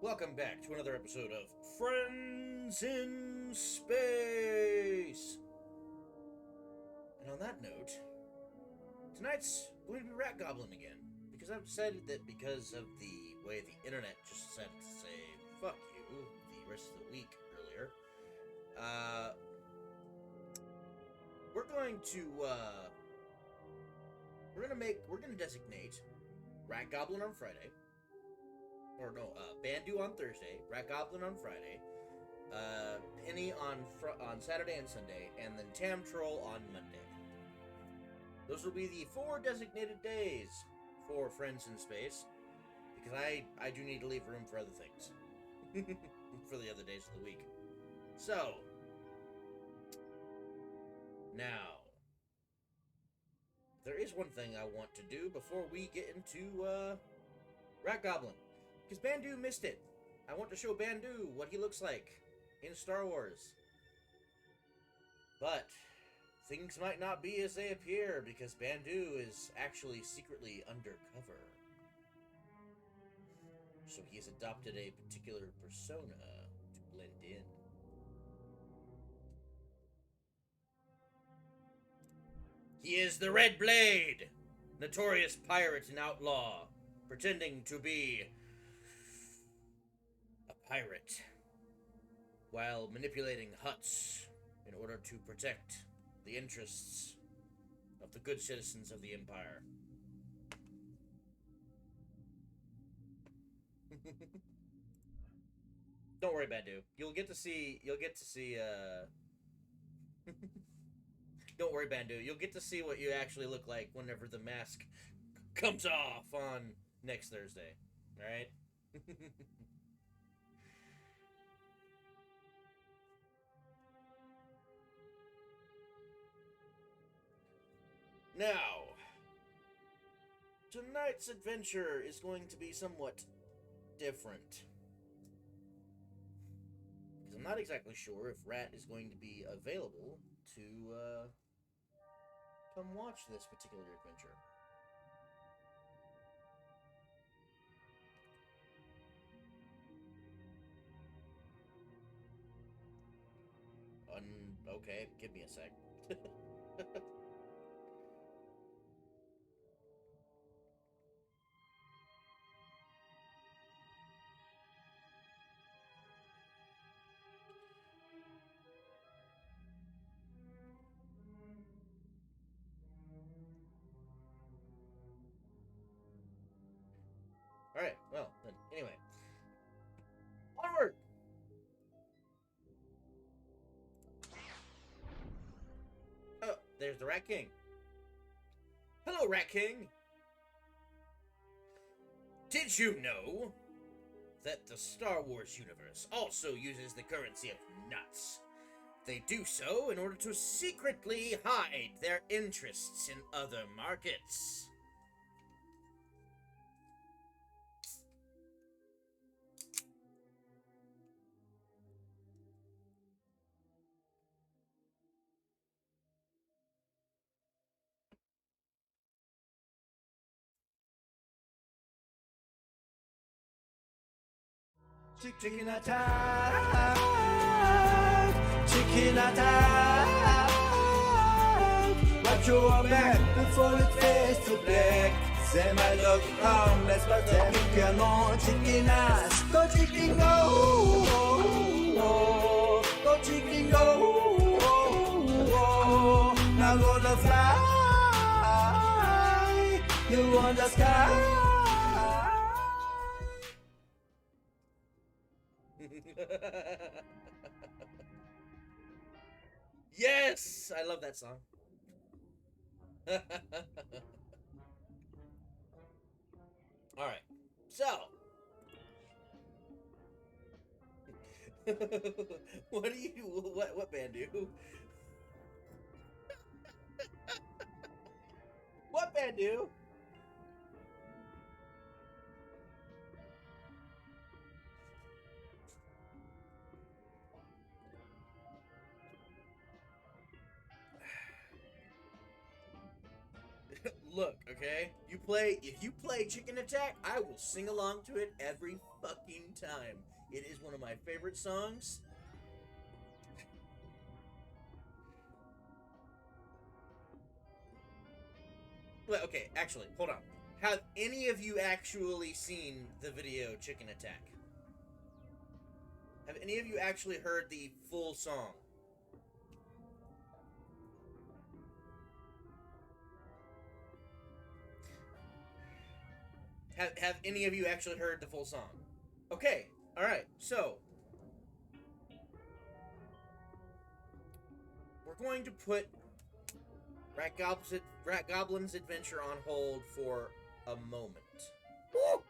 Welcome back to another episode of Friends in Space! And on that note, tonight's going to be Ratgoblin again. Because I've decided that because of the way the internet just decided to say, fuck you, the rest of the week earlier, we're gonna designate Ratgoblin on Friday, Bandu on Thursday, Ratgoblin on Friday, Penny on Saturday and Sunday, and then Tam Troll on Monday. Those will be the 4 designated days for Friends in Space, because I do need to leave room for other things for the other days of the week. So, now, there is one thing I want to do before we get into Ratgoblin. Because Bandu missed it. I want to show Bandu what he looks like in Star Wars. But things might not be as they appear because Bandu is actually secretly undercover. So he has adopted a particular persona to blend in. He is the Red Blade, notorious pirate and outlaw, pretending to be a pirate while manipulating huts in order to protect the interests of the good citizens of the Empire. Don't worry, Bandu. You'll get to see Don't worry, Bandu. You'll get to see what you actually look like whenever the mask comes off on next Thursday. Alright? Now, tonight's adventure is going to be somewhat different. Because I'm not exactly sure if Rat is going to be available to come watch this particular adventure. Okay, give me a sec. Alright, well, then, anyway. Onward! Oh, there's the Rat King. Hello, Rat King! Did you know that the Star Wars universe also uses the currency of nuts? They do so in order to secretly hide their interests in other markets. Chicken attack, chicken attack. Watch your back before it fades to black. Say my luck harmless, but then you can on chicken ass. Go chicken go, go chicken go. Now gonna fly, you on the sky. Yes! I love that song. Alright. So. What do you... What Bandu? What Bandu? Look, okay? If you play Chicken Attack, I will sing along to it every fucking time. It is one of my favorite songs. Well, okay, actually, hold on. Have any of you actually seen the video Chicken Attack? Have any of you actually heard the full song? Have any of you actually heard the full song? Okay, alright, so we're going to put Ratgoblin's adventure on hold for a moment. Woo!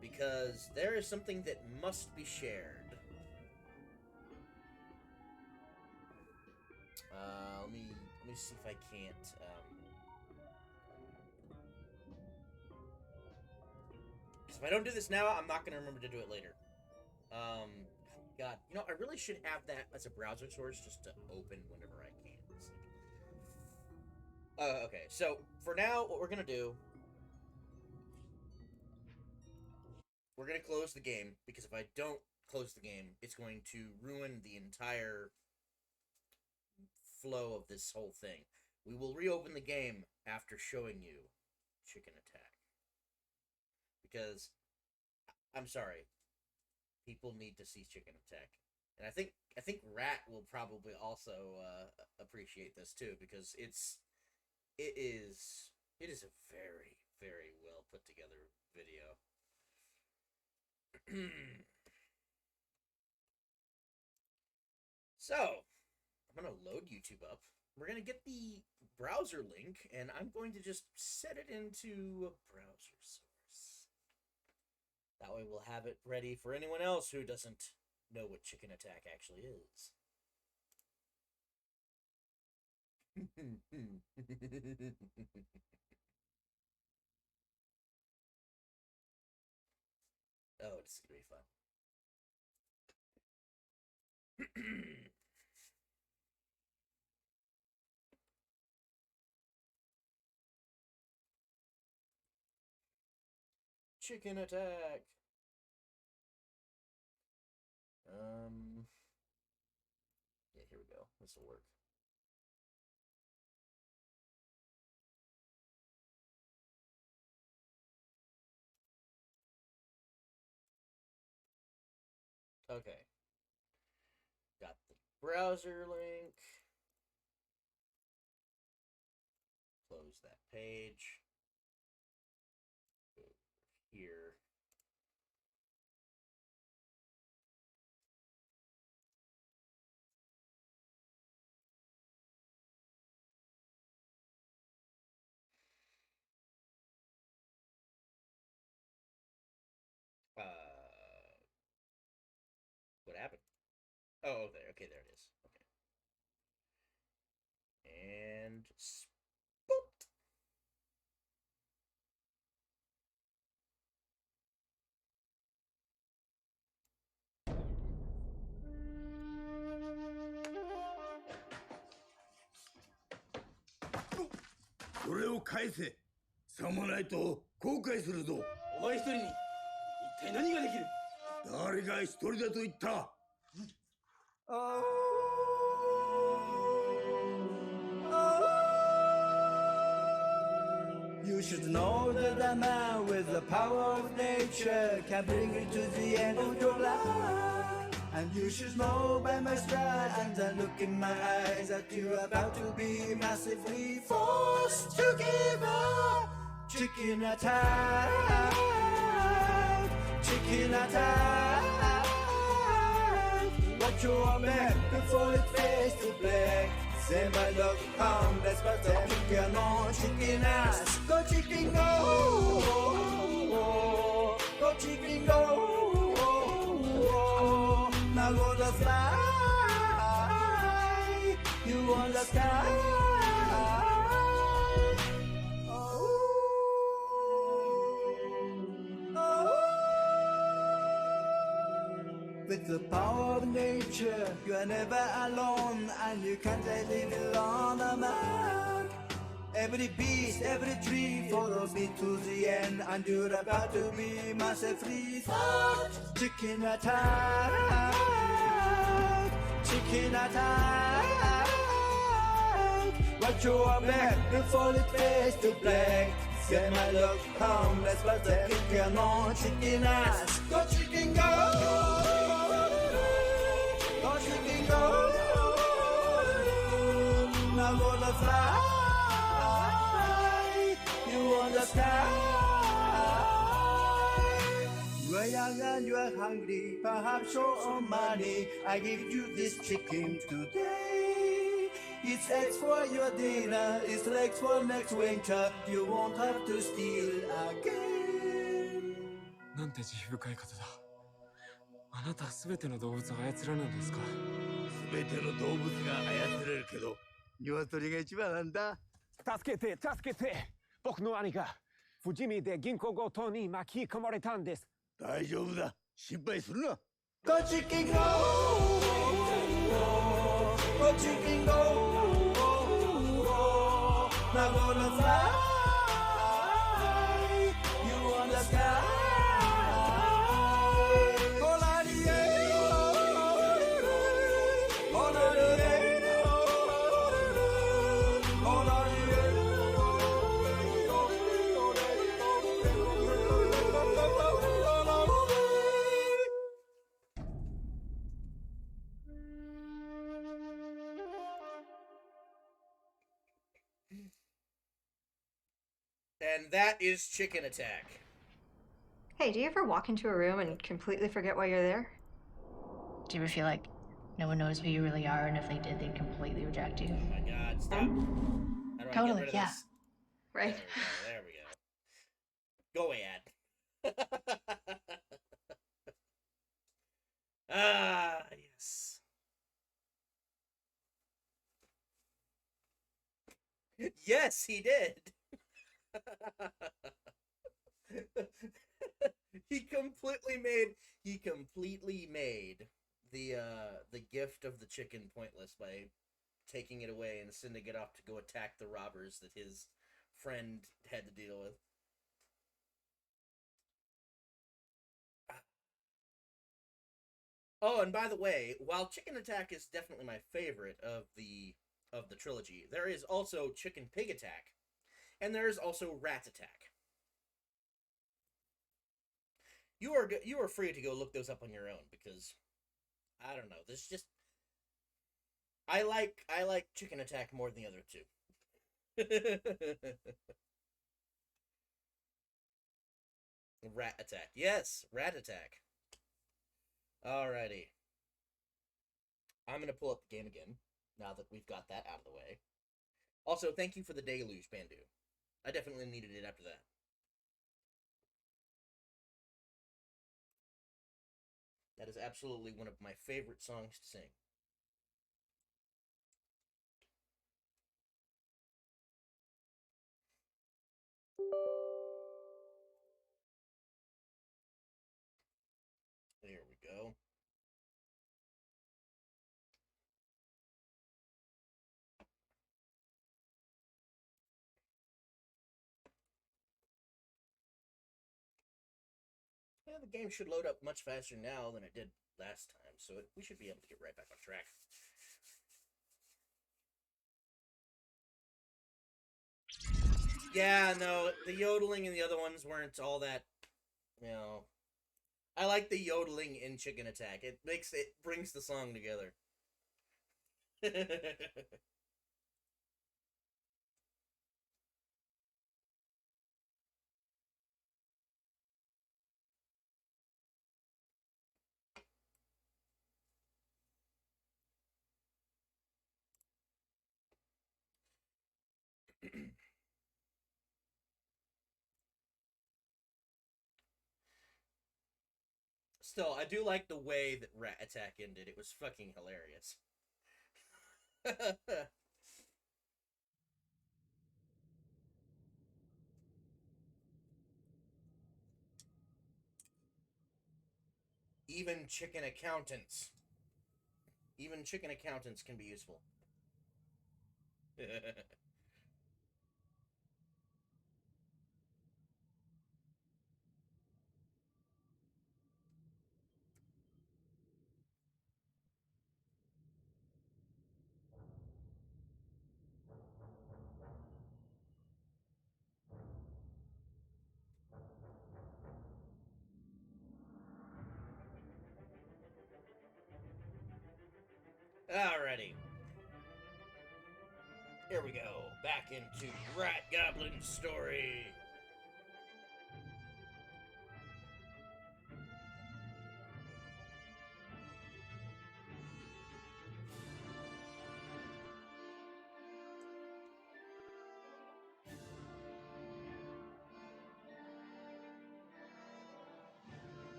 Because there is something that must be shared. Let me see if I can't. If I don't do this now, I'm not going to remember to do it later. God, you know, I really should have that as a browser source just to open whenever I can. Okay, so for now, what we're going to do, we're going to close the game, because if I don't close the game, it's going to ruin the entire flow of this whole thing. We will reopen the game after showing you Chicken Attack. Because, I'm sorry, people need to see Chicken Attack. And I think Rat will probably also appreciate this too, because it is a very, very well put together video. So, I'm gonna load YouTube up. We're gonna get the browser link, and I'm going to just set it into a browser source. That way we'll have it ready for anyone else who doesn't know what Chicken Attack actually is. Oh, it's gonna be fun. Chicken Attack. Yeah, here we go. This will work. Okay. Got the browser link. Close that page. Go here. What happened? Oh, there. Okay, there it is. Okay. And spooped.これを返せ。さもないと後悔するぞ。お前一人に一体何ができる？誰が一人だと言った？ You should know that a man with the power of nature can bring you to the end of your life. And you should know by my stride and the look in my eyes that you're about to be massively forced to give up. Chicken attack, chicken attack. Watch your back before it fades to black. Say my love come, that's what I'm chicken on, chicken ass. Go chicken go, go chicken go. Now gonna fly, you on the sky. With the power of nature, you are never alone, and you can't live alone, man. Every beast, every tree follows me to the end, and you're about to be myself free. Chicken attack, chicken attack. Watch your back before it fades to black. Say my luck come, let's but the canon, chicken ass. Go chicken go, go chicken go. Now gonna fly. On the sky. You are young and you are hungry, perhaps short on money. I give you this chicken today. It's eggs for your dinner, it's legs for next winter. You won't have to steal again. なんて慈悲深い方だ。あなたすべての動物を操らぬんですか。すべての動物が操れるけど、鶏が一番なんだ。助けて助けて、僕の兄が富士見で銀行強盗に巻き込まれたんです。大丈夫だ、心配するな。Go chicken go, go chicken go. Now gonna fly. You on the sky. All out the air, all out the air, all out the air. And that is Chicken Attack. Hey, do you ever walk into a room and completely forget why you're there? Do you ever feel like no one knows who you really are, and if they did, they'd completely reject you? Oh my god, stop. How do I get Totally, rid of yeah. this? Right. There we go. Go ad. Ah, yes. Yes, he did. He completely made the gift of the chicken pointless by taking it away and sending it off to go attack the robbers that his friend had to deal with. Oh, and by the way, while Chicken Attack is definitely my favorite of the trilogy, there is also Chicken Pig Attack, and there is also Rat Attack. You are free to go look those up on your own, because I don't know. This just I like Chicken Attack more than the other two. Rat Attack. Yes, Rat Attack. Alrighty. I'm going to pull up the game again, now that we've got that out of the way. Also, thank you for the Deluge, Bandu. I definitely needed it after that. That is absolutely one of my favorite songs to sing. There we go. Yeah, the game should load up much faster now than it did last time, so we should be able to get right back on track. Yeah, no, the yodeling and the other ones weren't all that, you know. I like the yodeling in Chicken Attack. It brings the song together. Still, I do like the way that Rat Attack ended. It was fucking hilarious. Even chicken accountants. Even chicken accountants can be useful. Alrighty. Here we go. Back into Ratgoblin's story.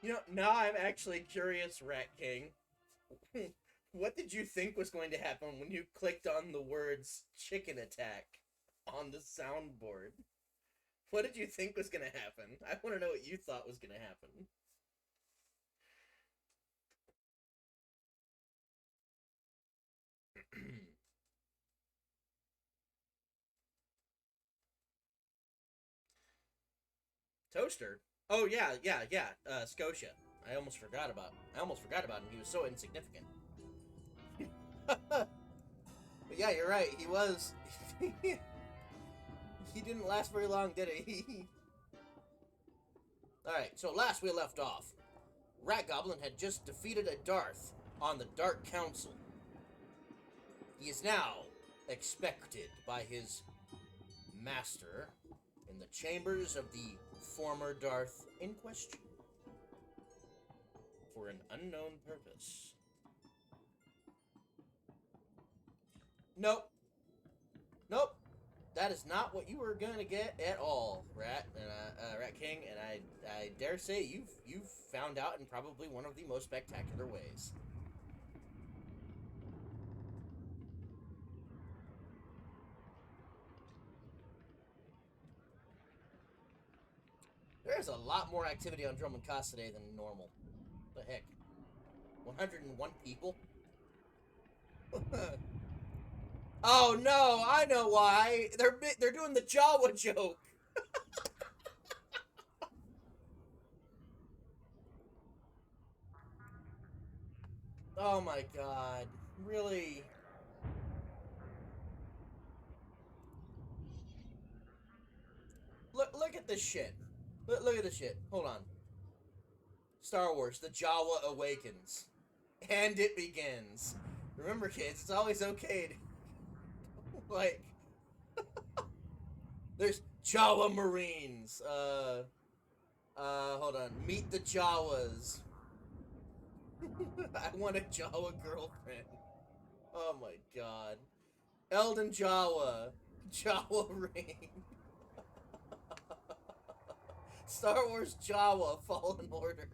You know, now I'm actually curious, Rat King. What did you think was going to happen when you clicked on the words chicken attack on the soundboard? What did you think was going to happen? I want to know what you thought was going to happen. Toaster? Oh yeah, Scotia. I almost forgot about him. He was so insignificant. But yeah, you're right. He was. He didn't last very long, did he? All right. So last we left off, Ratgoblin had just defeated a Darth on the Dark Council. He is now expected by his master in the chambers of the former Darth in question for an unknown purpose. Nope. That is not what you were gonna get at all, Rat King, and I dare say you've found out in probably one of the most spectacular ways. There's a lot more activity on Drum and Cost today than normal. What the heck? 101 people? Oh no, I know why. They're doing the Jawa joke. Oh my god. Really? Look at this shit. Look at this shit. Hold on. Star Wars, the Jawa awakens. And it begins. Remember, kids, it's always okay to... like... There's Jawa Marines. Hold on. Meet the Jawas. I want a Jawa girlfriend. Oh my god. Eldon Jawa. Jawa Ring. Star Wars Jawa Fallen Order.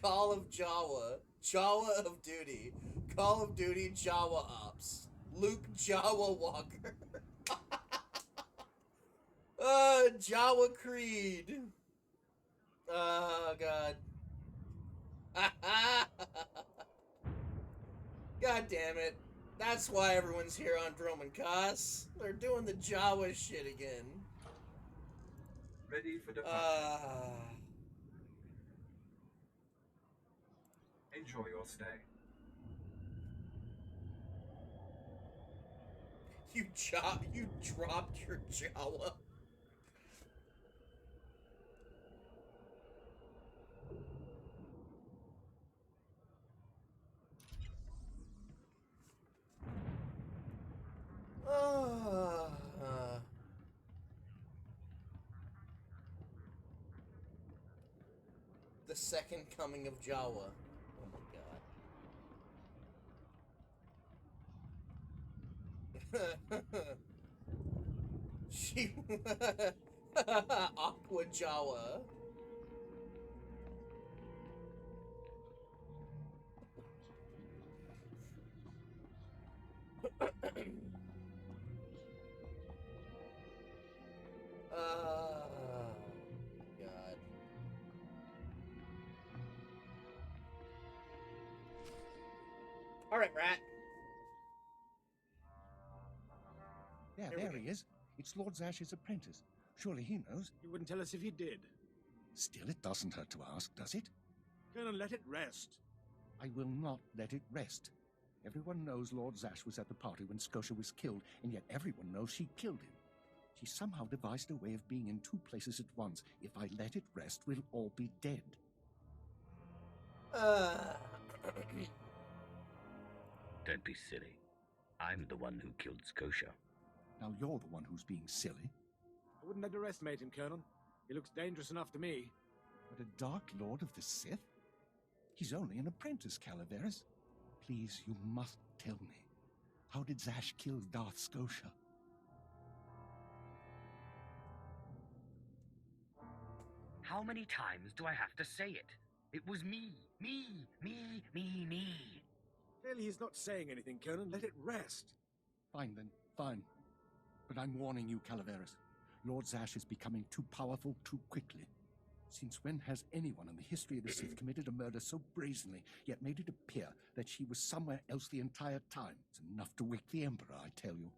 Call of Jawa. Jawa of Duty. Call of Duty Jawa Ops. Luke Jawa Walker. Jawa Creed. Oh god. God damn it. That's why everyone's here on Drum and Cost. They're doing the Jawa shit again. Ready for departure. Enjoy your stay. You dropped your Jawa. The second coming of Jawa. Oh my god. She Aqua Jawa. God. All right, Rat. There he is. It's Lord Zash's apprentice. Surely he knows. You wouldn't tell us if he did. Still, it doesn't hurt to ask, does it? Colonel, let it rest. I will not let it rest. Everyone knows Lord Zash was at the party when Scotia was killed, and yet everyone knows she killed him. She somehow devised a way of being in two places at once. If I let it rest, we'll all be dead. Don't be silly. I'm the one who killed Scotia. Now you're the one who's being silly. I wouldn't underestimate him, Colonel. He looks dangerous enough to me. But a Dark Lord of the Sith? He's only an apprentice, Calaveras. Please, you must tell me. How did Zash kill Darth Scotia? How many times do I have to say it? It was me. Me. Clearly he's not saying anything, Colonel. Let it rest. Fine then, fine. But I'm warning you, Calaveras. Lord Zash is becoming too powerful too quickly. Since when has anyone in the history of the Sith committed a murder so brazenly, yet made it appear that she was somewhere else the entire time? It's enough to wake the Emperor, I tell you.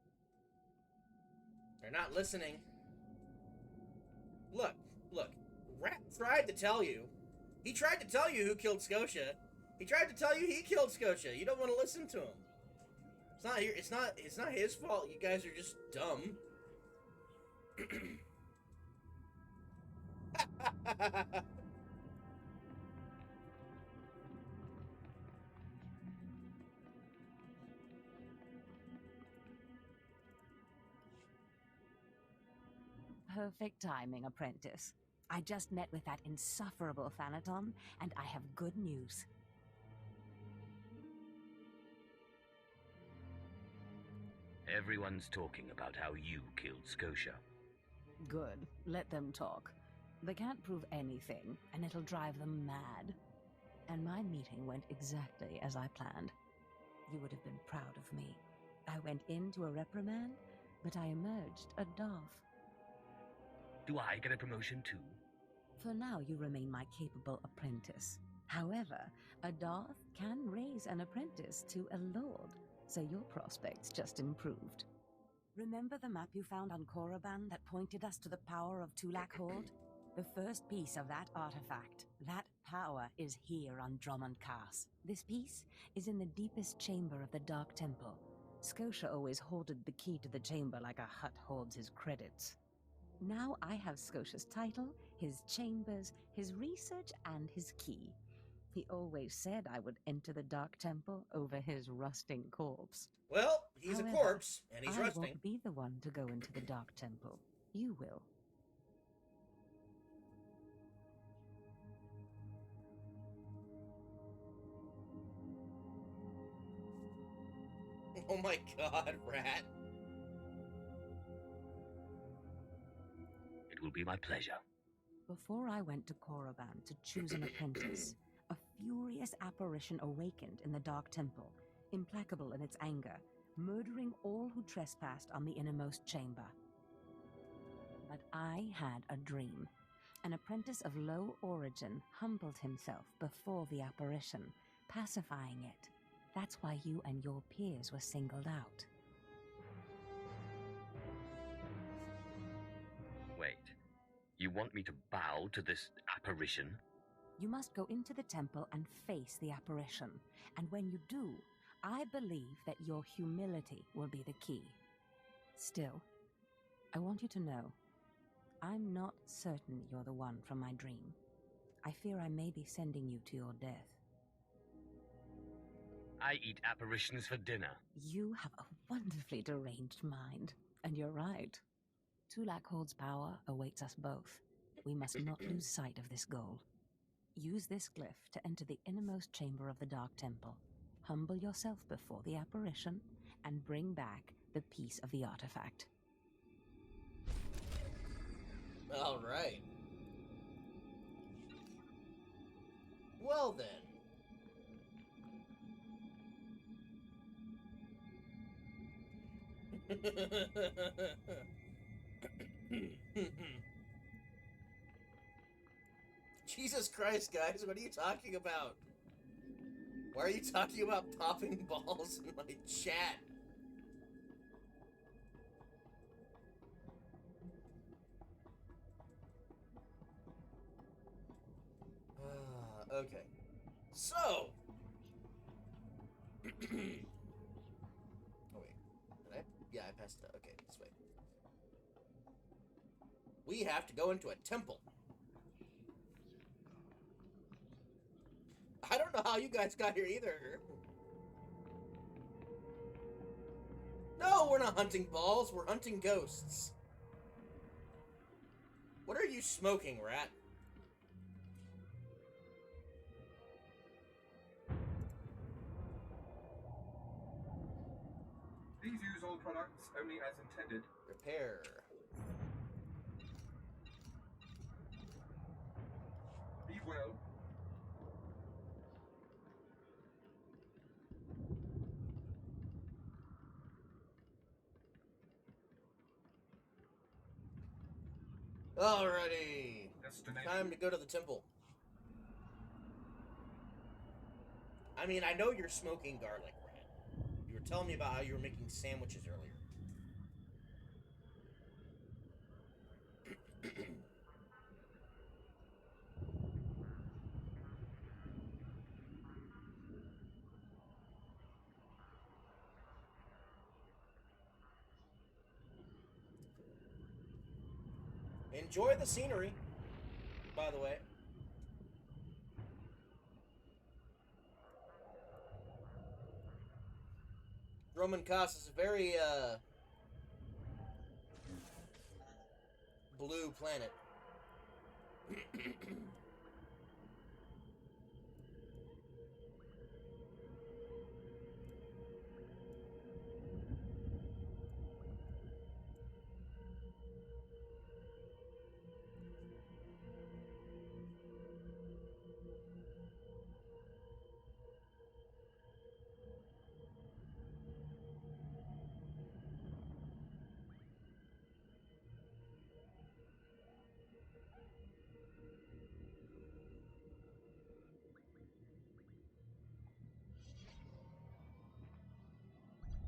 They're not listening. Look. Rat tried to tell you. He tried to tell you who killed Scotia. He tried to tell you he killed Scotia. You don't want to listen to him. It's not his fault. You guys are just dumb. Perfect timing, apprentice. I just met with that insufferable Thanaton, and I have good news. Everyone's talking about how you killed Scotia. Good. Let them talk. They can't prove anything, and it'll drive them mad. And my meeting went exactly as I planned. You would have been proud of me. I went into a reprimand, but I emerged a Darth. Do I get a promotion too? For now, you remain my capable apprentice. However, a Darth can raise an apprentice to a lord, so your prospects just improved. Remember the map you found on Korriban that pointed us to the power of Tulak Horde? The first piece of that artifact, that power, is here on Drummond Cast. This piece is in the deepest chamber of the Dark Temple. Scotia always hoarded the key to the chamber like a Hutt hoards his credits. Now I have Scotia's title, his chambers, his research, and his key. He always said I would enter the Dark Temple over his rusting corpse. Well, he's However, a corpse, and he's I rusting. won't be the one to go into the Dark Temple. You will. Oh my god, Rat. It will be my pleasure. Before I went to Korriban to choose an apprentice, a furious apparition awakened in the Dark Temple, implacable in its anger, murdering all who trespassed on the innermost chamber. But I had a dream. An apprentice of low origin humbled himself before the apparition, pacifying it. That's why you and your peers were singled out. Wait. You want me to bow to this apparition? You must go into the temple and face the apparition. And when you do, I believe that your humility will be the key. Still, I want you to know, I'm not certain you're the one from my dream. I fear I may be sending you to your death. I eat apparitions for dinner. You have a wonderfully deranged mind, and you're right. Tulak Horde's power awaits us both. We must not lose sight of this goal. Use this glyph to enter the innermost chamber of the Dark Temple. Humble yourself before the apparition, and bring back the piece of the artifact. All right. Well then. Jesus Christ, guys, what are you talking about? Why are you talking about popping balls in my chat? Okay. So, We have to go into a temple. I don't know how you guys got here either. No, we're not hunting balls. We're hunting ghosts. What are you smoking, rat? Please use all products only as intended. Repair. Be well. Alrighty. Destination. Time to go to the temple. I mean, I know you're smoking garlic, rat. You were telling me about how you were making sandwiches earlier. Enjoy the scenery, by the way. Roman Kos is a very, blue planet.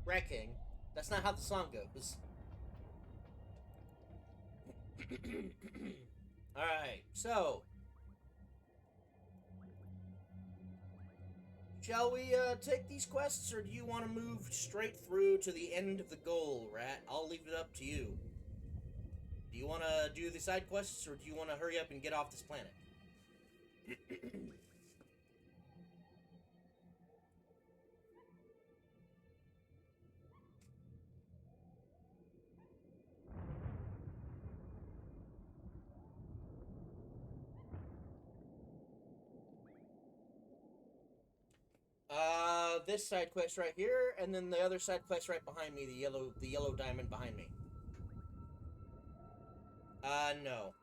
Rat King. That's not how the song goes. Alright, so. Shall we take these quests, or do you want to move straight through to the end of the goal, Rat? I'll leave it up to you. Do you want to do the side quests, or do you want to hurry up and get off this planet? This side quest right here, and then the other side quest right behind me, the yellow diamond behind me. No.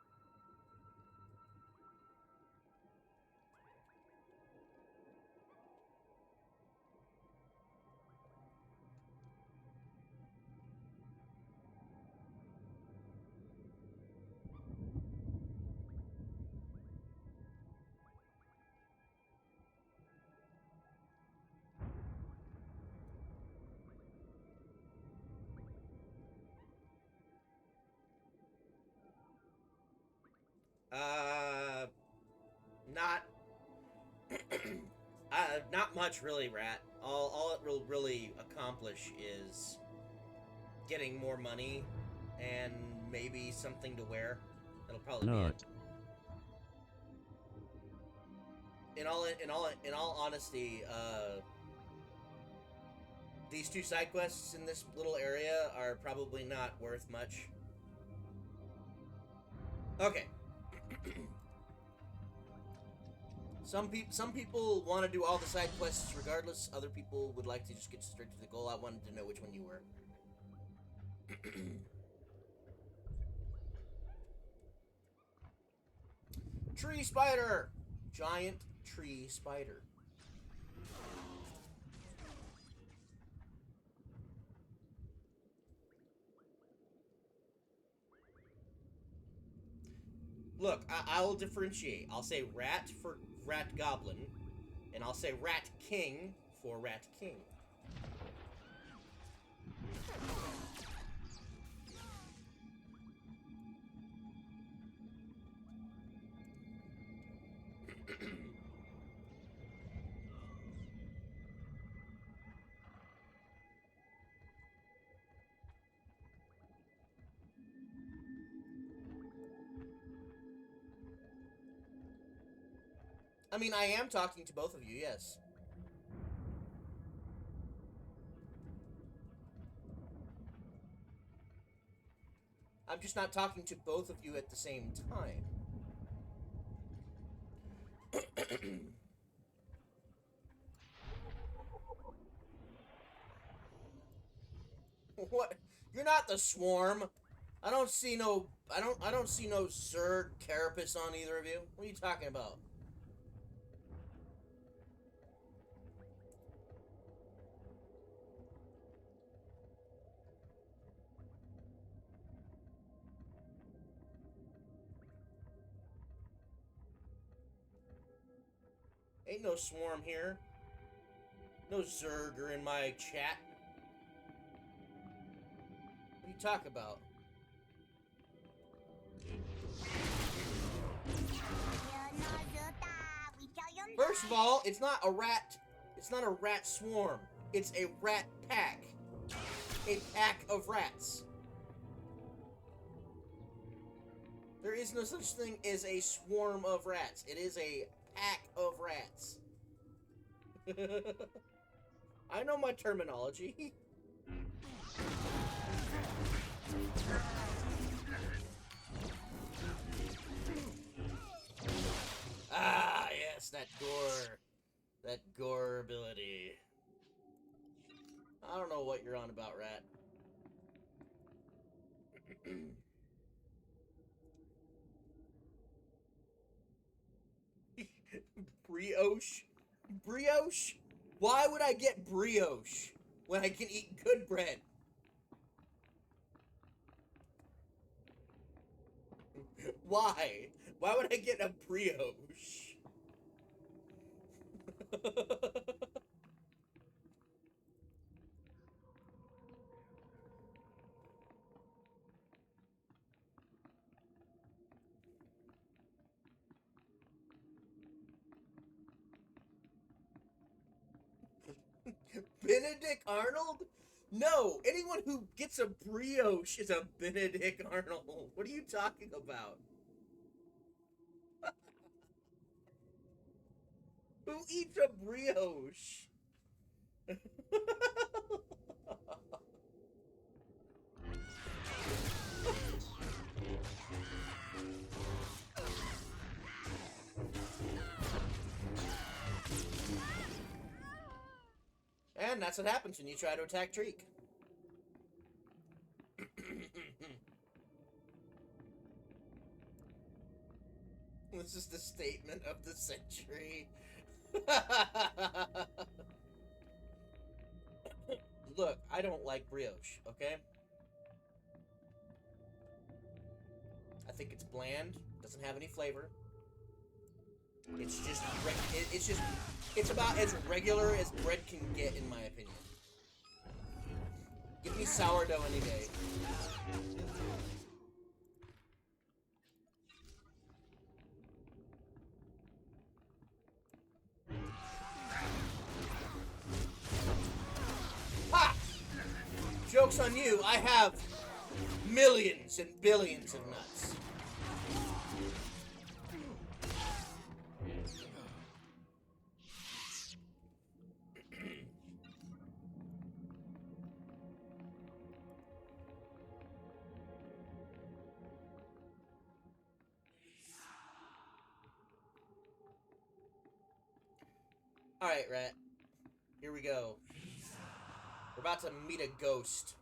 Not... not much, really, Rat. All it will really accomplish is getting more money and maybe something to wear. That'll probably be it. In all honesty, these two side quests in this little area are probably not worth much. Okay. Some people want to do all the side quests regardless. Other people would like to just get straight to the goal. I wanted to know which one you were. Tree spider! Giant tree spider. Look, I'll differentiate. I'll say rat for Ratgoblin, and I'll say Rat King for Rat King. I mean, I am talking to both of you, yes. I'm just not talking to both of you at the same time. What? You're not the swarm. I don't see no Zerg carapace on either of you. What are you talking about? Ain't no swarm here. No Zerg in my chat. What are you talking about? First of all, it's not a rat. It's not a rat swarm. It's a rat pack. A pack of rats. There is no such thing as a swarm of rats. It is a pack of rats. I know my terminology. Ah, yes, that gore. That gore ability. I don't know what you're on about, Rat. Brioche? Brioche? Why would I get brioche when I can eat good bread? Why? Why would I get a brioche? Benedict Arnold? No, anyone who gets a brioche is a Benedict Arnold. What are you talking about? Who eats a brioche? And that's what happens when you try to attack Treek. This is the statement of the century. Look, I don't like brioche, okay? I think it's bland, doesn't have any flavor. It's just, it's about as regular as bread can get, in my opinion. Give me sourdough any day. Ha! Joke's on you, I have millions and billions of nuts. Alright, Rat. Here we go. We're about to meet a ghost.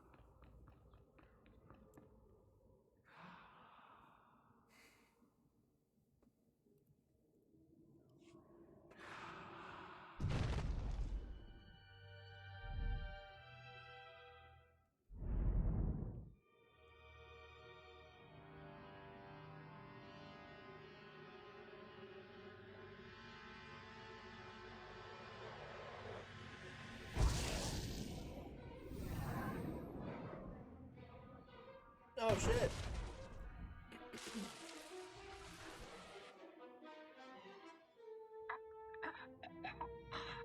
Oh, shit.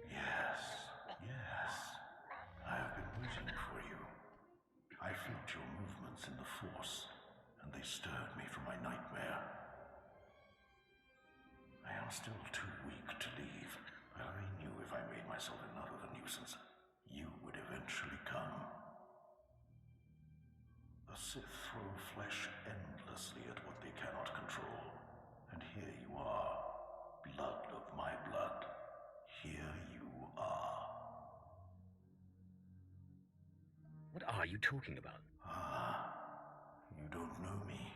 Yes, yes. I have been waiting for you. I felt your movements in the Force, and they stirred me from my nightmare. I am still too weak to since you would eventually come. The Sith throw flesh endlessly at what they cannot control. And here you are, blood of my blood. Here you are. What are you talking about? Ah, you don't know me.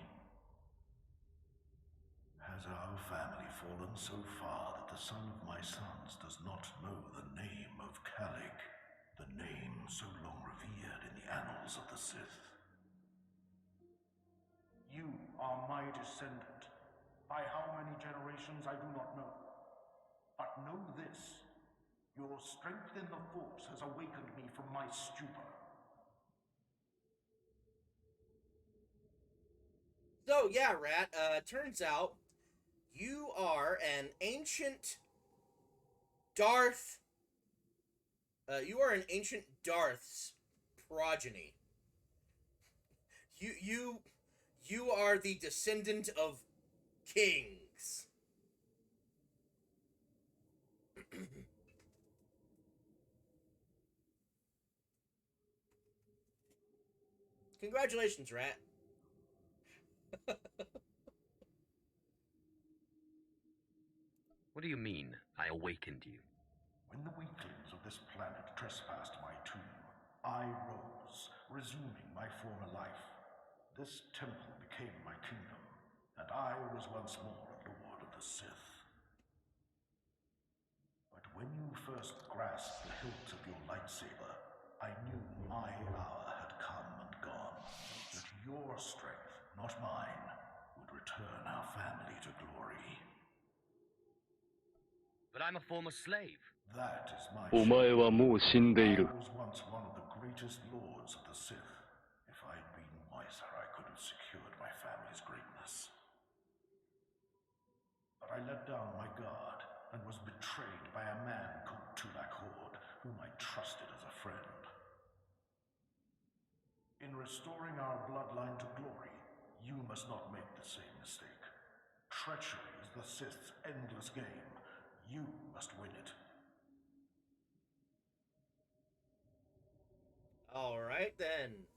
Has our family fallen so far that the son of my sons does not know the name of Calig, the name so long revered in the annals of the Sith? You are my descendant. By how many generations, I do not know. But know this, your strength in the Force has awakened me from my stupor. So, yeah, Rat, turns out you are an ancient Darth. You are an ancient Darth's progeny. You are the descendant of kings. Congratulations, Rat. What do you mean, I awakened you? When the weaklings of this planet trespassed my tomb, I rose, resuming my former life. This temple became my kingdom, and I was once more a lord of the Sith. But when you first grasped the hilt of your lightsaber, I knew my hour had come and gone. That your strength, not mine, would return our family to glory. But I'm a former slave. That is my お前はもう死んでいる。 I was once one of the greatest lords of the Sith. If I'd been wiser, I could have secured my family's greatness. But I let down my guard and was betrayed by a man called Tulak Hord, whom I trusted as a friend. In restoring our bloodline to glory, you must not make the same mistake. Treachery is the Sith's endless game. You must win it. All right, then.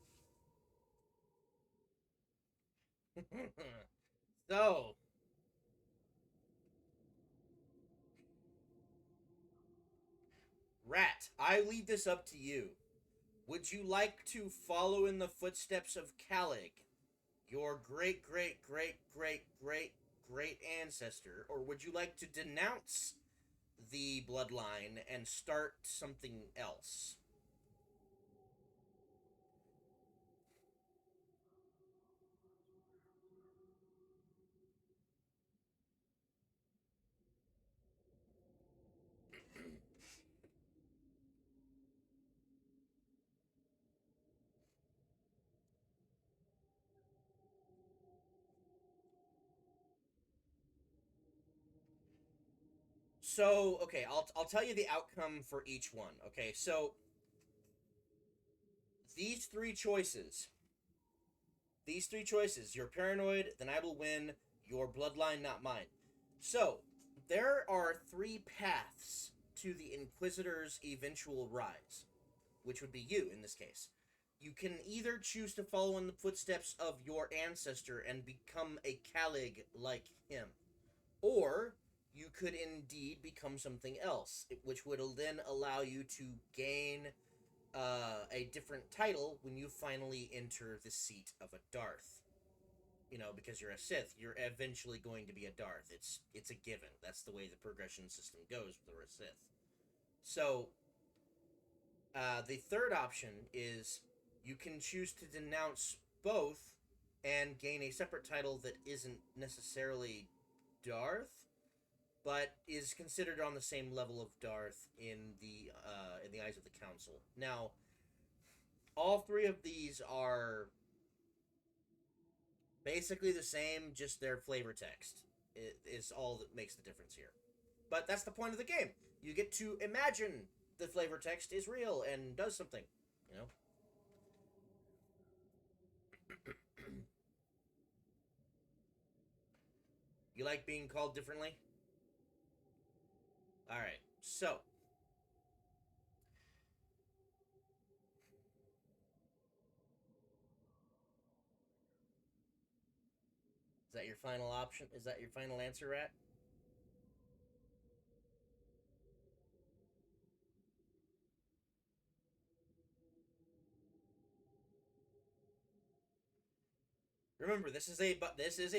So, Rat, I leave this up to you. Would you like to follow in the footsteps of Calig, your great, great, great, great, great, great ancestor, or would you like to denounce the bloodline and start something else? So, okay, I'll tell you the outcome for each one. Okay, so these three choices, you're paranoid, then I will win, your bloodline, not mine. So, there are three paths to the Inquisitor's eventual rise, which would be you in this case. You can either choose to follow in the footsteps of your ancestor and become a Calig like him, or you could indeed become something else, which would then allow you to gain a different title when you finally enter the seat of a Darth. You know, because you're a Sith, you're eventually going to be a Darth. It's a given. That's the way the progression system goes with a Sith. So, the third option is you can choose to denounce both and gain a separate title that isn't necessarily Darth, but is considered on the same level of Darth in the eyes of the Council. Now, all three of these are basically the same, just their flavor text is all that makes the difference here. But that's the point of the game. You get to imagine the flavor text is real and does something, you know? You like being called differently? Alright, so Is that your final option? Is that your final answer, Rat? Remember, this is a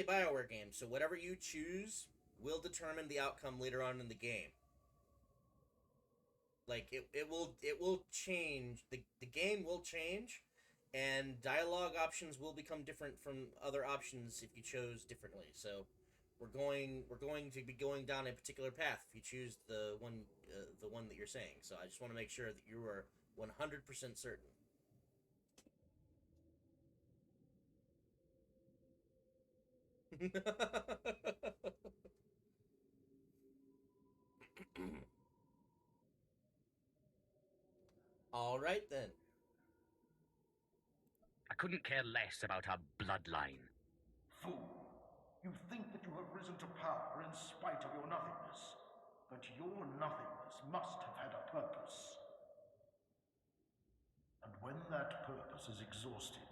BioWare game, so whatever you choose will determine the outcome later on in the game. Like it will change. The game will change, and dialogue options will become different from other options if you chose differently. So we're going to be going down a particular path if you choose the one that you're saying. So I just want to make sure that you are 100% certain. All right then. I couldn't care less about our bloodline. Fool! You think that you have risen to power in spite of your nothingness. But your nothingness must have had a purpose. And when that purpose is exhausted,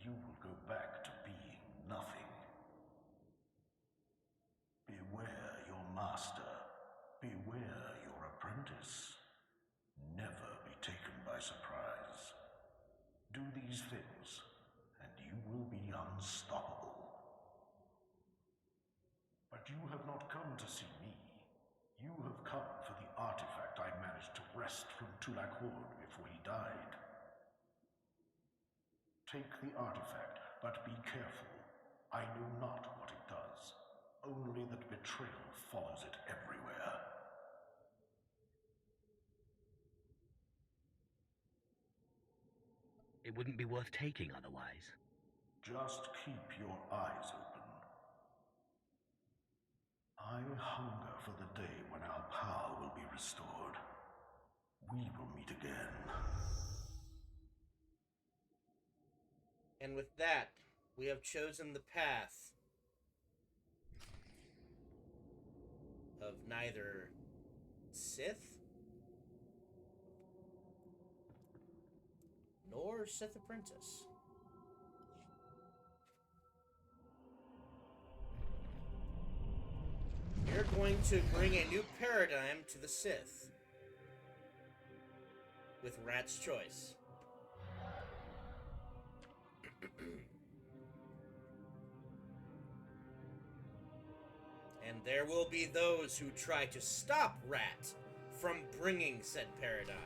you will go back to being nothing. Beware your master. Beware your apprentice. Never be taken by surprise. Do these things, and you will be unstoppable. But you have not come to see me. You have come for the artifact I managed to wrest from Tulak Hord before he died. Take the artifact, but be careful. I know not what it does, only that betrayal follows it everywhere. It wouldn't be worth taking otherwise. Just keep your eyes open. I hunger for the day when our power will be restored. We will meet again. And with that, we have chosen the path of neither Sith nor Sith Apprentice. We're going to bring a new paradigm to the Sith with Rat's choice. And there will be those who try to stop Rat from bringing said paradigm.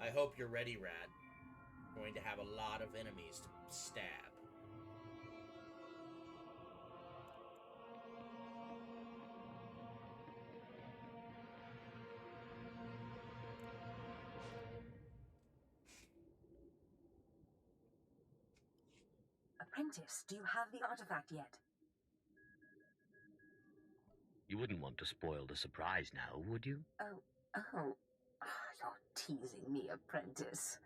I hope you're ready, Rat. We're going to have a lot of enemies to stab. Apprentice, do you have the artifact yet? You wouldn't want to spoil the surprise now, would you? Oh. You're teasing me, Apprentice.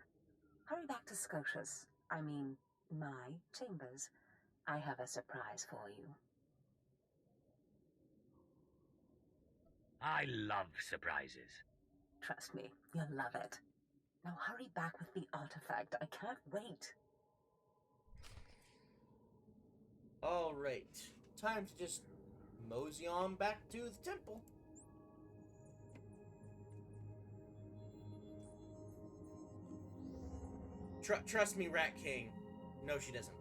Hurry back to Scotia's. I mean, my chambers. I have a surprise for you. I love surprises. Trust me, you'll love it. Now hurry back with the artifact. I can't wait. All right, time to just mosey on back to the temple. Trust me, Rat King. No, she doesn't.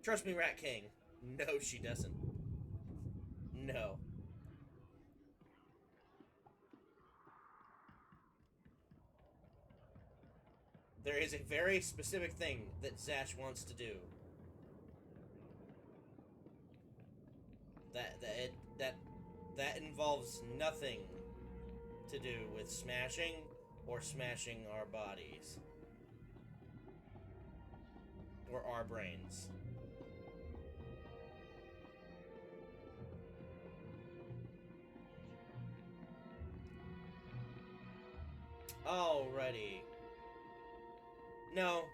Trust me, Rat King. No, she doesn't. No. There is a very specific thing that Zash wants to do. That involves nothing to do with smashing or smashing our bodies. Or our brains. Alrighty. No,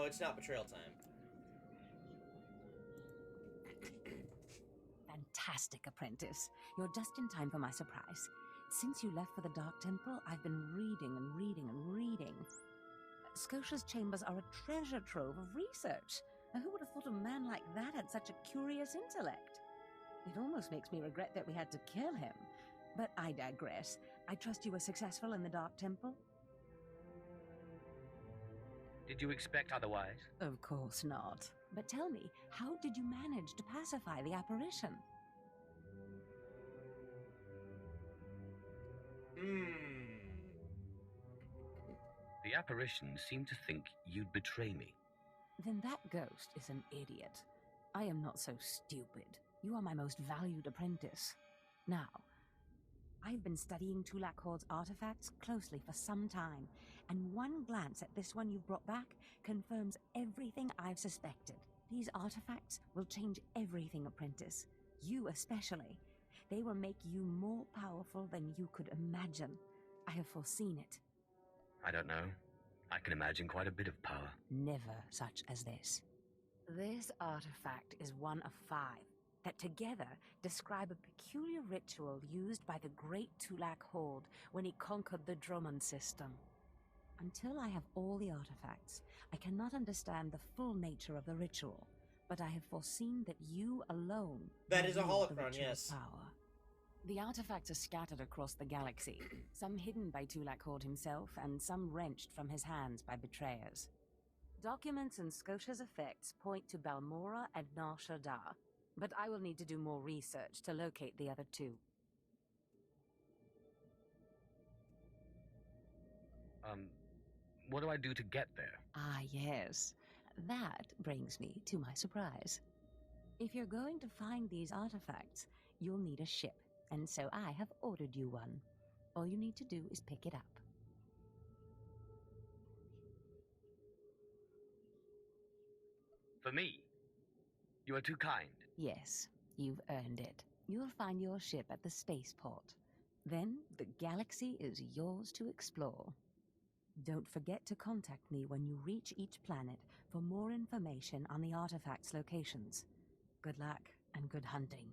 it's not betrayal time. Fantastic, Apprentice. You're just in time for my surprise. Since you left for the Dark Temple, I've been reading and reading and reading. Scotia's chambers are a treasure trove of research. Now, who would have thought a man like that had such a curious intellect? It almost makes me regret that we had to kill him. But I digress. I trust you were successful in the Dark Temple? Did you expect otherwise? Of course not. But tell me, how did you manage to pacify the apparition? The apparition seemed to think you'd betray me. Then that ghost is an idiot. I am not so stupid. You are my most valued apprentice. Now, I've been studying Tulak Horde's artifacts closely for some time, and one glance at this one you've brought back confirms everything I've suspected. These artifacts will change everything, apprentice. You especially. They will make you more powerful than you could imagine. I have foreseen it. I don't know. I can imagine quite a bit of power. Never such as this. This artifact is one of 5 that together describe a peculiar ritual used by the great Tulak Horde when he conquered the Drummond system. Until I have all the artifacts, I cannot understand the full nature of the ritual, but I have foreseen that you alone That is a will wield the holocron, ritual's yes. power. The artifacts are scattered across the galaxy, some hidden by Tulak Horde himself, and some wrenched from his hands by betrayers. Documents and Scotia's effects point to Balmora and Nar Shaddaa, but I will need to do more research to locate the other 2. What do I do to get there? Ah, yes. That brings me to my surprise. If you're going to find these artifacts, you'll need a ship, and so I have ordered you one. All you need to do is pick it up. For me? You are too kind. Yes, you've earned it. You'll find your ship at the spaceport. Then the galaxy is yours to explore. Don't forget to contact me when you reach each planet for more information on the artifacts' locations. Good luck and good hunting.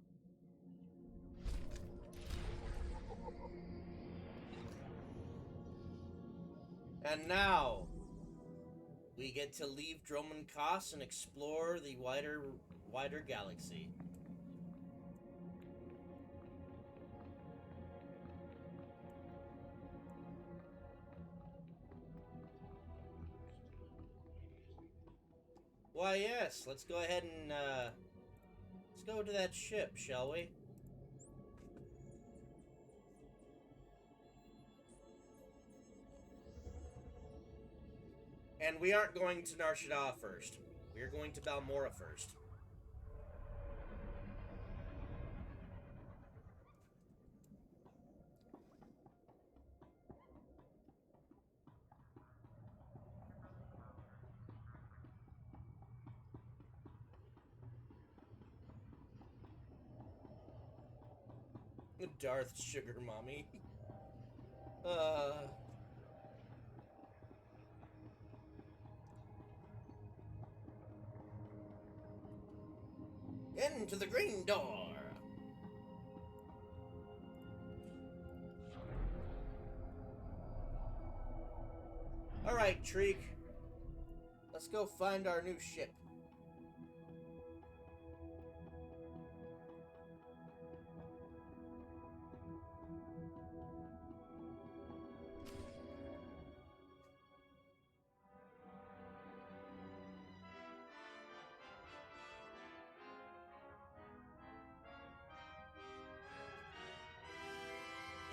And now, we get to leave Drummond Koss and explore the wider galaxy. Why, yes, let's go ahead and, let's go to that ship, shall we? And we aren't going to Nar Shaddaa first. We're going to Balmora first. Darth Sugar Mommy. Into the green door. All right, Treek. Let's go find our new ship.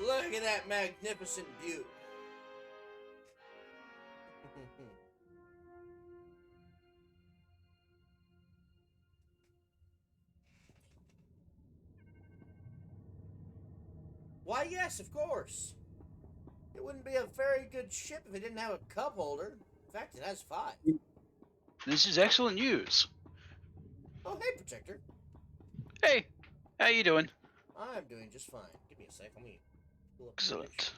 Look at that magnificent view. Why, yes, of course. It wouldn't be a very good ship if it didn't have a cup holder. In fact, it has 5. This is excellent news. Oh, hey, Protector. Hey, how you doing? I'm doing just fine. Give me a sec. Let me pull up the Excellent. picture.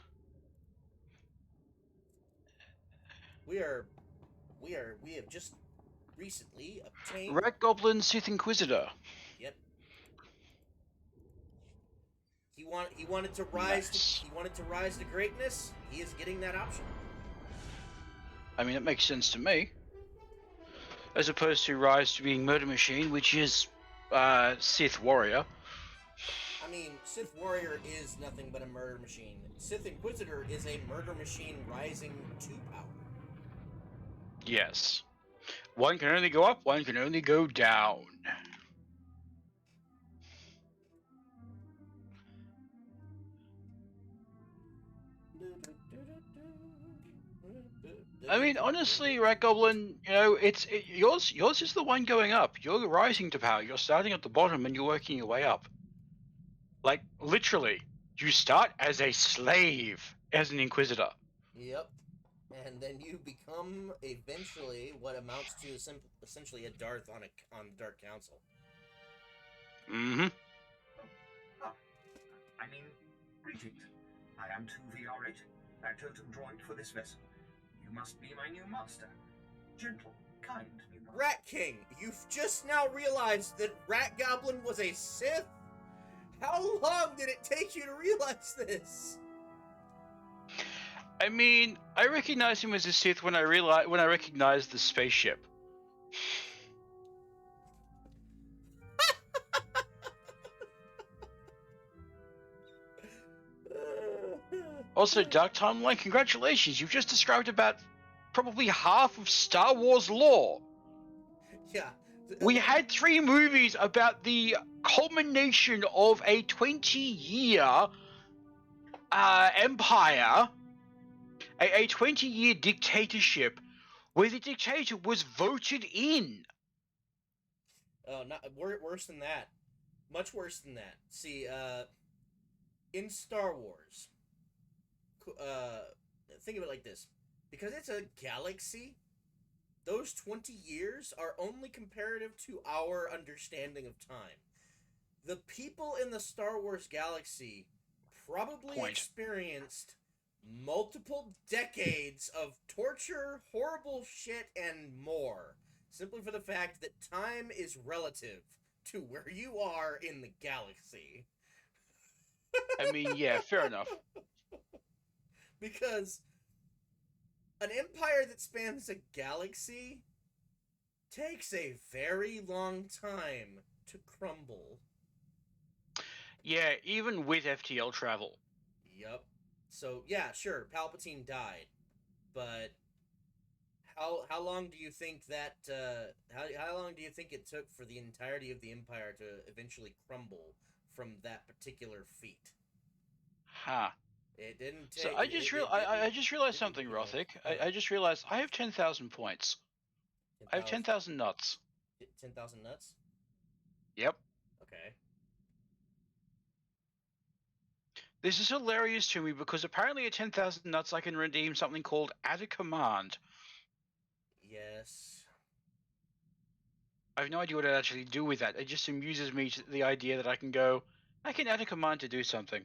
We have just recently obtained... Ratgoblin, Sith Inquisitor. Yep. He wanted to rise. He wanted to rise to greatness. He is getting that option. I mean, it makes sense to me. As opposed to rise to being Murder Machine, which is Sith Warrior. I mean, Sith Warrior is nothing but a murder machine. Sith Inquisitor is a murder machine rising to power. Yes. One can only go up, one can only go down. I mean, honestly, Ratgoblin, you know, yours is the one going up. You're rising to power. You're starting at the bottom and you're working your way up. Like, literally, you start as a slave, as an Inquisitor. Yep. And then you become eventually what amounts to essentially a Darth on the Dark Council. Mm-hmm. Oh, I mean, greetings. I am 2VR8, that totem droid for this vessel. You must be my new master. Gentle, kind new master. Rat King, you've just now realized that Ratgoblin was a Sith? How long did it take you to realize this? I mean, I recognized him as a Sith when I recognized the spaceship. Also, Dark Timeline, congratulations! You've just described about probably half of Star Wars lore. Yeah. We had 3 movies about the culmination of a 20-year empire, a 20-year dictatorship, where the dictator was voted in. Oh, not worse than that. Much worse than that. See, in Star Wars, think of it like this. Because it's a galaxy, those 20 years are only comparative to our understanding of time. The people in the Star Wars galaxy probably experienced multiple decades of torture, horrible shit, and more. Simply for the fact that time is relative to where you are in the galaxy. I mean, yeah, fair enough. Because an empire that spans a galaxy takes a very long time to crumble. Yeah, even with FTL travel. Yep. So, yeah, sure, Palpatine died. But how long do you think that how long do you think it took for the entirety of the empire to eventually crumble from that particular feat? Huh. It didn't take. So I just realized something, Rothic. I just realized I have 10,000 points. 10, I have 10,000 nuts. 10,000 nuts? Yep. Okay. This is hilarious to me because apparently at 10,000 nuts I can redeem something called Add a Command. Yes. I have no idea what I'd actually do with that. It just amuses me to the idea that I can add a command to do something.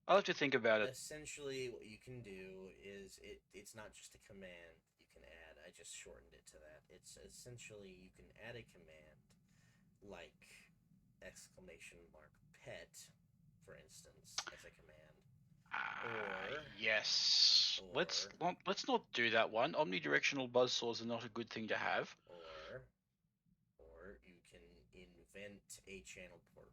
I'll have to think about it. Essentially, what you can do is it's not just a command you can add. I just shortened it to that. It's essentially you can add a command like !pet, for instance, as a command. Yes. Let's not do that one. Omnidirectional buzzsaws are not a good thing to have. Or you can invent a channel point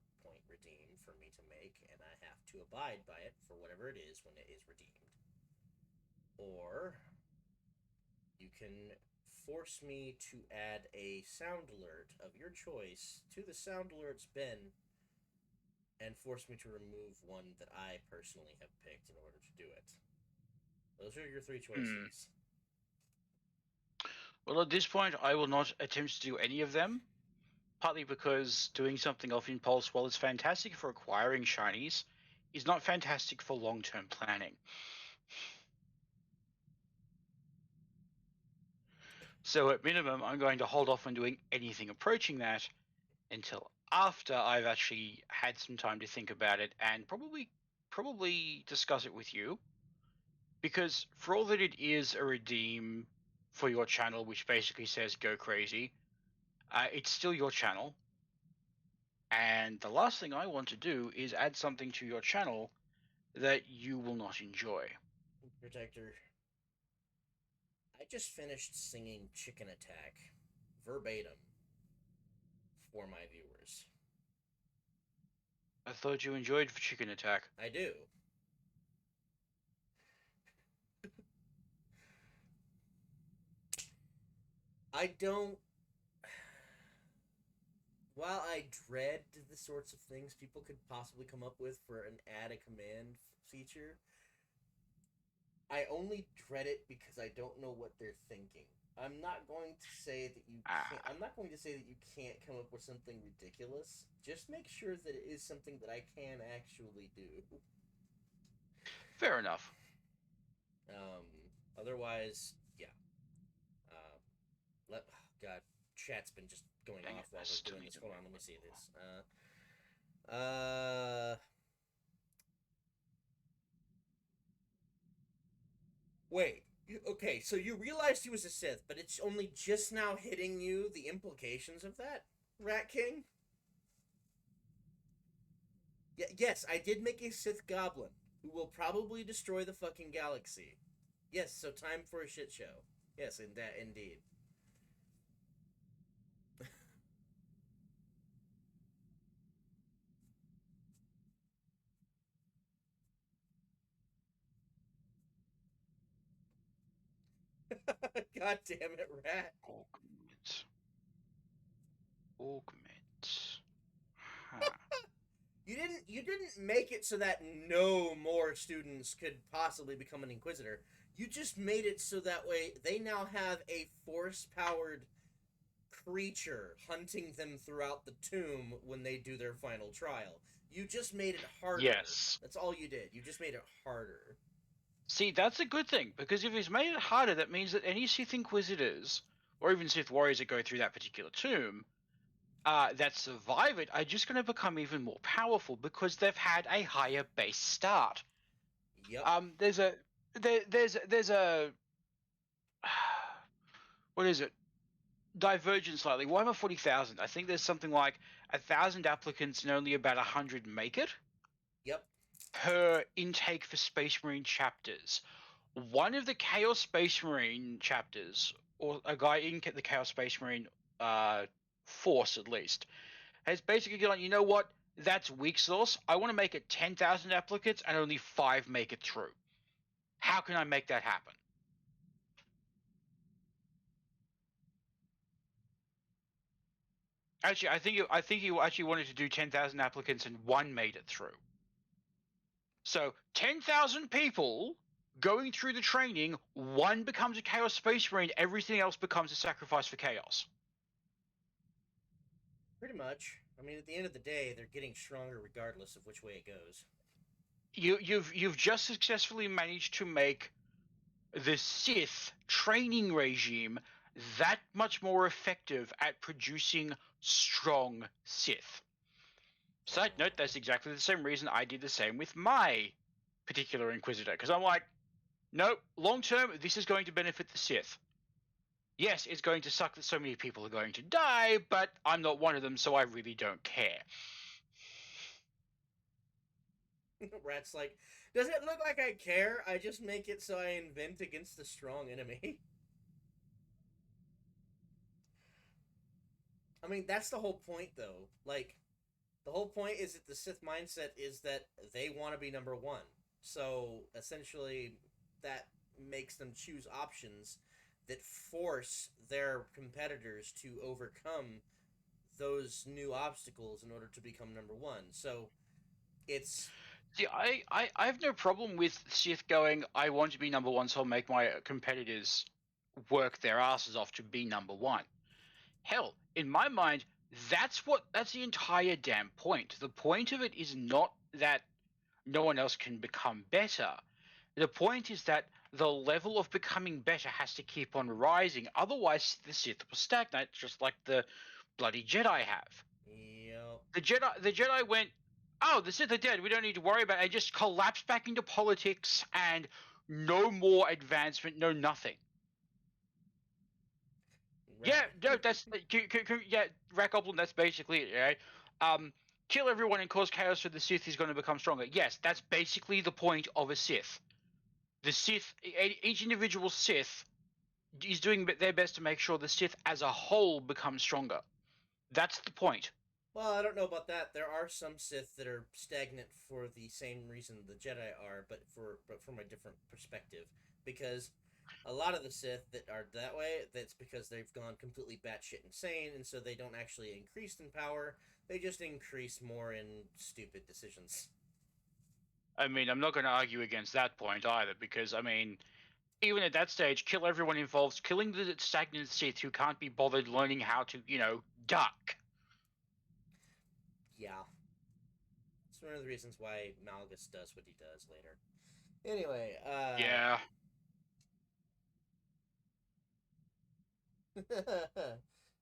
redeem for me to make, and I have to abide by it for whatever it is when it is redeemed. Or you can force me to add a sound alert of your choice to the sound alert's bin and force me to remove one that I personally have picked in order to do it. Those are your 3 choices. Well, at this point, I will not attempt to do any of them. Partly because doing something off impulse, while it's fantastic for acquiring shinies, is not fantastic for long-term planning. So at minimum, I'm going to hold off on doing anything approaching that until after I've actually had some time to think about it and probably discuss it with you. Because for all that it is a redeem for your channel, which basically says go crazy, it's still your channel. And the last thing I want to do is add something to your channel that you will not enjoy. Protector. I just finished singing Chicken Attack verbatim for my viewers. I thought you enjoyed Chicken Attack. I do. I don't. While I dread the sorts of things people could possibly come up with for an add a command feature, I only dread it because I don't know what they're thinking. I'm not going to say that you can't. I'm not going to say that you can't come up with something ridiculous. Just make sure that it is something that I can actually do. Fair enough. Otherwise, yeah. God, chat's been just going off while we're doing this. Hold on, let me see this. Wait. Okay, so you realized he was a Sith, but it's only just now hitting you the implications of that, Rat King? Yes, I did make a Sith Goblin, who will probably destroy the fucking galaxy. Yes, so time for a shit show. Yes, indeed. God damn it, Rat. Augment. Huh. You didn't make it so that no more students could possibly become an Inquisitor. You just made it so that way they now have a force-powered creature hunting them throughout the tomb when they do their final trial. You just made it harder. Yes. That's all you did. You just made it harder. See, that's a good thing, because if he's made it harder, that means that any Sith Inquisitors, or even Sith Warriors that go through that particular tomb, that survive it, are just going to become even more powerful because they've had a higher base start. Yep. There's a what is it? Divergent slightly. Why am I 40,000? I think there's something like 1,000 applicants and only about 100 make it. Yep. Per intake for Space Marine chapters. One of the Chaos Space Marine chapters, or a guy in the Chaos Space Marine force at least, has basically gone, you know what? That's weak sauce. I want to make it 10,000 applicants and only 5 make it through. How can I make that happen? Actually, I think he actually wanted to do 10,000 applicants and 1 made it through. So 10,000 people going through the training, 1 becomes a Chaos Space Marine, everything else becomes a sacrifice for Chaos. Pretty much. I mean, at the end of the day, they're getting stronger regardless of which way it goes. You've just successfully managed to make the Sith training regime that much more effective at producing strong Sith. Side note, that's exactly the same reason I did the same with my particular Inquisitor, because I'm like, nope, long term, this is going to benefit the Sith. Yes, it's going to suck that so many people are going to die, but I'm not one of them, so I really don't care. Rat's like, does it look like I care? I just make it so I invent against the strong enemy. I mean, that's the whole point, though. Like, the whole point is that the Sith mindset is that they want to be number 1. So, essentially, that makes them choose options that force their competitors to overcome those new obstacles in order to become number 1. So, it's... See, I have no problem with Sith going, I want to be number 1, so I'll make my competitors work their asses off to be number 1. Hell, in my mind, that's the entire damn point. The point of it is not that no one else can become better. The point is that the level of becoming better has to keep on rising. Otherwise, the Sith will stagnate, just like the bloody Jedi have. Yep. The Jedi went, oh, the Sith are dead. We don't need to worry about it. They just collapsed back into politics and no more advancement, no nothing. Right. Yeah, no, that's yeah, Ratgoblin. That's basically it. Right? Kill everyone and cause chaos so the Sith is going to become stronger. Yes, that's basically the point of a Sith. The Sith, each individual Sith is doing their best to make sure the Sith as a whole becomes stronger. That's the point. Well, I don't know about that. There are some Sith that are stagnant for the same reason the Jedi are, but from a different perspective. Because a lot of the Sith that are that way, that's because they've gone completely batshit insane, and so they don't actually increase in power. They just increase more in stupid decisions. I mean, I'm not going to argue against that point either, because, I mean, even at that stage, kill everyone involves killing the stagnant Sith who can't be bothered learning how to, duck. Yeah. It's one of the reasons why Malgus does what he does later. Anyway, Yeah.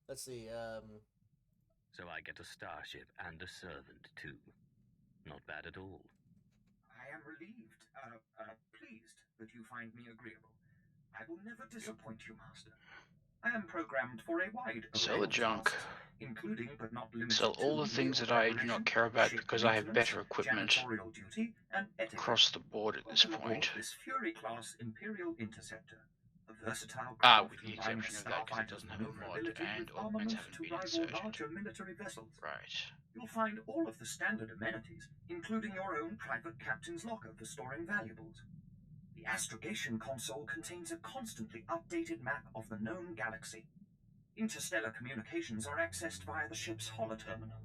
Let's see, So I get a starship and a servant, too. Not bad at all. I am relieved, pleased that you find me agreeable. I will never disappoint you, Master. I am programmed for a wide Sell array the of junk. tasks, including but not limited Sell all the to things meal that I do preparation, not care about ship because I have maintenance, better equipment janitorial duty, and etiquette. across the board at this Welcome point. aboard this Fury-class Imperial Interceptor, a versatile With craft the combining exception of that, because it starfighters' doesn't have a mod maneuverability and with augments armament haven't to been rival inserted. larger military vessels. Right. You'll find all of the standard amenities, including your own private captain's locker for storing valuables. The astrogation console contains a constantly updated map of the known galaxy. Interstellar communications are accessed via the ship's holoterminal.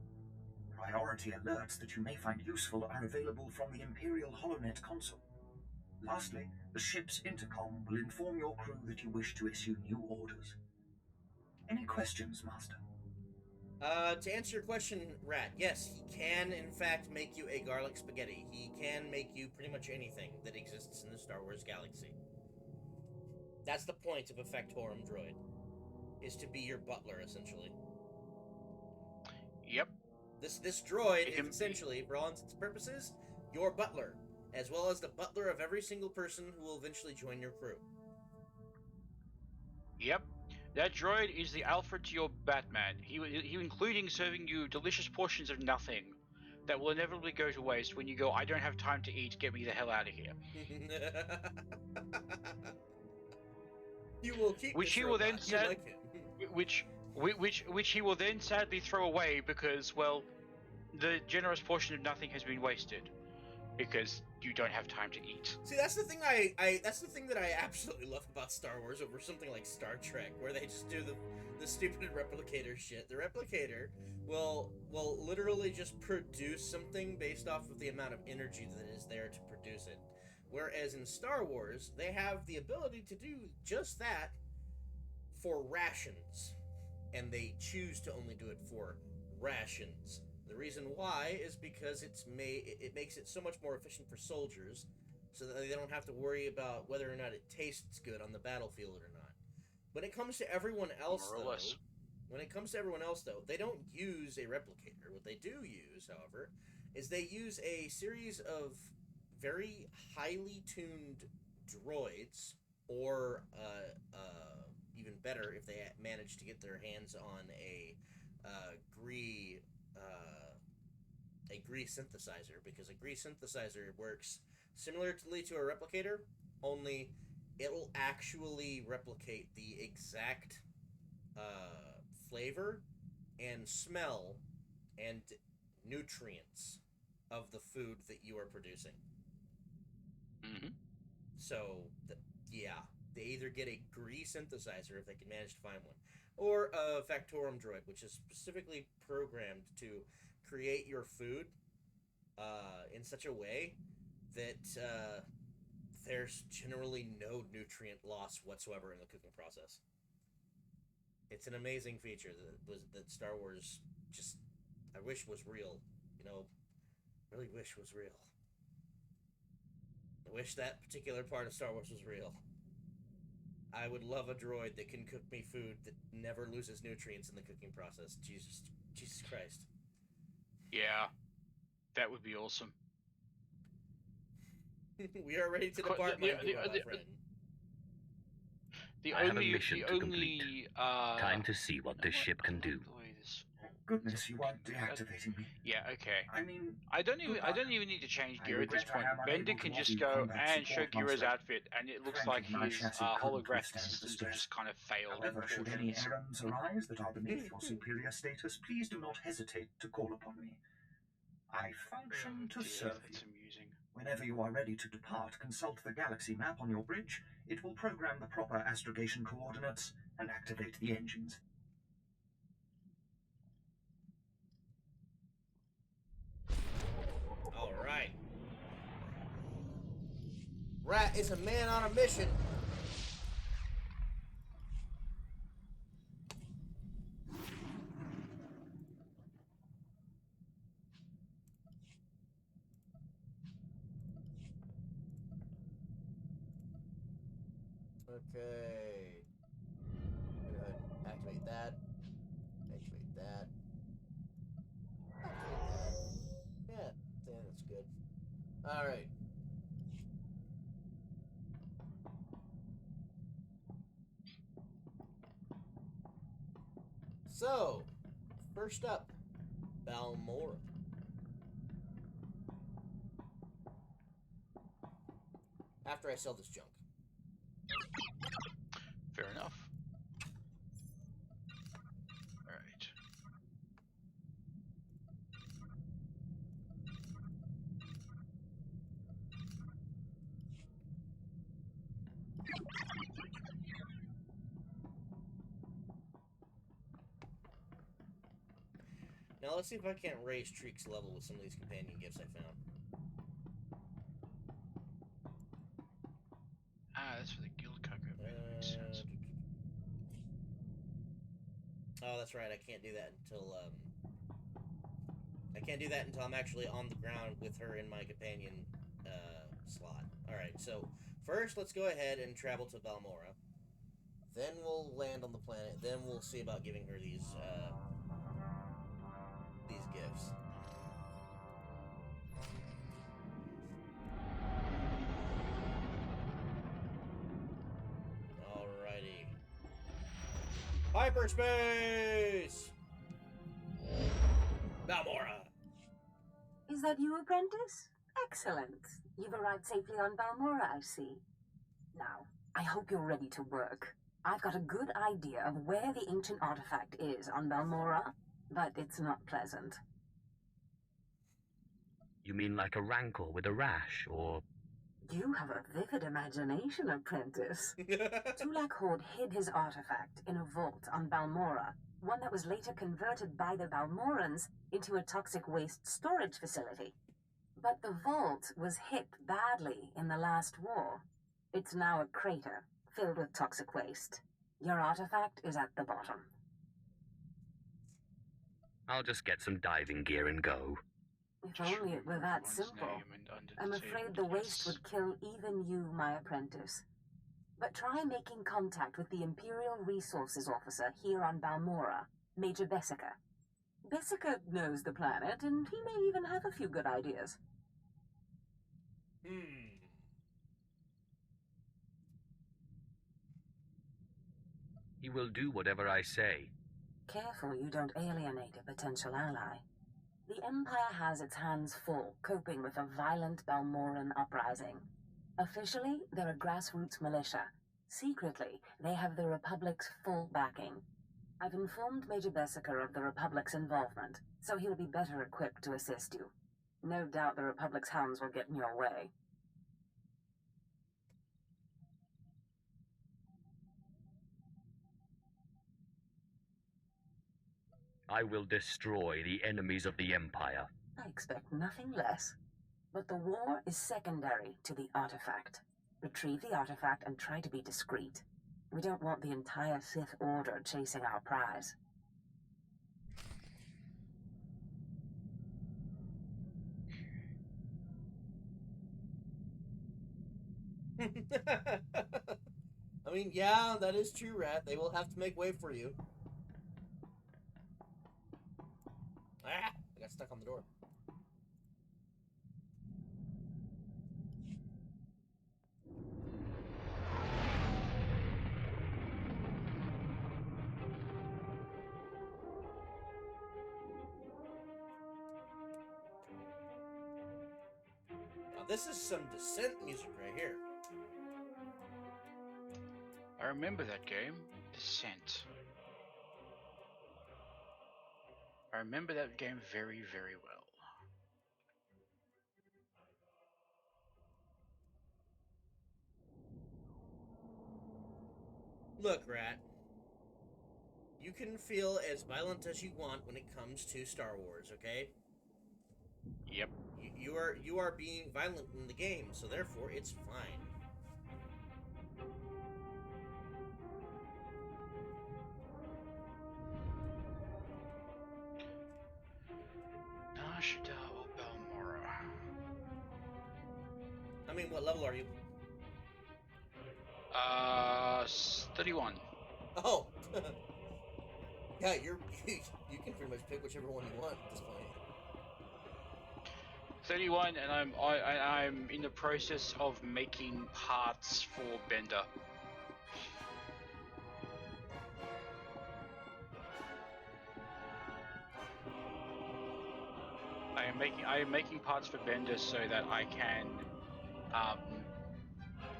Priority alerts that you may find useful are available from the Imperial HoloNet console. Lastly, the ship's intercom will inform your crew that you wish to issue new orders. Any questions, Master? To answer your question, Rat, yes, he can in fact make you a garlic spaghetti. He can make you pretty much anything that exists in the Star Wars galaxy. That's the point of a Factorum droid, is to be your butler, essentially. Yep. This droid is essentially, for all intents and purposes, your butler, as well as the butler of every single person who will eventually join your crew. Yep. That droid is the Alfred to your Batman. He including serving you delicious portions of nothing that will inevitably go to waste when you go, I don't have time to eat, get me the hell out of here. You will keep which this he robot. will then You like him. which he will then sadly throw away because, well, the generous portion of nothing has been wasted because you don't have time to eat. See, that's the thing that's the thing that I absolutely love about Star Wars over something like Star Trek, where they just do the stupid replicator shit. The replicator will literally just produce something based off of the amount of energy that is there to produce it. Whereas in Star Wars, they have the ability to do just that for rations. And they choose to only do it for rations. The reason why is because it makes it so much more efficient for soldiers, so that they don't have to worry about whether or not it tastes good on the battlefield or not. When it comes to everyone else, though, they don't use a replicator. What they do use, however, is they use a series of very highly tuned droids, or even better, if they manage to get their hands on a Gree synthesizer, because a Gree synthesizer works similarly to a replicator, only it'll actually replicate the exact flavor and smell and nutrients of the food that you are producing. Mm-hmm. So, they either get a Gree synthesizer if they can manage to find one, or a Factorum droid, which is specifically programmed to create your food in such a way that there's generally no nutrient loss whatsoever in the cooking process. It's an amazing feature that Star Wars just, I wish was real. Really wish was real. I wish that particular part of Star Wars was real. I would love a droid that can cook me food that never loses nutrients in the cooking process. Jesus Christ. Yeah, that would be awesome. We are ready to depart, my friend. I have a mission to complete. Time to see what this ship can do. goodness you are deactivating me. Yeah, okay. I mean, I don't even need to change I gear at this regret I point. am Bender unable can to offer just you go combat and show support, Gira's Master. outfit, and it looks like Frankly, my his chassis couldn't holographic withstand the systems have stress. just kind of failed. However, should any unfortunately. errands arise that are beneath your superior status, please do not hesitate to call upon me. I function to serve you. That's amusing. Whenever you are ready to depart, consult the galaxy map on your bridge. It will program the proper astrogation coordinates and activate the engines. All right. Rat is a man on a mission. Okay. Go ahead. Activate that. Activate that. Activate that. Yeah, that's good. All right. So, first up, Balmora. After I sell this junk. Fair enough. Alright. Now let's see if I can't raise Treek's level with some of these companion gifts I found. That's for the guild cargo. Makes sense. Oh, that's right. I can't do that until I'm actually on the ground with her in my companion slot. All right. So first, let's go ahead and travel to Balmora. Then we'll land on the planet. Then we'll see about giving her these gifts. Alrighty. Hyperspace! Balmora! Is that you, apprentice? Excellent. You've arrived safely on Balmora, I see. Now, I hope you're ready to work. I've got a good idea of where the ancient artifact is on Balmora, but it's not pleasant. You mean like a rancor with a rash, or... You have a vivid imagination, apprentice. Tulak Horde hid his artifact in a vault on Balmora, one that was later converted by the Balmorans into a toxic waste storage facility. But the vault was hit badly in the last war. It's now a crater filled with toxic waste. Your artifact is at the bottom. I'll just get some diving gear and go. If only it were that simple. I'm afraid the waste would kill even you, my apprentice. But try making contact with the Imperial Resources Officer here on Balmora, Major Bessica. Bessica knows the planet, and he may even have a few good ideas. He will do whatever I say. Careful you don't alienate a potential ally. The Empire has its hands full coping with a violent Balmoran uprising. Officially, they're a grassroots militia. Secretly, they have the Republic's full backing. I've informed Major Bessica of the Republic's involvement, so he'll be better equipped to assist you. No doubt the Republic's hounds will get in your way. I will destroy the enemies of the Empire. I expect nothing less. But the war is secondary to the artifact. Retrieve the artifact and try to be discreet. We don't want the entire Sith Order chasing our prize. I mean, yeah, that is true, Rat. They will have to make way for you. Ah! I got stuck on the door. this is some Descent music right here. I remember that game, Descent. I remember that game very, very well. Look, Rat. You can feel as violent as you want when it comes to Star Wars, okay? Yep. You are being violent in the game, so therefore it's fine. Nashida or Balmora? I mean, what level are you? 31. Oh! Yeah, you can pretty much pick whichever one you want at this point. 31, and I'm in the process of making parts for Bender. I am making parts for Bender so that I can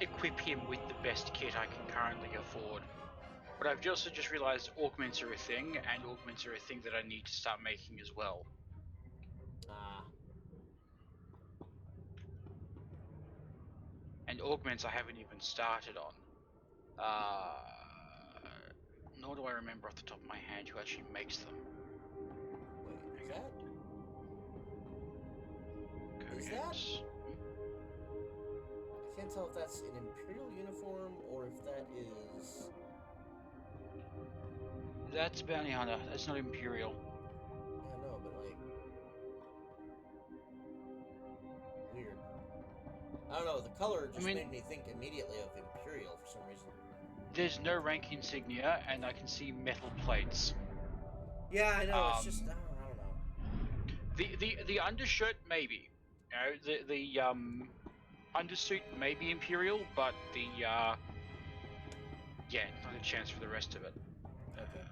equip him with the best kit I can currently afford. But I've also just realized augments are a thing, and augments are a thing that I need to start making as well. And augments I haven't even started on. Nor do I remember off the top of my head who actually makes them. Wait, is that? Is that? I can't tell if that's an Imperial uniform or if that is... That's Bounty Hunter. That's not Imperial. Yeah, I know, but like... Weird. I don't know, the color just made me think immediately of Imperial for some reason. There's no rank insignia, and I can see metal plates. Yeah, I know, it's just... I don't know. The undershirt, maybe. You know, the undersuit may be Imperial, but the, yeah, not a chance for the rest of it. Okay.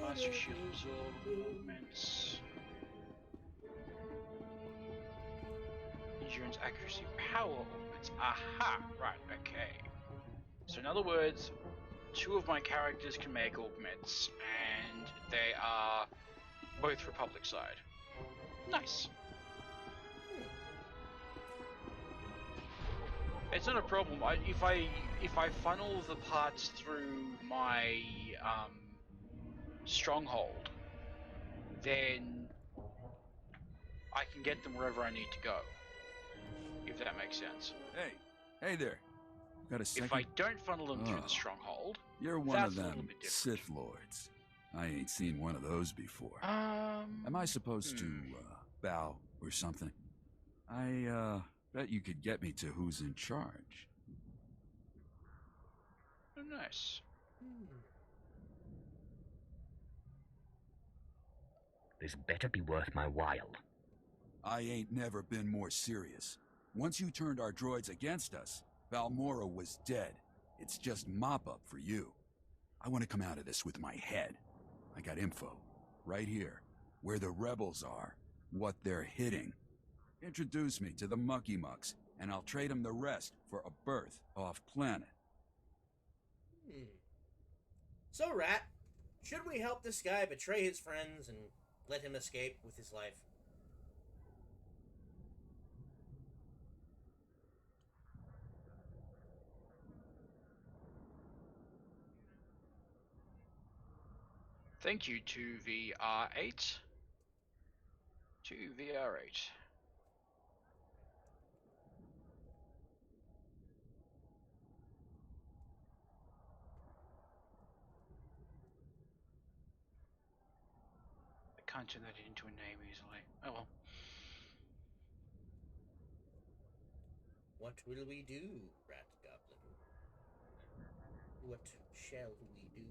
Master Shield Absorb, augments. Endurance, accuracy, power augments. Aha! Right, okay. So in other words, 2 of my characters can make augments, and they are both Republic side. Nice. It's not a problem. If I funnel the parts through my stronghold, then I can get them wherever I need to go. If that makes sense. Hey there. Got a second? If I don't funnel them through the stronghold, you're one of that's a little them bit different. Sith Lords. I ain't seen one of those before. Am I supposed to bow or something? I bet you could get me to who's in charge. Oh, nice. This better be worth my while. I ain't never been more serious. Once you turned our droids against us, Balmora was dead. It's just mop-up for you. I want to come out of this with my head. I got info. Right here. Where the rebels are. What they're hitting. Introduce me to the Mucky Mucks, and I'll trade them the rest for a berth off-planet. So, Rat, should we help this guy betray his friends and let him escape with his life? Thank you to VR8. To VR8. I can't turn that into a name easily. Oh well. What will we do, Ratgoblin? What shall we do?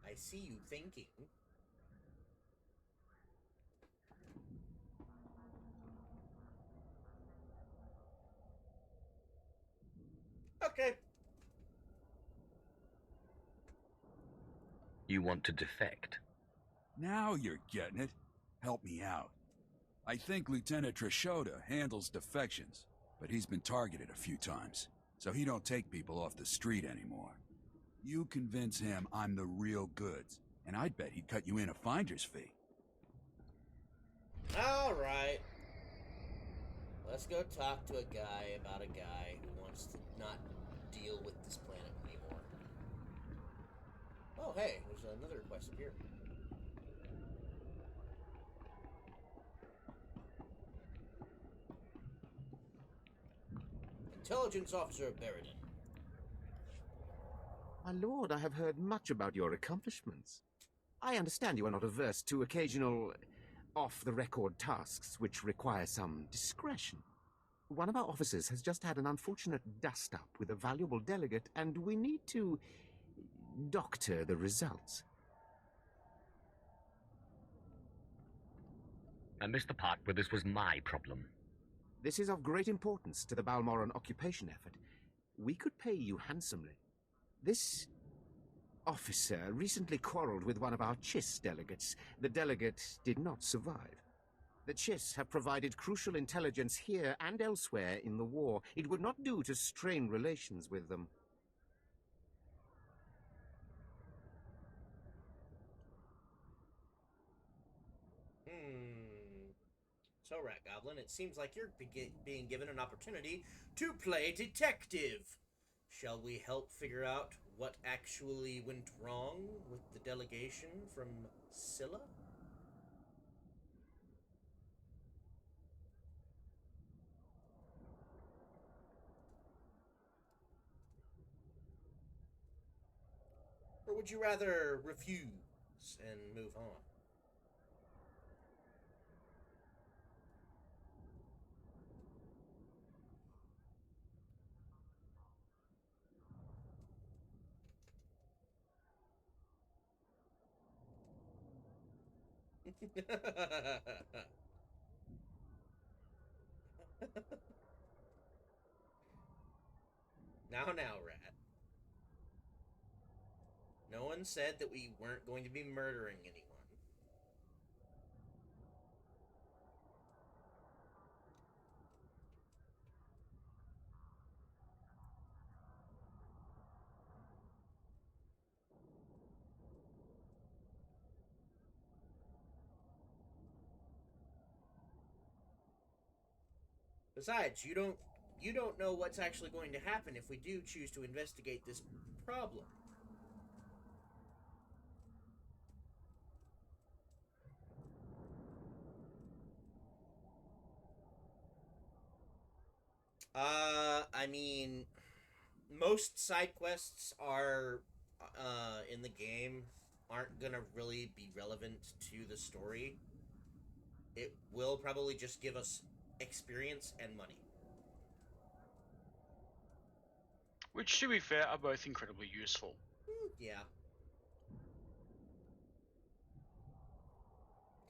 I see you thinking. Okay. You want to defect? Now you're getting it. Help me out. I think Lieutenant Trishota handles defections, but he's been targeted a few times, so he don't take people off the street anymore. You convince him I'm the real goods, and I'd bet he'd cut you in a finder's fee. Alright. Let's go talk to a guy about a guy who wants to not deal with this planet anymore. Oh, hey, there's another quest up here. Intelligence Officer Beridan. My lord, I have heard much about your accomplishments. I understand you are not averse to occasional off-the-record tasks which require some discretion. One of our officers has just had an unfortunate dust-up with a valuable delegate, and we need to doctor the results. I missed the part where this was my problem. This is of great importance to the Balmoran occupation effort. We could pay you handsomely. This officer recently quarreled with one of our Chiss delegates. The delegate did not survive. The Chiss have provided crucial intelligence here and elsewhere in the war. It would not do to strain relations with them. So, Ratgoblin, it seems like you're being given an opportunity to play detective. Shall we help figure out what actually went wrong with the delegation from Scylla? Or would you rather refuse and move on? Now, Rat. No one said that we weren't going to be murdering anyone. Besides, you don't know what's actually going to happen if we do choose to investigate this problem. I mean, most side quests are in the game aren't gonna really be relevant to the story. It will probably just give us experience and money. Which, to be fair, are both incredibly useful. Yeah.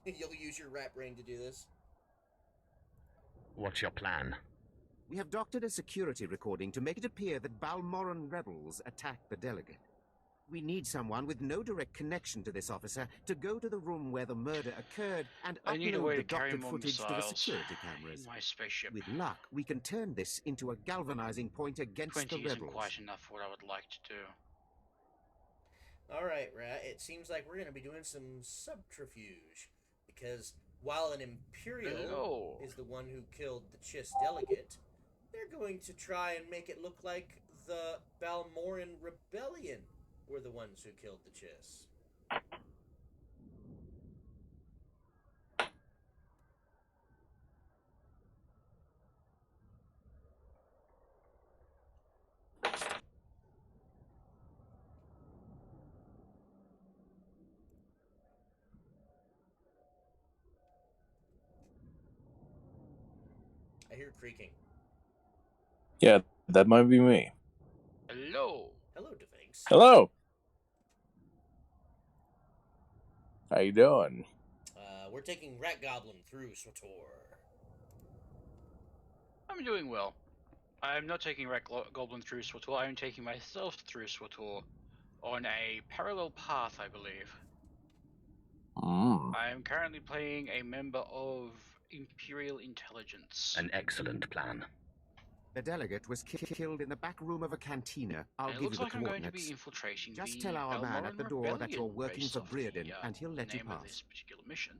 You'll use your rat brain to do this. What's your plan? We have doctored a security recording to make it appear that Balmoran rebels attacked the delegate. We need someone with no direct connection to this officer to go to the room where the murder occurred and I need a upload way the to carry doctored more footage to the missiles security cameras. in my spaceship. With luck, we can turn this into a galvanizing point against 20 the isn't rebels. quite enough for what I would like to do. Alright, Rat, it seems like we're going to be doing some subterfuge. Because while an Imperial is the one who killed the Chiss delegate, they're going to try and make it look like the Balmoran Rebellion were the ones who killed the Chiss. I hear creaking. Yeah, that might be me. Hello. Hello, Devanks. Hello. How you doing? We're taking Ratgoblin through Swator. I'm doing well. I'm not taking Ratgoblin through SWTOR, I'm taking myself through SWTOR on a parallel path, I believe. I am currently playing a member of Imperial Intelligence. An excellent plan. The delegate was killed in the back room of a cantina. I'll And it give looks you the like I'm going to coordinates. be infiltrating Just the tell our man at Balmoran the door that you're Rebellion working based for off the, Breeden, and he'll let you name of pass. this particular mission.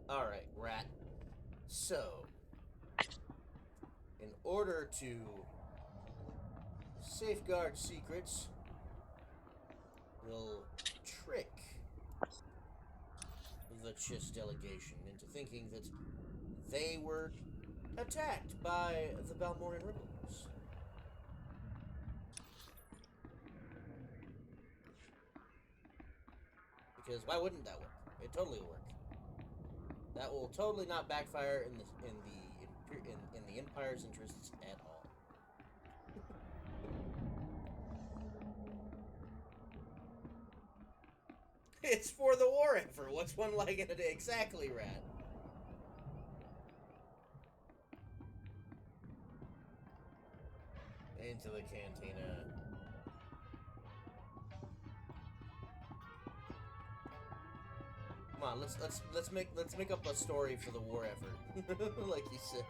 Alright, Rat. So, in order to safeguard secrets, we'll trick the Chiss delegation into thinking that they were attacked by the Balmoran rebels. Because why wouldn't that work? It totally will work. That will totally not backfire in the Empire's interests at all. It's for the war effort. What's one like it exactly, Rat? Into the cantina. Come on, let's make up a story for the war effort, like you said.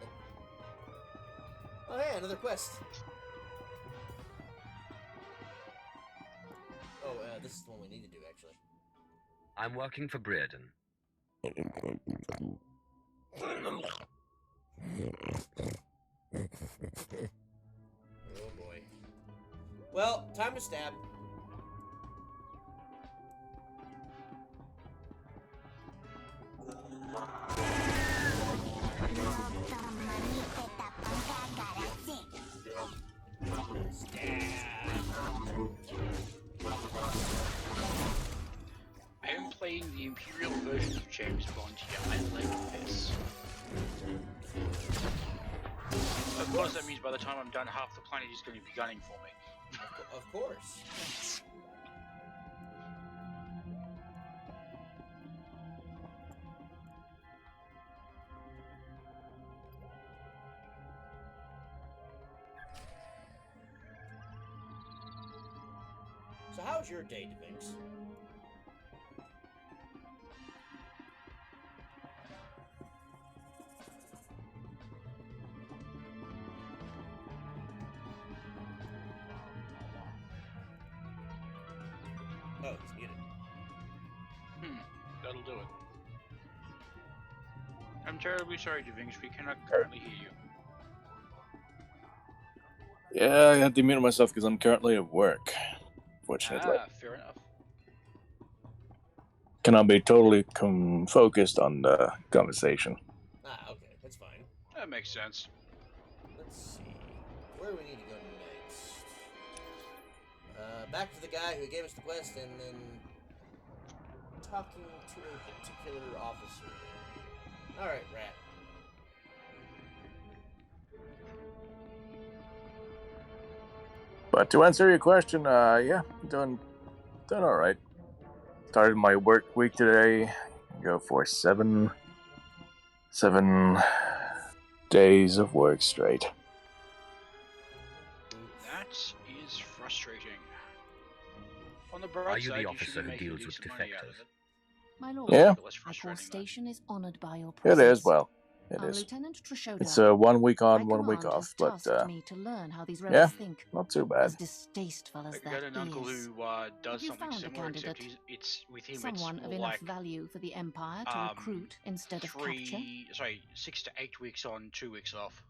Oh hey, another quest. Oh, this is the one we need to do actually. I'm working for Breeden. Oh boy. Well, time to stab. I am playing the Imperial version of James Bond here. I like this. Of course, that means by the time I'm done, half the planet is going to be gunning for me. Of course. So how's your day, DeVinx? Oh, he's muted. That'll do it. I'm terribly sorry, DeVinx, we cannot currently hear you. Yeah, I had to mute myself because I'm currently at work. Fortunately. Fair enough. Cannot be totally focused on the conversation. Okay, that's fine. That makes sense. Let's see. Where do we need to go next? Back to the guy who gave us the quest and then talking to a particular officer. Alright, Rat. But to answer your question, yeah, doing all right. Started my work week today. Go for seven days of work straight. That is frustrating. On the bright Are you side, the officer who making deals with decent money out of defectors? it. My lord, Yeah. our station is honored by your It presence. is, well, it is. Lieutenant Trishoda, It's 1 week on, my 1 week command off, has but tasked me to learn how these yeah, rebels think. not too bad. As distasteful as I that got an uncle is, who does have you something found a similar, except candidate? it's with him. Someone it's of more enough like value for the Empire to recruit instead of capture? 6 to 8 weeks on, 2 weeks off.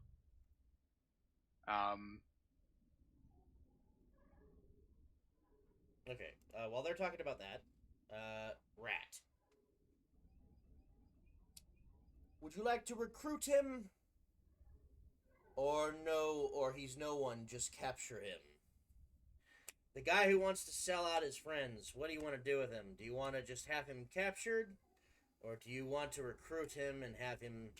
Okay, while they're talking about that, Rat. Would you like to recruit him? Or no, or he's no one, just capture him? The guy who wants to sell out his friends, what do you want to do with him? Do you want to just have him captured? Or do you want to recruit him and have him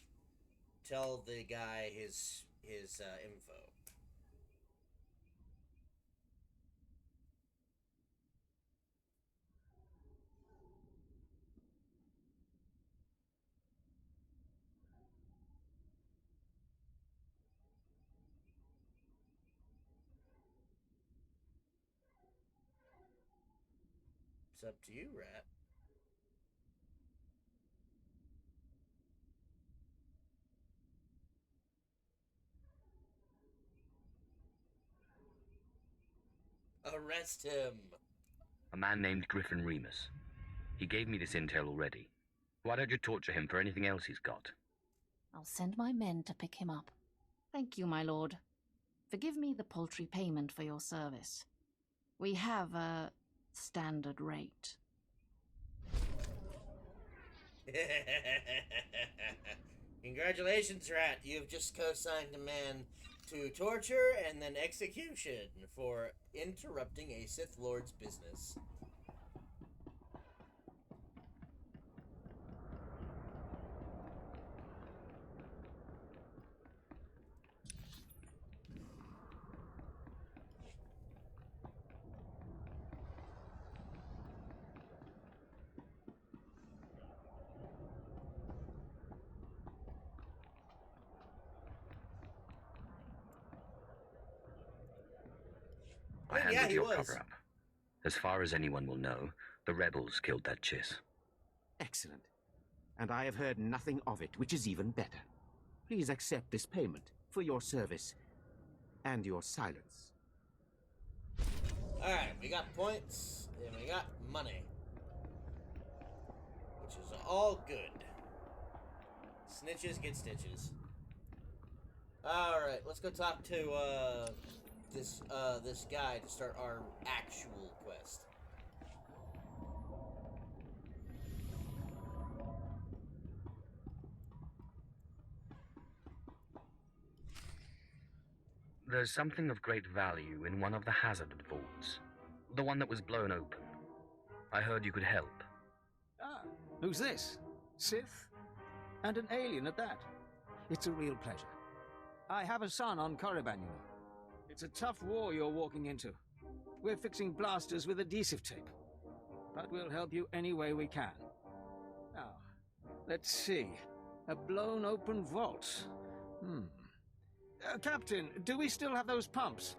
tell the guy his info? It's up to you, Rat. Arrest him! A man named Griffin Remus. He gave me this intel already. Why don't you torture him for anything else he's got? I'll send my men to pick him up. Thank you, my lord. Forgive me the paltry payment for your service. We have a standard rate. Congratulations, Rat. You've just co-signed a man to torture and then execution for interrupting a Sith Lord's business. I handled yeah, he your was. cover-up. As far as anyone will know, the rebels killed that Chiss. Excellent. And I have heard nothing of it, which is even better. Please accept this payment for your service and your silence. Alright, we got points, and we got money. Which is all good. Snitches get stitches. Alright, let's go talk to, this guy to start our actual quest. There's something of great value in one of the hazarded vaults. The one that was blown open. I heard you could help. Ah, who's this? Sith? And an alien at that. It's a real pleasure. I have a son on Korriban, you know. It's a tough war you're walking into. We're fixing blasters with adhesive tape. But we'll help you any way we can. Now, let's see. A blown open vault. Captain, do we still have those pumps?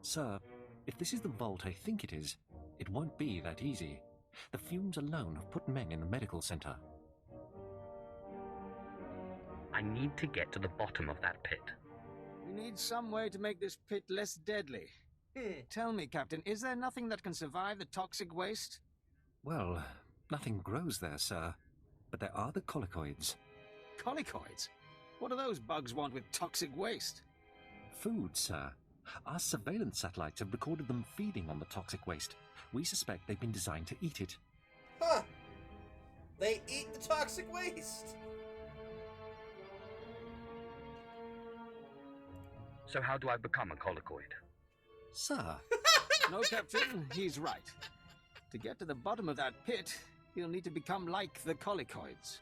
Sir, if this is the vault I think it is, it won't be that easy. The fumes alone have put men in the medical center. I need to get to the bottom of that pit. We need some way to make this pit less deadly. Tell me, Captain, is there nothing that can survive the toxic waste? Well, nothing grows there, sir. But there are the colicoids. Colicoids? What do those bugs want with toxic waste? Food, sir. Our surveillance satellites have recorded them feeding on the toxic waste. We suspect they've been designed to eat it. Huh! They eat the toxic waste! So how do I become a colicoid? Sir? No, Captain, he's right. To get to the bottom of that pit, you'll need to become like the colicoids.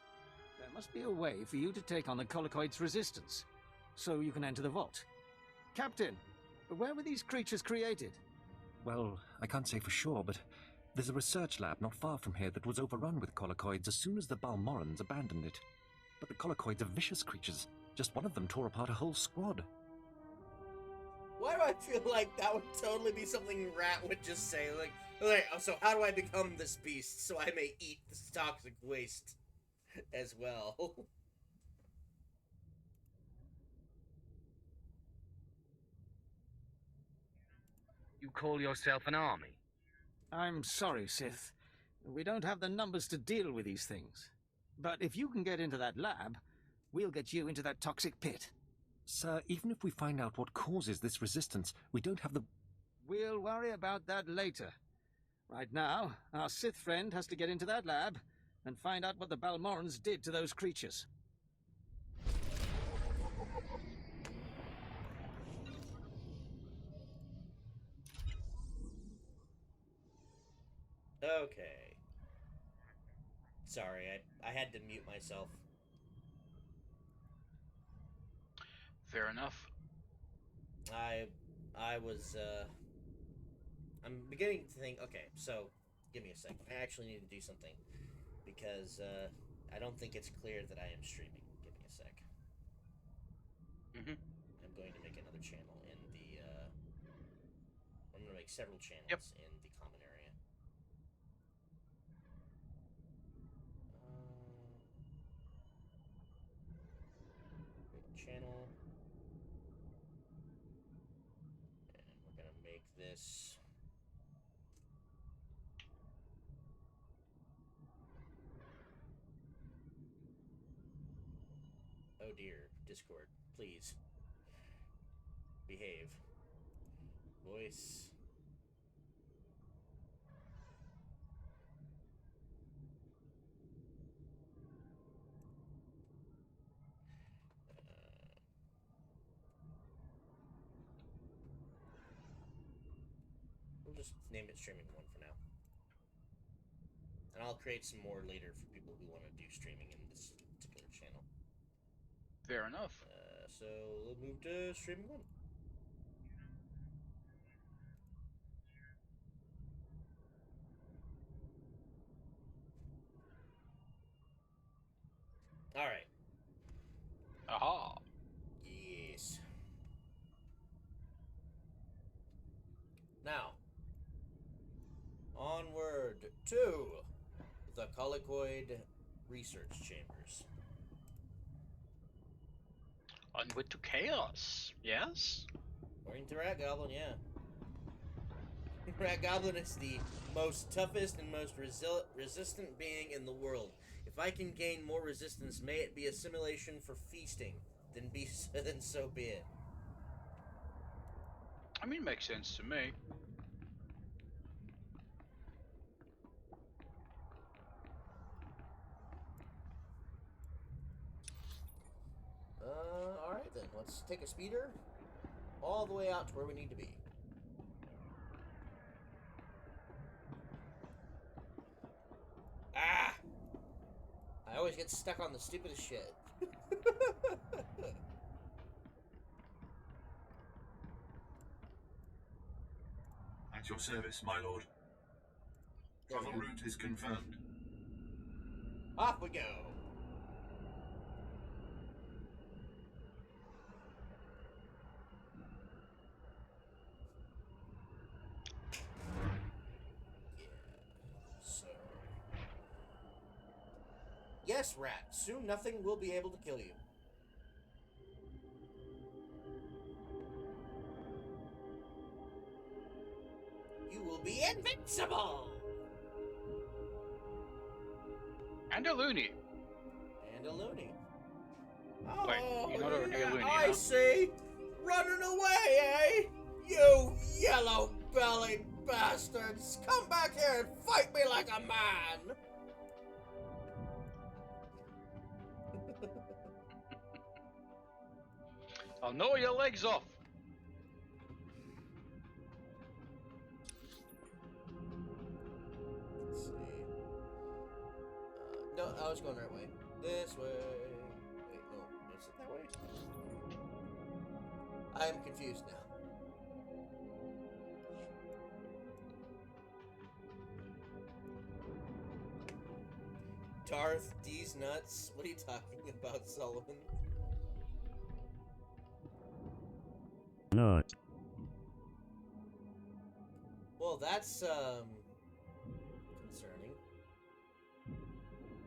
There must be a way for you to take on the colicoids' resistance, so you can enter the vault. Captain, where were these creatures created? Well, I can't say for sure, but there's a research lab not far from here that was overrun with colicoids as soon as the Balmorans abandoned it. But the colicoids are vicious creatures. Just one of them tore apart a whole squad. Why do I feel like that would totally be something Rat would just say? Like, so how do I become this beast so I may eat this toxic waste as well? You call yourself an army? I'm sorry, Sith. We don't have the numbers to deal with these things. But if you can get into that lab, we'll get you into that toxic pit. Sir, even if we find out what causes this resistance, we don't have the... We'll worry about that later. Right now, our Sith friend has to get into that lab and find out what the Balmorans did to those creatures. Okay. Sorry, I had to mute myself. Fair enough. I was, I'm beginning to think, okay, so, give me a second. I actually need to do something, because, I don't think it's clear that I am streaming. Give me a sec. I'm going to make another channel in the, I'm going to make several channels in the common area. channel. And we're gonna make this oh dear, Discord, please behave. Voice. We'll just name it Streaming 1 for now. And I'll create some more later for people who want to do streaming in this particular channel. Fair enough. So we'll move to Streaming 1. Alright. Aha. Yes. Now, onward to the Colicoid Research Chambers. Onward to chaos, yes? According to Ratgoblin, yeah. Ratgoblin is the most toughest and most resistant being in the world. If I can gain more resistance, may it be a simulation for feasting, then so be it. I mean, it makes sense to me. Alright then, let's take a speeder all the way out to where we need to be. Ah! I always get stuck on the stupidest shit. At your service, my lord. Travel route is confirmed. Off we go! Yes, Rat. Soon nothing will be able to kill you. You will be invincible! And a loony. And a loony. Wait, you're not already a loony, I huh? see! Running away, eh? You yellow-bellied bastards! Come back here and fight me like a man! I'll gnaw your legs off. Let's see. No, I was going the right way. This way. Wait, no. Is it that way? I am confused now. Darth, D's nuts. What are you talking about, Sullivan? Not. Well, that's concerning.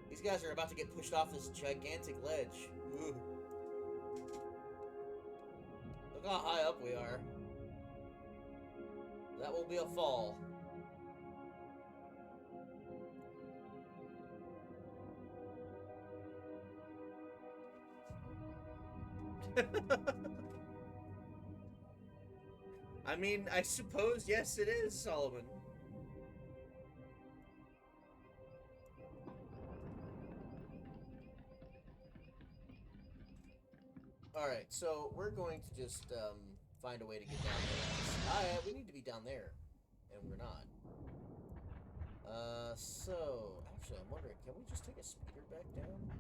These guys are about to get pushed off this gigantic ledge. Ooh. Look how high up we are. That will be a fall. I mean, I suppose, yes, it is, Solomon. Alright, so we're going to just find a way to get down there. We need to be down there, and we're not. So, actually, I'm wondering, can we just take a speeder back down?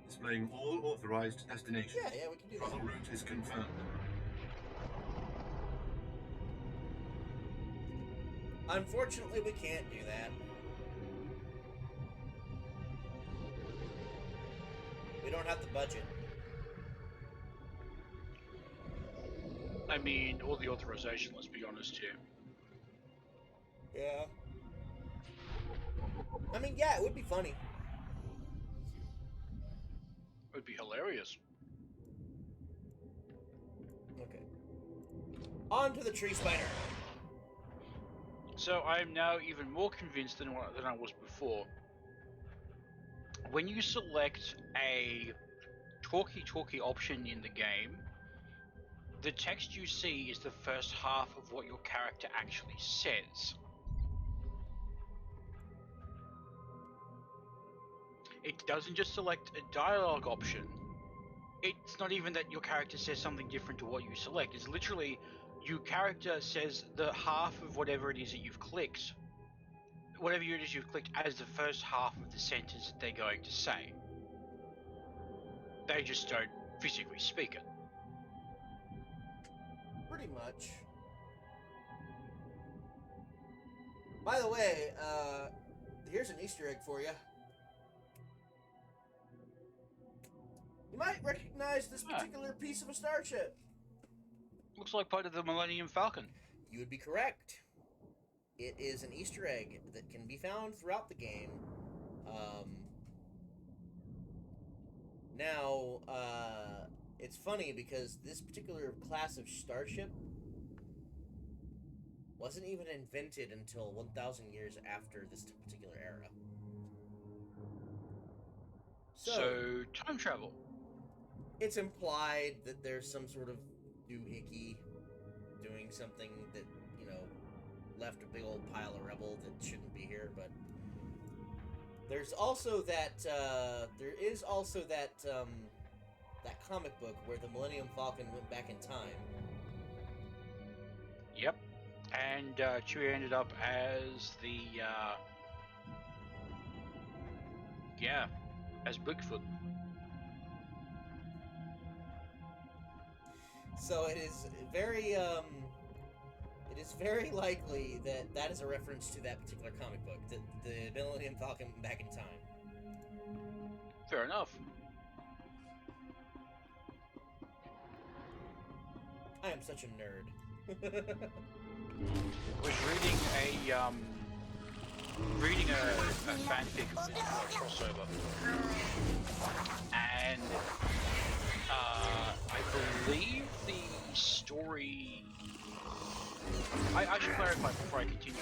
Displaying all authorized destinations. Yeah, we can do that. Travel route is confirmed. Unfortunately, we can't do that. We don't have the budget. I mean, or the authorization, let's be honest here. Yeah. I mean, yeah, it would be funny. Would be hilarious. Okay. On to the tree spider. So I am now even more convinced than I was before. When you select a talkie option in the game, the text you see is the first half of what your character actually says. It doesn't just select a dialogue option. It's not even that your character says something different to what you select. It's literally your character says the half of whatever it is that you've clicked, whatever it is you've clicked, as the first half of the sentence that they're going to say. They just don't physically speak it. Pretty much. By the way, here's an Easter egg for you. You might recognize this particular piece of a starship. Looks like part of the Millennium Falcon. You would be correct. It is an Easter egg that can be found throughout the game. Now, it's funny because this particular class of starship wasn't even invented until 1,000 years after this particular era. So time travel. It's implied that there's some sort of doohickey doing something that, you know, left a big old pile of rubble that shouldn't be here, but there's also that, there is also that comic book where the Millennium Falcon went back in time. Yep. And Chewie ended up as the, as Bigfoot. So it is very likely that that is a reference to that particular comic book, the Millennium Falcon went back in time. Fair enough. I am such a nerd. Was reading a fanfic of this crossover, and I believe the story. I should clarify before I continue.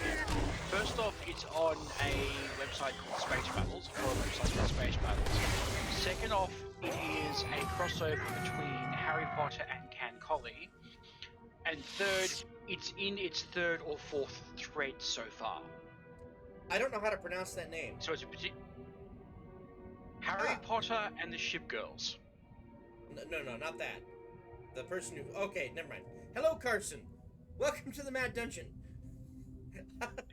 First off, it's on a website called Space Battles, or a website called Space Battles. Second off, it is a crossover between Harry Potter and Cancoli. And third, it's in its third or fourth thread so far. I don't know how to pronounce that name. So it's a Harry Potter and the Ship Girls. No, not that. The person who... Okay, never mind. Hello, Carson. Welcome to the Mad Dungeon.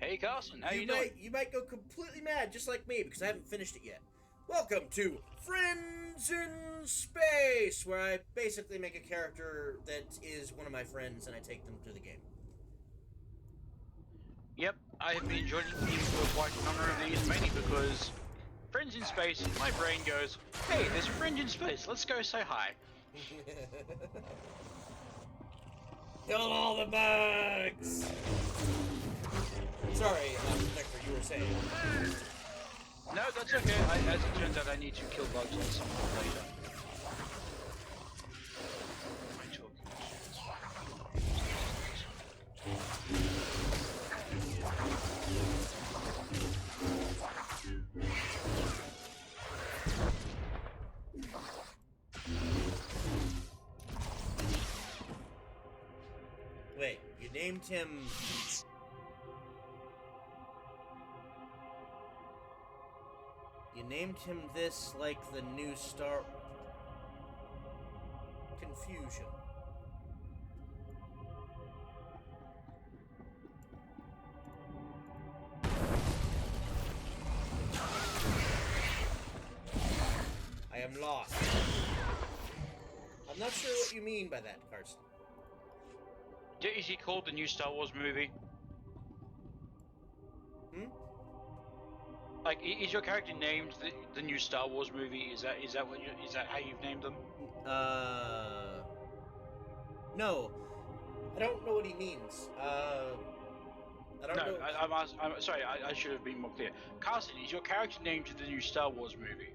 Hey, Carson. How you doing? You might go completely mad, just like me, because I haven't finished it yet. Welcome to Friends in Space, where I basically make a character that is one of my friends, and I take them to the game. Yep, I have been joining you for quite a number of these, mainly because Friends in Space, my brain goes, hey, there's a friend in space, let's go say hi. Kill all the bugs! Sorry, Vector, you were saying. No, that's okay. As it turns out, I need to kill bugs on some point later. Wait, you named him... You named him this like the new Star... Confusion. I am lost. I'm not sure what you mean by that, Carson. Is he called the new Star Wars movie? Like, is your character named the new Star Wars movie? Is that how you've named them? No. I don't know what he means. I don't know. I'm sorry, I should have been more clear. Carson, is your character named the new Star Wars movie?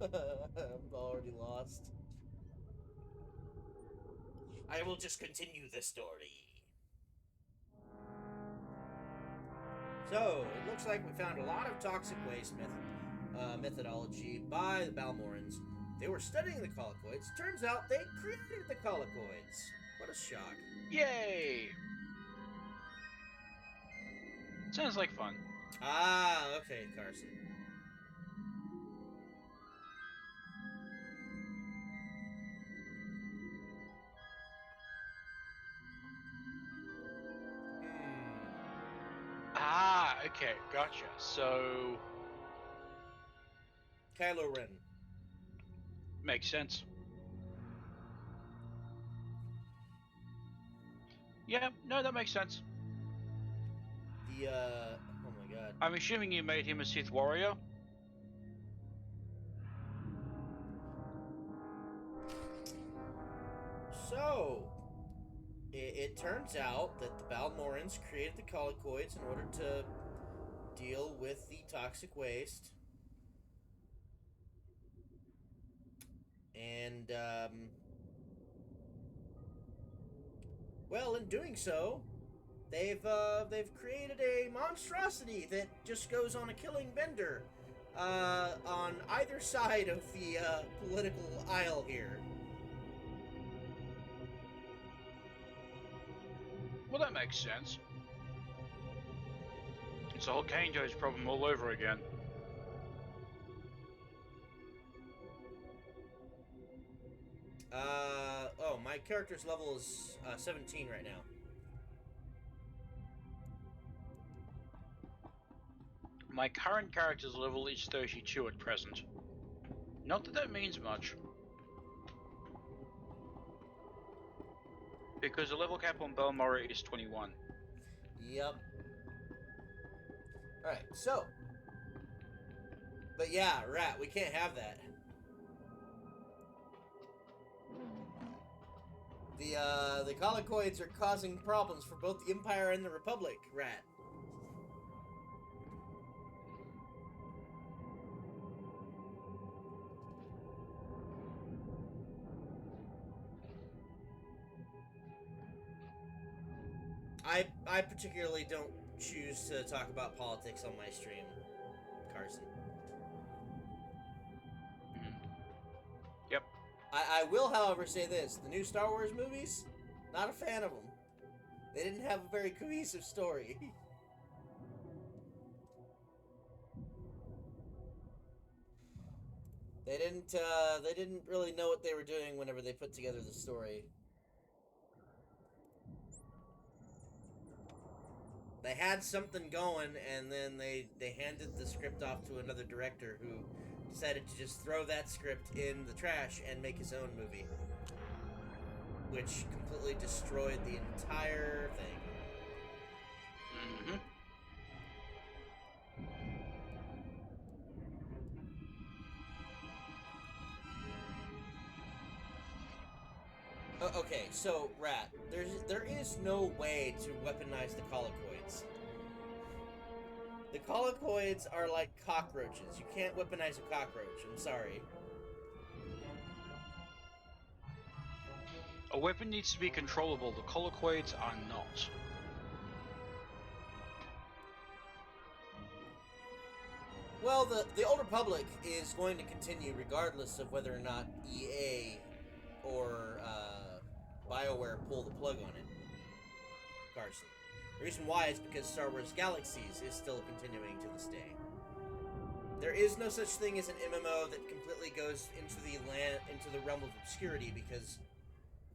I'm already lost. I will just continue the story. So, it looks like we found a lot of toxic waste methodology by the Balmorans. They were studying the colloquids. Turns out they created the colloquids. What a shock. Yay! Sounds like fun. Ah, okay, Carson. Ah, okay, gotcha. So... Kylo Ren. Makes sense. Yeah, no, that makes sense. The, oh my god. I'm assuming you made him a Sith warrior? So, it turns out that the Balmorans created the colloquids in order to deal with the toxic waste. And, well, in doing so, they've created a monstrosity that just goes on a killing bender, on either side of the, political aisle here. Well, that makes sense. It's a whole Kanjo's problem all over again. Oh, my character's level is 17 right now. My current character's level is 32 at present. Not that that means much. Because the level cap on Balmora is 21. Yep. Alright, so. But yeah, Rat, we can't have that. The colloquids are causing problems for both the Empire and the Republic, Rat. I particularly don't choose to talk about politics on my stream, Carson. Yep. I will, however, say this. The new Star Wars movies, not a fan of them. They didn't have a very cohesive story. They didn't really know what they were doing whenever they put together the story. They had something going, and then they handed the script off to another director who decided to just throw that script in the trash and make his own movie. Which completely destroyed the entire thing. Mm-hmm. Okay, so, Rat, there is no way to weaponize the colloquids. The colloquids are like cockroaches. You can't weaponize a cockroach. I'm sorry. A weapon needs to be controllable. The colloquids are not. Well, the Old Republic is going to continue regardless of whether or not EA or BioWare pull the plug on it. Carson. The reason why is because Star Wars Galaxies is still continuing to this day. There is no such thing as an MMO that completely goes into the realm of obscurity, because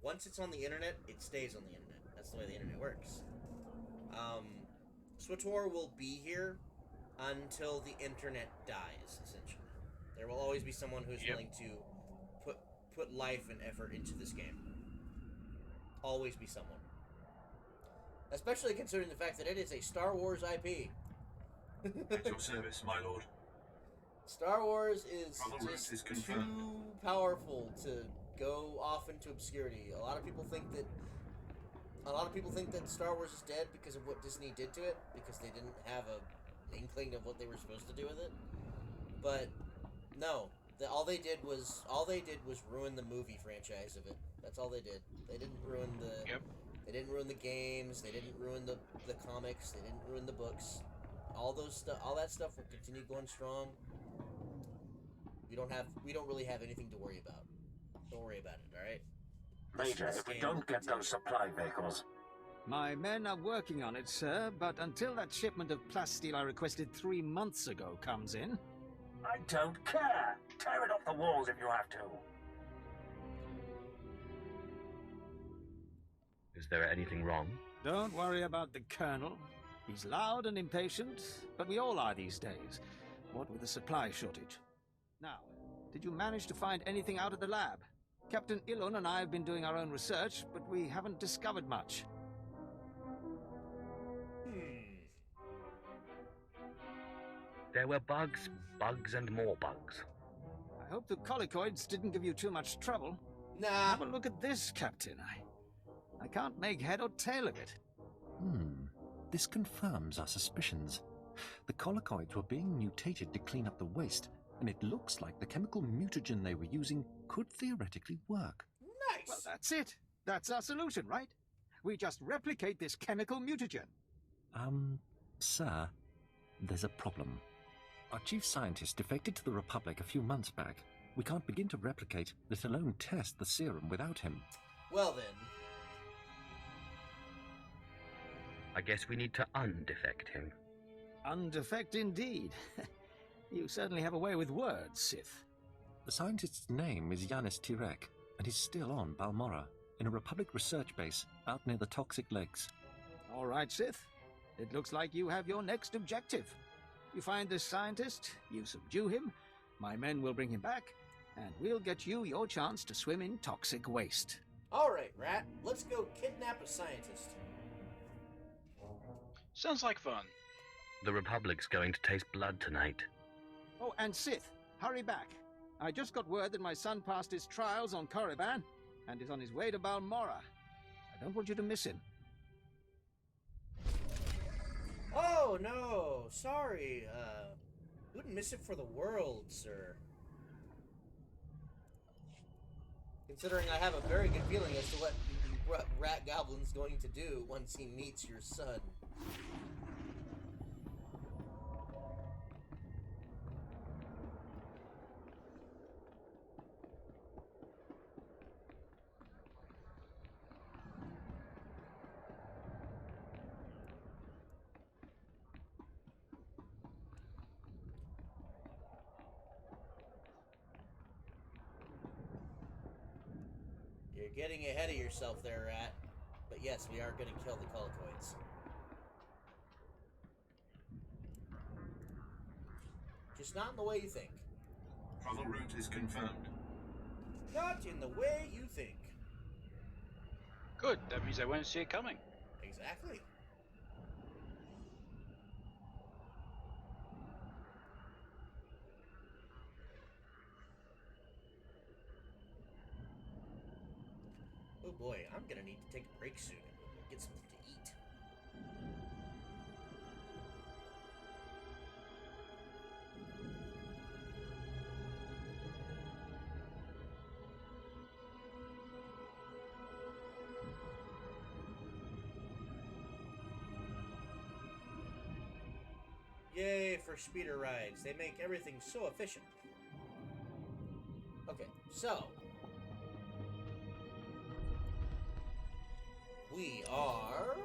once it's on the internet, it stays on the internet. That's the way the internet works. SWTOR will be here until the internet dies, essentially. There will always be someone who's willing to put life and effort into this game. Always be someone. Especially considering the fact that it is a Star Wars IP. At your service, my lord. Star Wars is Is just confirmed. too powerful to go off into obscurity. A lot of people think that Star Wars is dead because of what Disney did to it, because they didn't have an inkling of what they were supposed to do with it. But no, All they did was ruin the movie franchise of it. That's all they did. They didn't ruin the. Yep. They didn't ruin the games. They didn't ruin the comics. They didn't ruin the books. All that stuff will continue going strong. We don't really have anything to worry about. Don't worry about it. All right. Major, if we don't get those supply vehicles. My men are working on it, sir, but until that shipment of plasteel I requested 3 months ago comes in... I don't care! Tear it off the walls if you have to! Is there anything wrong? Don't worry about the Colonel. He's loud and impatient, but we all are these days, what with the supply shortage. Now, did you manage to find anything out of the lab? Captain Ilon and I have been doing our own research, but we haven't discovered much. There were bugs, and more bugs. I hope the colicoids didn't give you too much trouble. Nah. Have a look at this, Captain. I can't make head or tail of it. This confirms our suspicions. The colicoids were being mutated to clean up the waste, and it looks like the chemical mutagen they were using could theoretically work. Nice! Well, that's it. That's our solution, right? We just replicate this chemical mutagen. Sir, there's a problem. Our chief scientist defected to the Republic a few months back. We can't begin to replicate, let alone test the serum without him. Well then. I guess we need to undefect him. Undefect indeed. You certainly have a way with words, Sith. The scientist's name is Yanis Tirek, and he's still on Balmorra, in a Republic research base out near the Toxic Lakes. All right, Sith. It looks like you have your next objective. You find this scientist, you subdue him, my men will bring him back, and we'll get you your chance to swim in toxic waste. All right, Rat. Let's go kidnap a scientist. Sounds like fun. The Republic's going to taste blood tonight. Oh, and Sith, hurry back. I just got word that my son passed his trials on Korriban and is on his way to Balmorra. I don't want you to miss him. Oh, no. Sorry. Wouldn't miss it for the world, sir. Considering I have a very good feeling as to what Ratgoblin's going to do once he meets your son. You're getting ahead of yourself there, Rat. But yes, we are going to kill the colicoids. Just not in the way you think. Travel route is confirmed. Not in the way you think. Good, that means I won't see it coming. Exactly. Oh boy, I'm gonna need to take a break soon and get something to eat. Yay for speeder rides. They make everything so efficient. Okay, so we are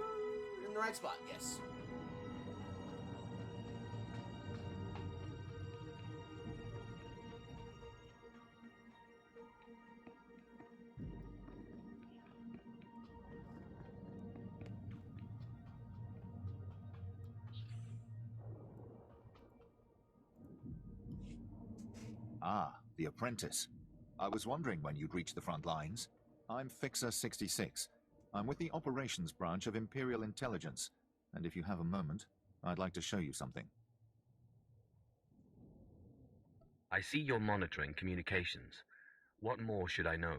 in the right spot, yes. Ah, the apprentice. I was wondering when you'd reach the front lines. I'm Fixer 66. I'm with the operations branch of Imperial Intelligence, and if you have a moment, I'd like to show you something. I see you're monitoring communications. What more should I know?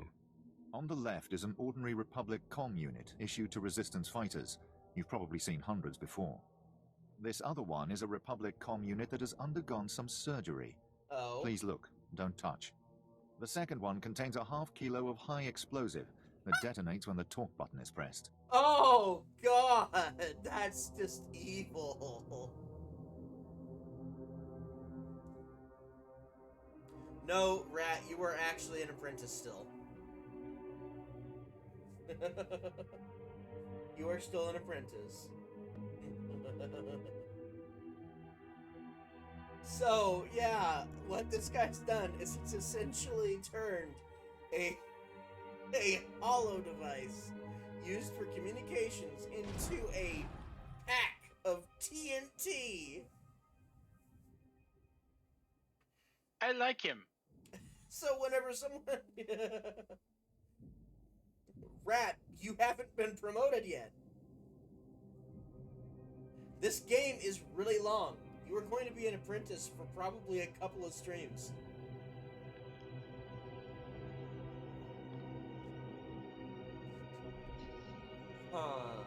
On the left is an ordinary Republic comm unit issued to Resistance fighters. You've probably seen hundreds before. This other one is a Republic comm unit that has undergone some surgery. Oh. Please look. Don't touch. The second one contains a ½ kilo of high explosive that detonates when the talk button is pressed. Oh, God! That's just evil. No, Rat, you are actually an apprentice still. You are still an apprentice. So, yeah, what this guy's done is it's essentially turned a hollow device used for communications into a pack of TNT. I like him. So whenever someone... Rat, you haven't been promoted yet. This game is really long. You are going to be an apprentice for probably a couple of streams. A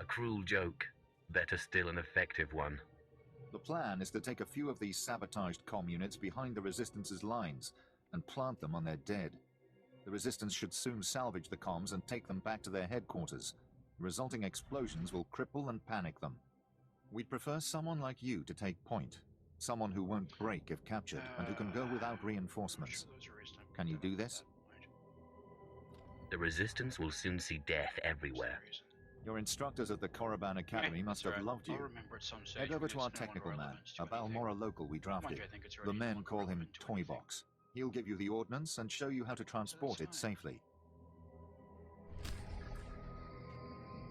cruel joke. Better still, an effective one. The plan is to take a few of these sabotaged comm units behind the Resistance's lines and plant them on their dead. The Resistance should soon salvage the comms and take them back to their headquarters. The resulting explosions will cripple and panic them. We'd prefer someone like you to take point. Someone who won't break if captured and who can go without reinforcements. Can you do this? The Resistance will soon see death everywhere. Your instructors at the Korriban Academy must have loved you. Head over to our technical man, a Balmora local we drafted. The men call him Toybox. He'll give you the ordnance and show you how to transport it safely.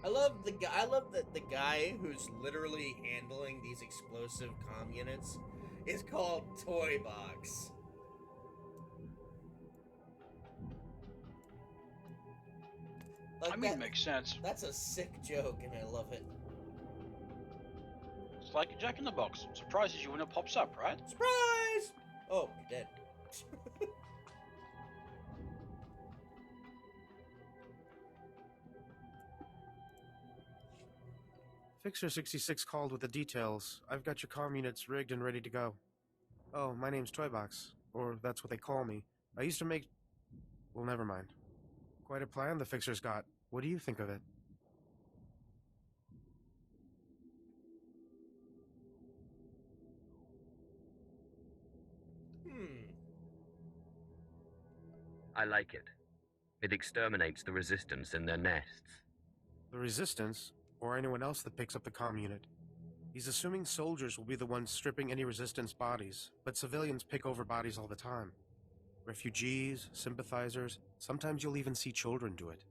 I love that the guy who's literally handling these explosive comm units is called Toybox. Like I mean, it makes sense. That's a sick joke, and I love it. It's like a Jack in the Box. Surprises you when it pops up, right? Surprise! Oh, you're dead. Fixer 66 called with the details. I've got your comm units rigged and ready to go. Oh, my name's Toybox, or that's what they call me. I used to make... Well, never mind. Quite a plan the Fixer's got. What do you think of it? I like it. It exterminates the Resistance in their nests. The Resistance? Or anyone else that picks up the comm unit. He's assuming soldiers will be the ones stripping any Resistance bodies, but civilians pick over bodies all the time. Refugees, sympathizers, sometimes you'll even see children do it.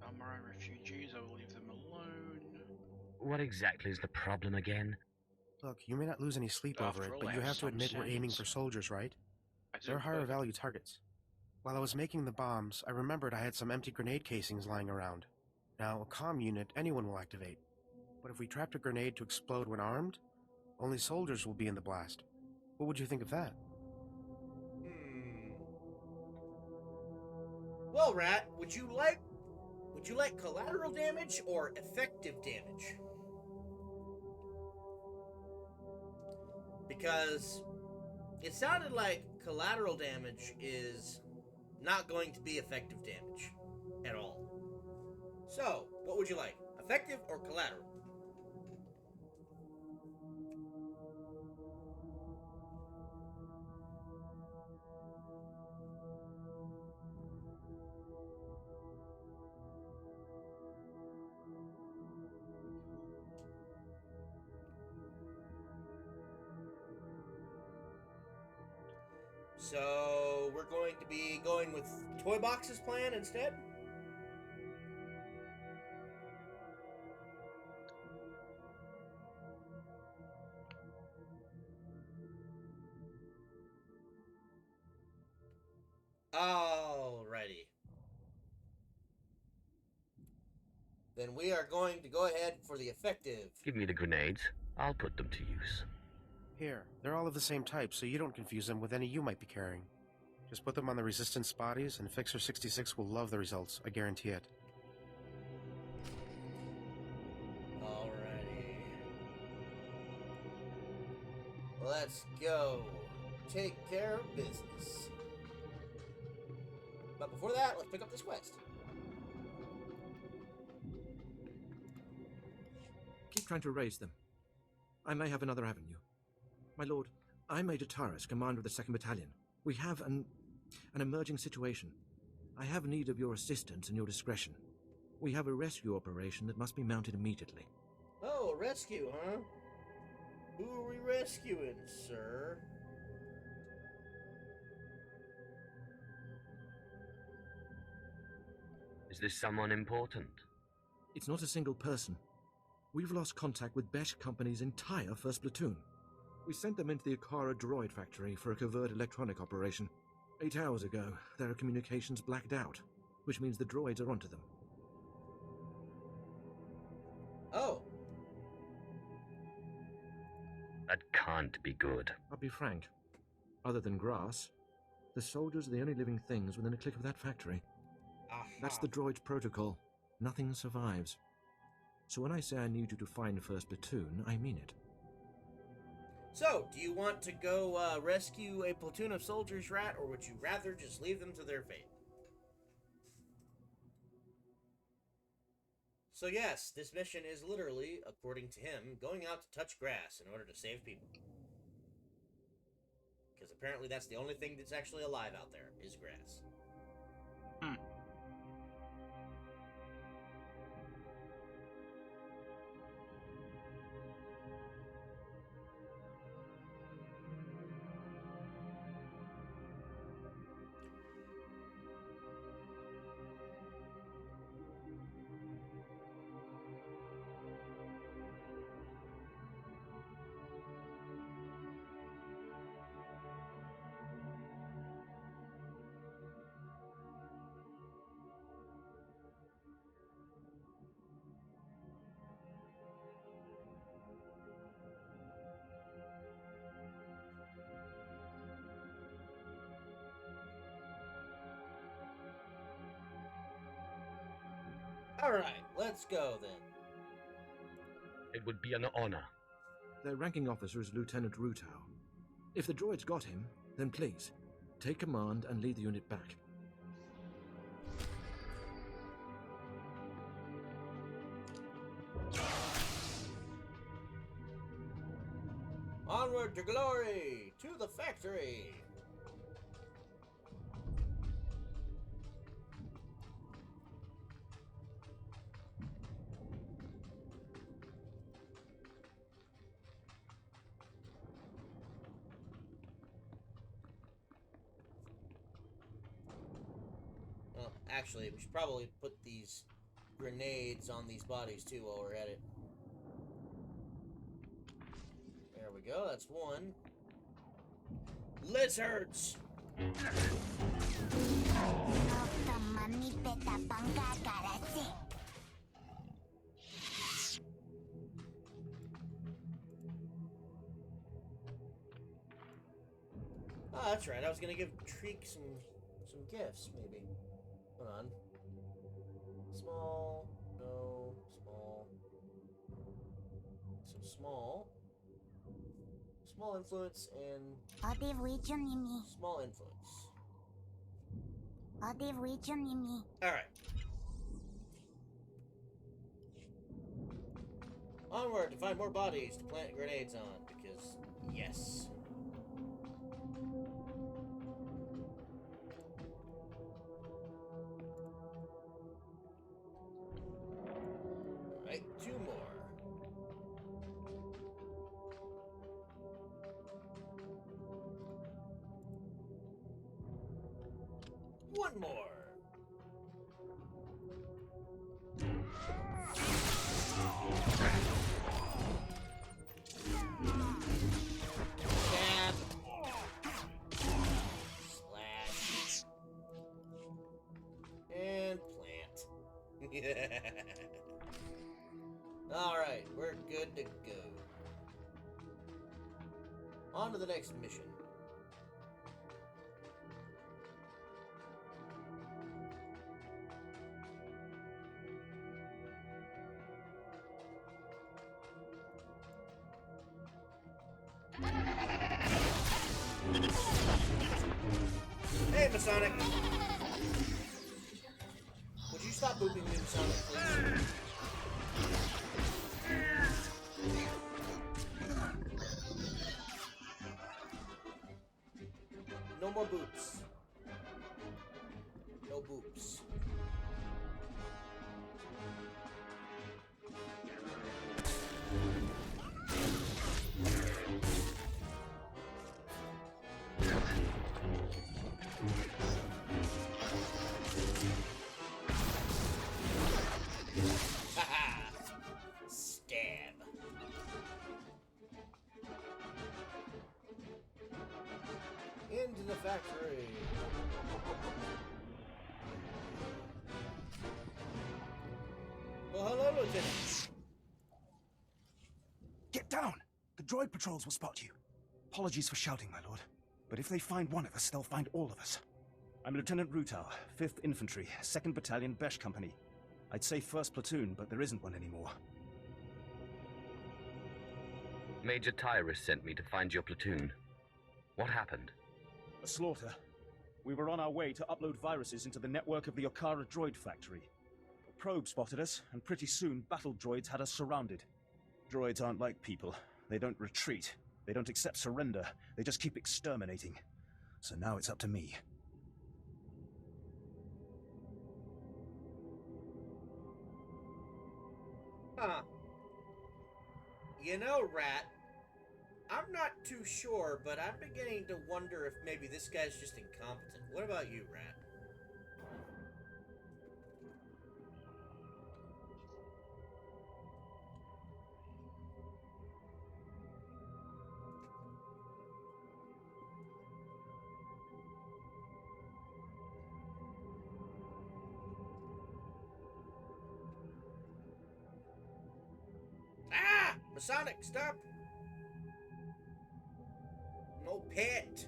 Balmoran refugees, I will leave them alone. What exactly is the problem again? Look, you may not lose any sleep over it, but you have to admit we're aiming for soldiers, right? They're higher value targets. While I was making the bombs, I remembered I had some empty grenade casings lying around. Now, a comm unit anyone will activate. But if we trapped a grenade to explode when armed, only soldiers will be in the blast. What would you think of that? Well, Rat, would you like collateral damage or effective damage? Because it sounded like collateral damage is not going to be effective damage at all. So, what would you like? Effective or collateral? So, we're going to be going with Toybox's plan instead? Alrighty. Then we are going to go ahead for the effective. Give me the grenades. I'll put them to use. Here, they're all of the same type, so you don't confuse them with any you might be carrying. Just put them on the Resistance bodies, and Fixer 66 will love the results, I guarantee it. let's go take care of business. But before that, let's pick up this quest. Keep trying to raise them. I may have another avenue. My lord, I'm Major Taras, commander of the 2nd Battalion. We have an emerging situation. I have need of your assistance and your discretion. We have a rescue operation that must be mounted immediately. Oh, rescue, huh? Who are we rescuing, sir? Is this someone important? It's not a single person. We've lost contact with Besh Company's entire 1st Platoon. We sent them into the Akara droid factory for a covert electronic operation. 8 hours ago, their communications blacked out, which means the droids are onto them. Oh. That can't be good. I'll be frank. Other than grass, the soldiers are the only living things within a click of that factory. Aha. That's the droid's protocol. Nothing survives. So when I say I need you to find 1st Platoon, I mean it. So, do you want to go rescue a platoon of soldiers, Rat, or would you rather just leave them to their fate? So yes, this mission is literally, according to him, going out to touch grass in order to save people. Because apparently that's the only thing that's actually alive out there, is grass. Alright, let's go then. It would be an honor. Their ranking officer is Lieutenant Rutau. If the droids got him, then please, take command and lead the unit back. Onward to glory! To the factory! Well, actually, we should probably put these grenades on these bodies too while we're at it. There we go, that's one. Lizards! Oh, that's right. I was gonna give Treek some gifts, maybe. Hold on. Small, no, small. So small. Small influence and small influence. Alright. Onward to find more bodies to plant grenades on, because yes. Alright, two more. One more. Stab. Slash. And plant. Alright, we're good to go. On to the next mission. Hey, Masonic! Would you stop booping me, Masonic, please? No more boops. No boops. Stab. Into the factory. Well, hello, Lieutenant. Get down! The droid patrols will spot you. Apologies for shouting, my lord. But if they find one of us, they'll find all of us. I'm Lieutenant Rutau, 5th Infantry, 2nd Battalion, Besh Company. I'd say 1st Platoon, but there isn't one anymore. Major Tyrus sent me to find your platoon. What happened? A slaughter. We were on our way to upload viruses into the network of the Okara droid factory. A probe spotted us, and pretty soon battle droids had us surrounded. Droids aren't like people. They don't retreat. They don't accept surrender. They just keep exterminating. So now it's up to me. Huh. You know, Rat, I'm not too sure, but I'm beginning to wonder if maybe this guy's just incompetent. What about you, Rat? Ah! Masonic, stop! No pet!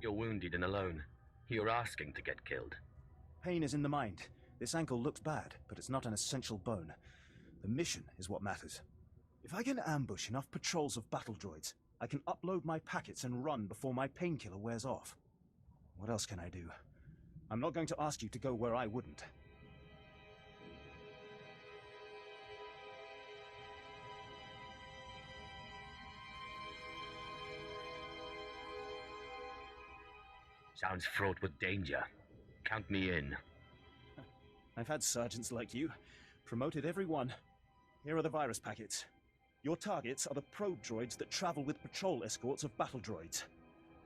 You're wounded and alone. You're asking to get killed. Pain is in the mind. This ankle looks bad, but it's not an essential bone. The mission is what matters. If I can ambush enough patrols of battle droids, I can upload my packets and run before my painkiller wears off. What else can I do? I'm not going to ask you to go where I wouldn't. Sounds fraught with danger. Count me in. I've had sergeants like you. Promoted every one. Here are the virus packets. Your targets are the probe droids that travel with patrol escorts of battle droids.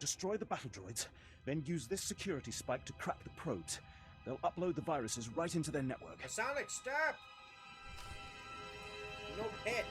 Destroy the battle droids, then use this security spike to crack the probes. They'll upload the viruses right into their network. Masonic, stop! No pet!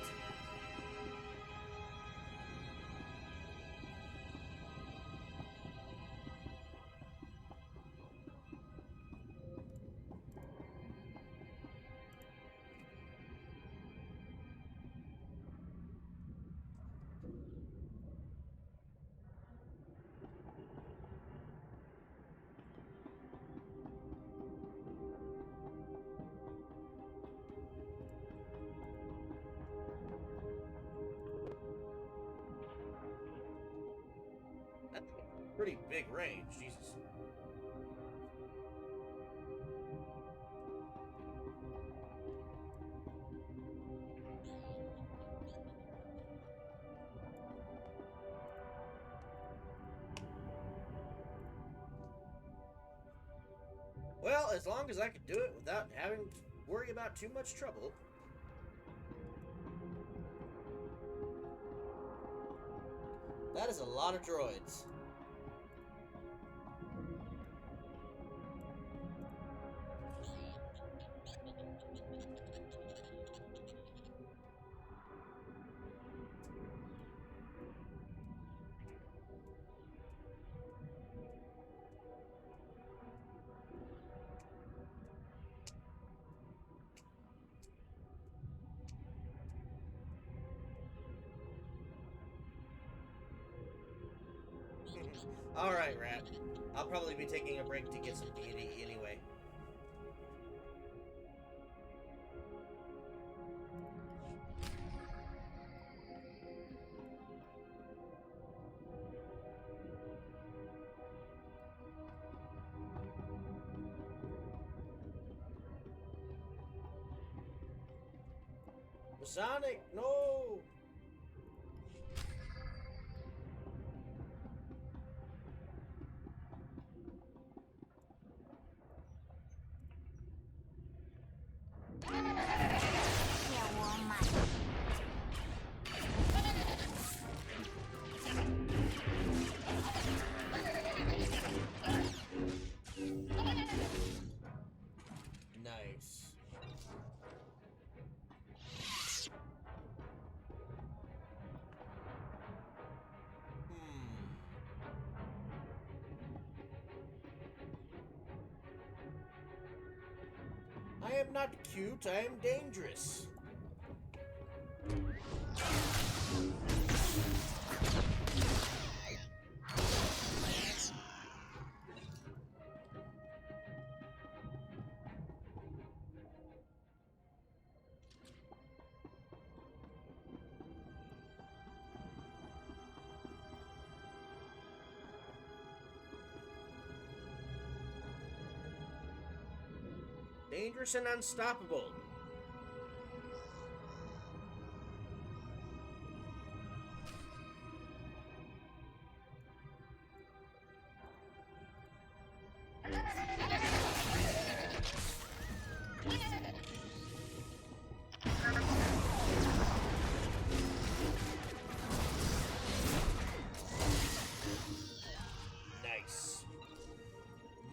That's a pretty big range, Jesus. Well, as long as I can do it without having to worry about too much trouble. That is a lot of droids. Alright, Rat. I'll probably be taking a break to get some deity anyway. Sonic, no! Nice. I am not cute, I am dangerous. Dangerous and unstoppable. Nice.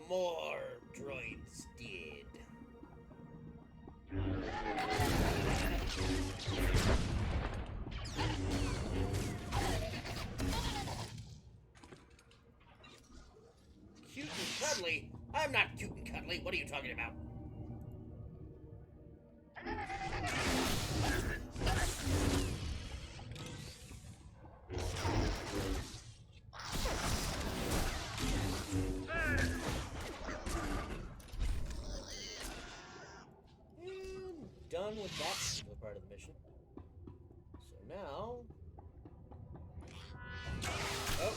More droids dead. Cute and cuddly? I'm not cute and cuddly. What are you talking about? Done with that particular part of the mission. So now... Oh!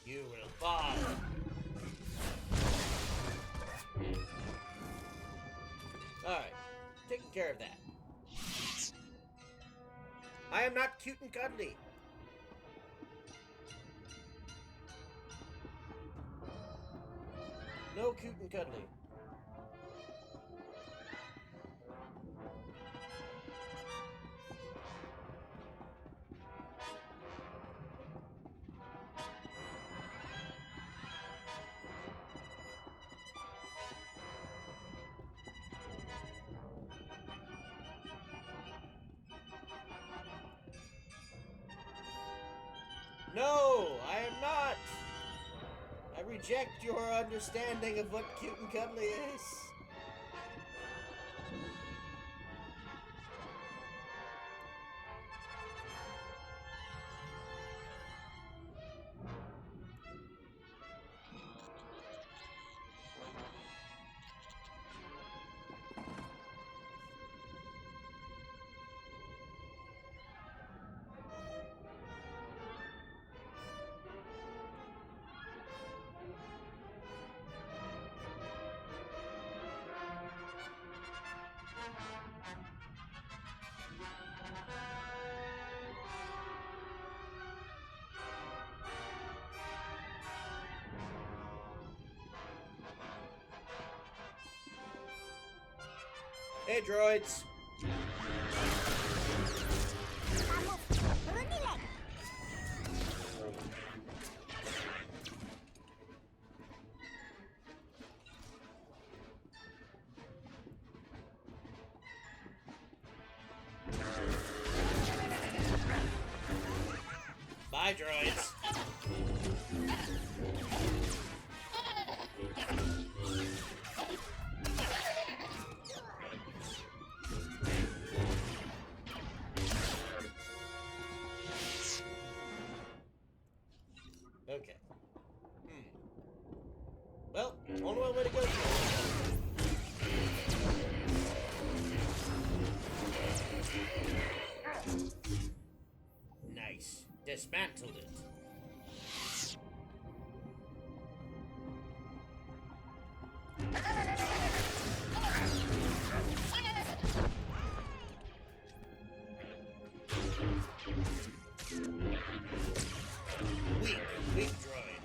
You will fall! Alright, taking care of that. I am not cute and cuddly. No cute and cuddly. No, I am not. I reject your understanding of what cute and cuddly is. Hey, droids. Bye, droids. Okay. Well, only one way to go. Dismantled it. Weak droid.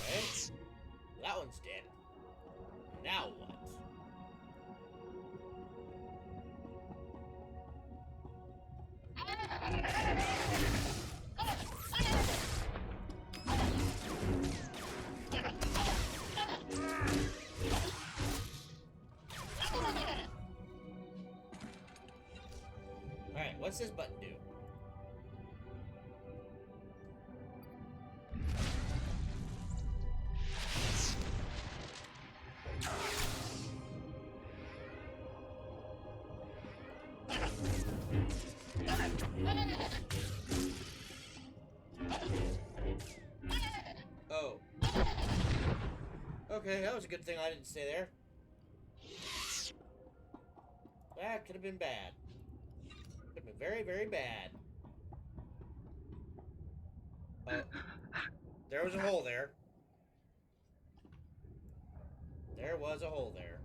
Alright. That one's dead. Now what? Alright, what's this button do? Oh. Okay, that was a good thing I didn't stay there. That could have been bad. Could have been very, very bad. There was a hole there. There was a hole there.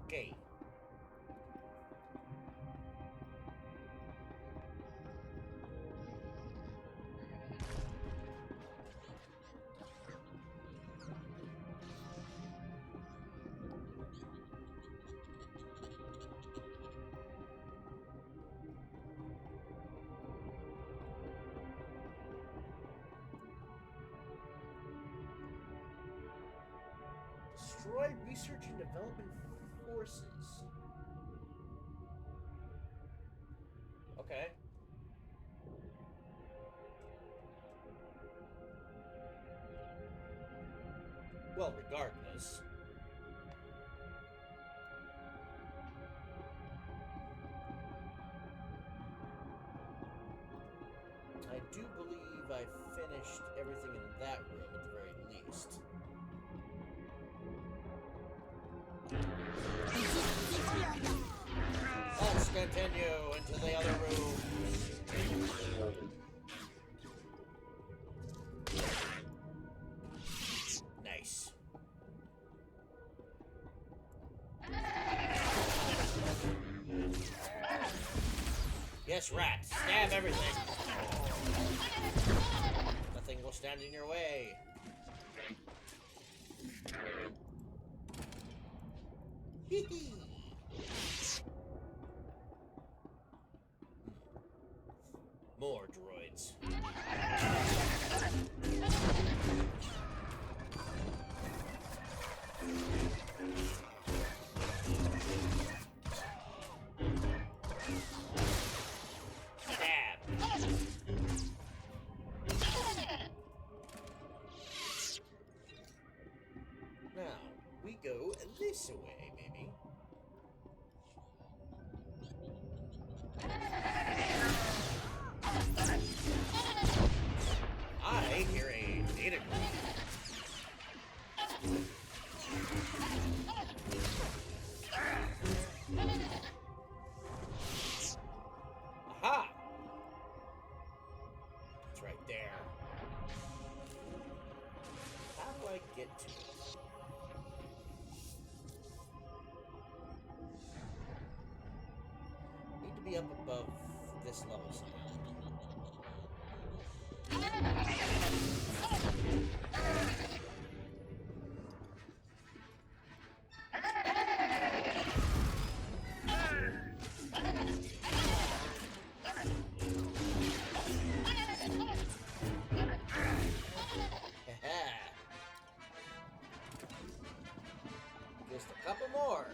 Okay. Destroy research and development forces. Okay. Well, regardless. I do believe I finished everything in that room at the very least. Let's continue into the other room. Nice. Yes, rat. Stab everything. Nothing will stand in your way. More droids. Stab. Now, we go this way, maybe. I hear a data group. Aha! It's right there. How do I get to it? Need to be up above this level somehow. Just a couple more.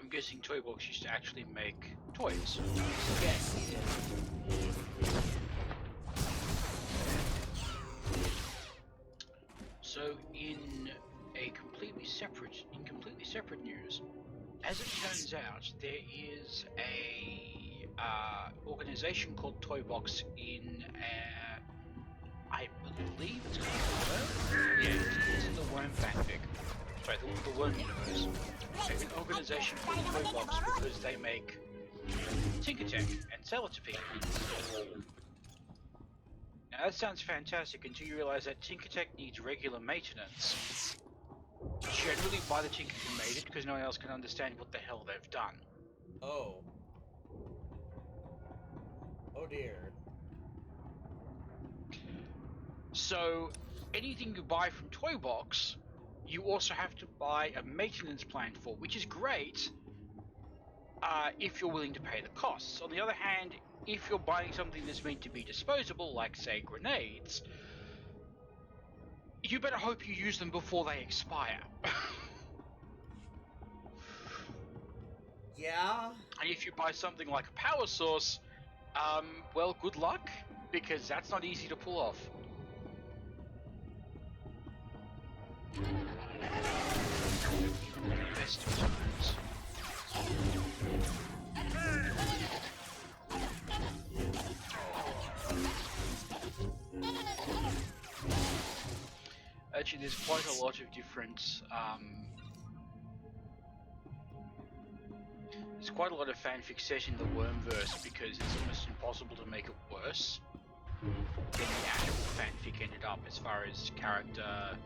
I'm guessing Toybox used to actually make toys. Yes, he did. So in completely separate news, as it turns out, there is a organization called Toybox in I believe it's called the Worm? Yeah, it's in the Worm fanfic. Sorry, the Worm universe. It's an organization called Toybox because they make Tinkertech and sell it to people. Now that sounds fantastic until you realize that Tinkertech needs regular maintenance. Generally by the Tinker who made it, because no one else can understand what the hell they've done. Oh. Oh dear. So, anything you buy from Toybox, you also have to buy a maintenance plan for, which is great if you're willing to pay the costs. On the other hand, if you're buying something that's meant to be disposable, like, say, grenades, you better hope you use them before they expire. Yeah? And if you buy something like a power source, well, good luck, because that's not easy to pull off. Actually, there's quite a lot of different, there's quite a lot of fanfic set in the Wormverse because it's almost impossible to make it worse than the actual fanfic ended up as far as character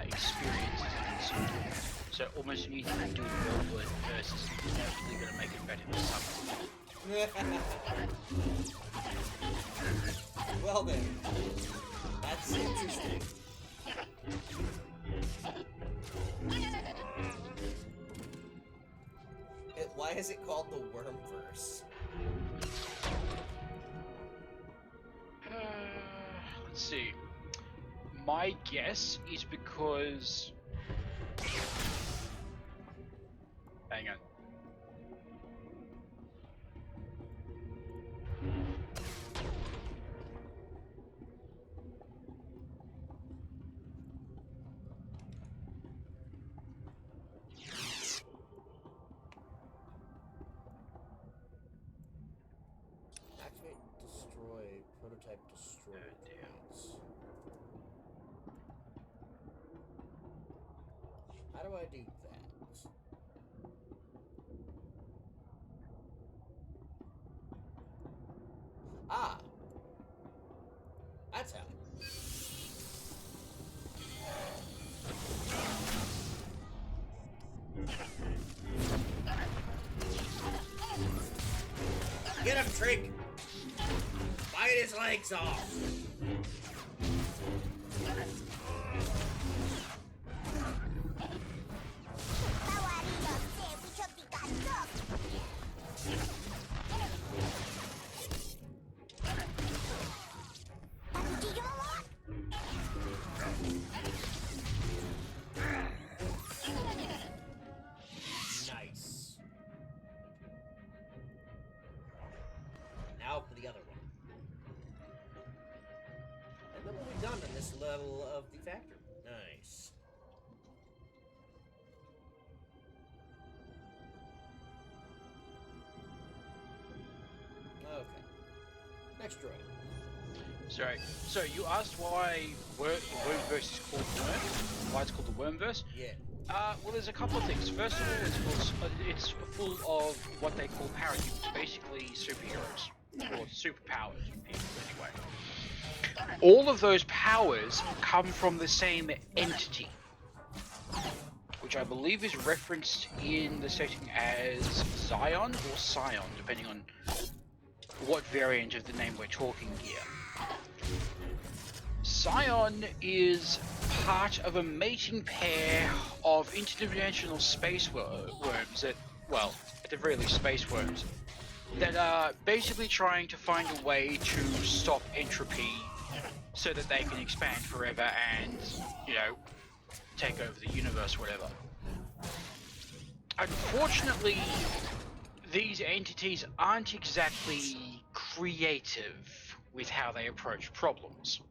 experience is concerned. So almost anything you do in the Wormverse is inevitably going to make it better than something. Well then, that's interesting. Why is it called the Wormverse? Let's see. My guess is because... Hang on. Activate, destroy, prototype destroy. Points. How do I do that? Ah! That's how. Get him, Trig! Bite his legs off! Nice. Now for the other one. And then we'll be done in this level of the factory. Nice. Okay. Next droid. Sorry. So you asked why the Wormverse is called Worm? Why it's called the Wormverse? Yeah. Well, there's a couple of things. First of all, it's full of what they call paradigms, basically superheroes or superpowers, anyway. All of those powers come from the same entity, which I believe is referenced in the setting as Zion or Scion, depending on what variant of the name we're talking here. Scion is part of a mating pair of interdimensional space worms that, well, at the very least space worms, that are basically trying to find a way to stop entropy so that they can expand forever and, you know, take over the universe, whatever. unfortunately, these entities aren't exactly creative with how they approach problems.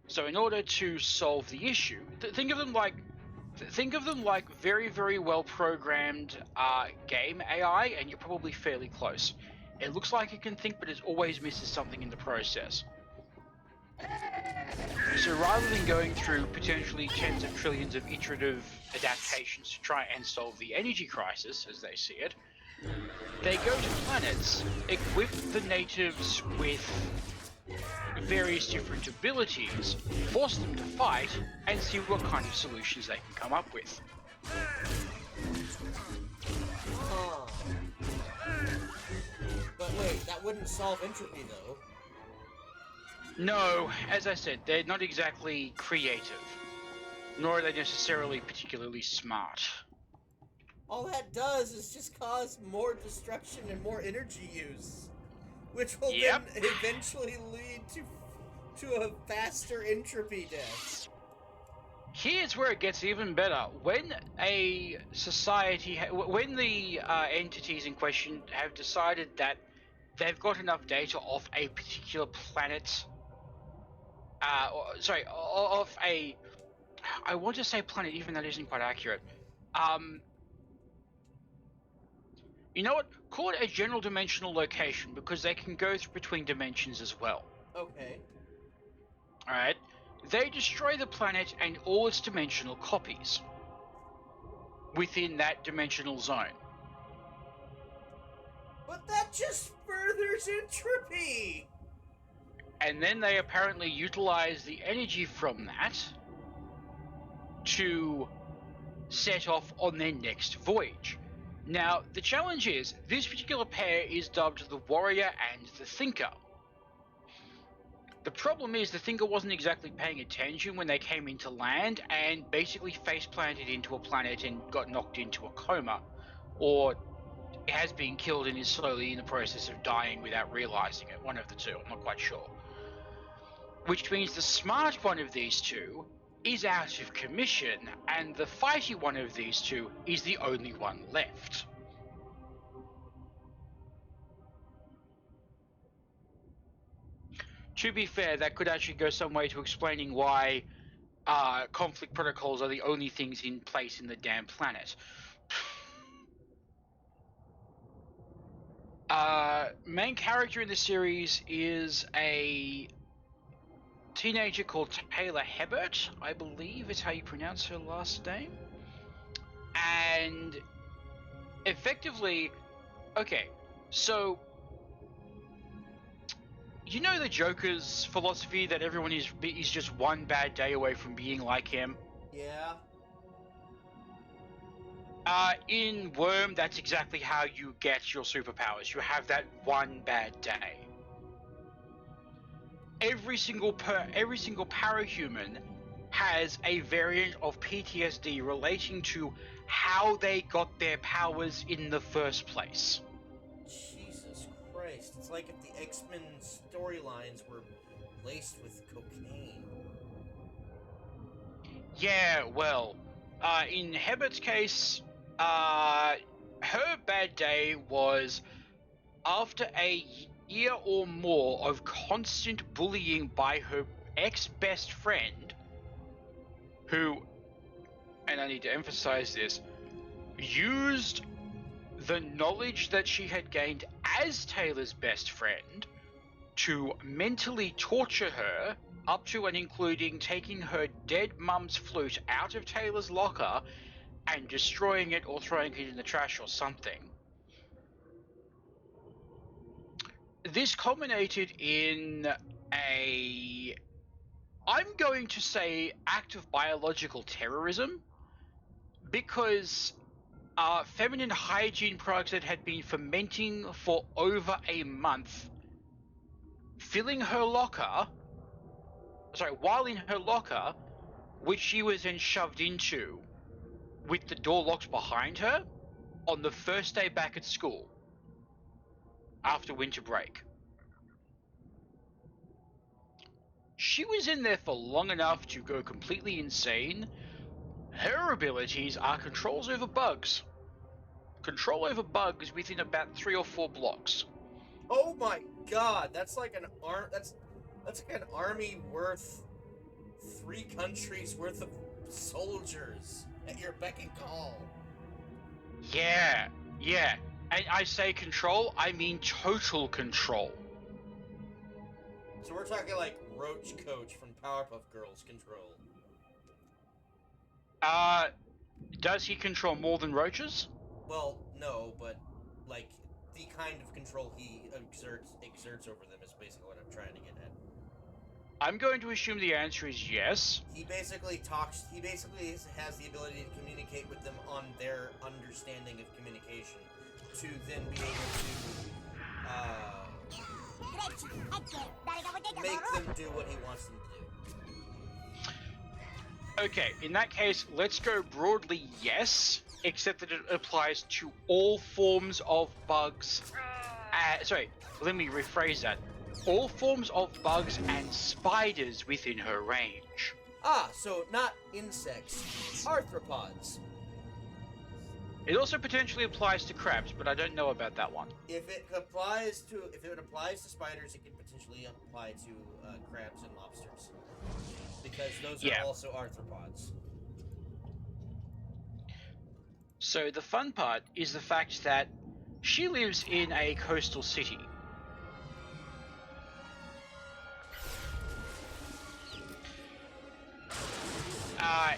So in order to solve the issue, think of them like very, very well programmed game AI, and you're probably fairly close. It looks like it can think, but it always misses something in the process. So rather than going through potentially tens of trillions of iterative adaptations to try and solve the energy crisis, as they see it, they go to planets, equip the natives with various different abilities, force them to fight, and see what kind of solutions they can come up with. Huh. But wait, that wouldn't solve entropy, though. No, as I said, they're not exactly creative, nor are they necessarily particularly smart. All that does is just cause more destruction and more energy use, which will then eventually lead to a faster entropy death. Here's where it gets even better. When a society, when the entities in question have decided that they've got enough data off a particular planet, off a, I want to say planet, even that isn't quite accurate. You know what? Call it a general dimensional location, because they can go between dimensions as well. Okay. Alright? They destroy the planet and all its dimensional copies within that dimensional zone. But that just furthers entropy! And then they apparently utilize the energy from that to set off on their next voyage. Now, the challenge is, this particular pair is dubbed the Warrior and the Thinker. The problem is, the Thinker wasn't exactly paying attention when they came into land and basically face-planted into a planet and got knocked into a coma. Or has been killed and is slowly in the process of dying without realizing it. One of the two, I'm not quite sure. Which means the smart one of these two is out of commission, and the fighty one of these two is the only one left. To be fair, that could actually go some way to explaining why conflict protocols are the only things in place in the damn planet. Main character in the series is a teenager called Taylor Hebert, I believe is how you pronounce her last name. And effectively, okay, so you know the Joker's philosophy that everyone is just one bad day away from being like him? Yeah. In Worm, that's exactly how you get your superpowers. You have that one bad day. Every single parahuman has a variant of PTSD relating to how they got their powers in the first place. Jesus Christ. It's like if the X-Men storylines were laced with cocaine. Yeah, well, in Hebert's case, her bad day was after a year or more of constant bullying by her ex-best friend, who, and I need to emphasize this, used the knowledge that she had gained as Taylor's best friend to mentally torture her, up to and including taking her dead mum's flute out of Taylor's locker and destroying it or throwing it in the trash or something. This culminated in a, I'm going to say, act of biological terrorism, because feminine hygiene products that had been fermenting for over a month, while in her locker, which she was then shoved into with the door locked behind her on the first day back at school after winter break. She was in there for long enough to go completely insane. Her abilities are controls over bugs. control over bugs within about 3 or 4 blocks. Oh my god, that's like an that's like an army worth 3 countries worth of soldiers at your beck and call. Yeah. And I say control, I mean total control. So we're talking like Roach Coach from Powerpuff Girls control. Does he control more than roaches? Well, no, but like the kind of control he exerts over them is basically what I'm trying to get at. I'm going to assume the answer is yes. He basically has the ability to communicate with them on their understanding of communication to then be able to make them do what he wants them to do. Okay, in that case, let's go broadly yes, except that it applies to all forms of bugs. Sorry, let me rephrase that. All forms of bugs and spiders within her range. Ah, so not insects, arthropods. It also potentially applies to crabs, but I don't know about that one. If it applies to spiders, it can potentially apply to crabs and lobsters, because those are also arthropods. So the fun part is the fact that she lives in a coastal city.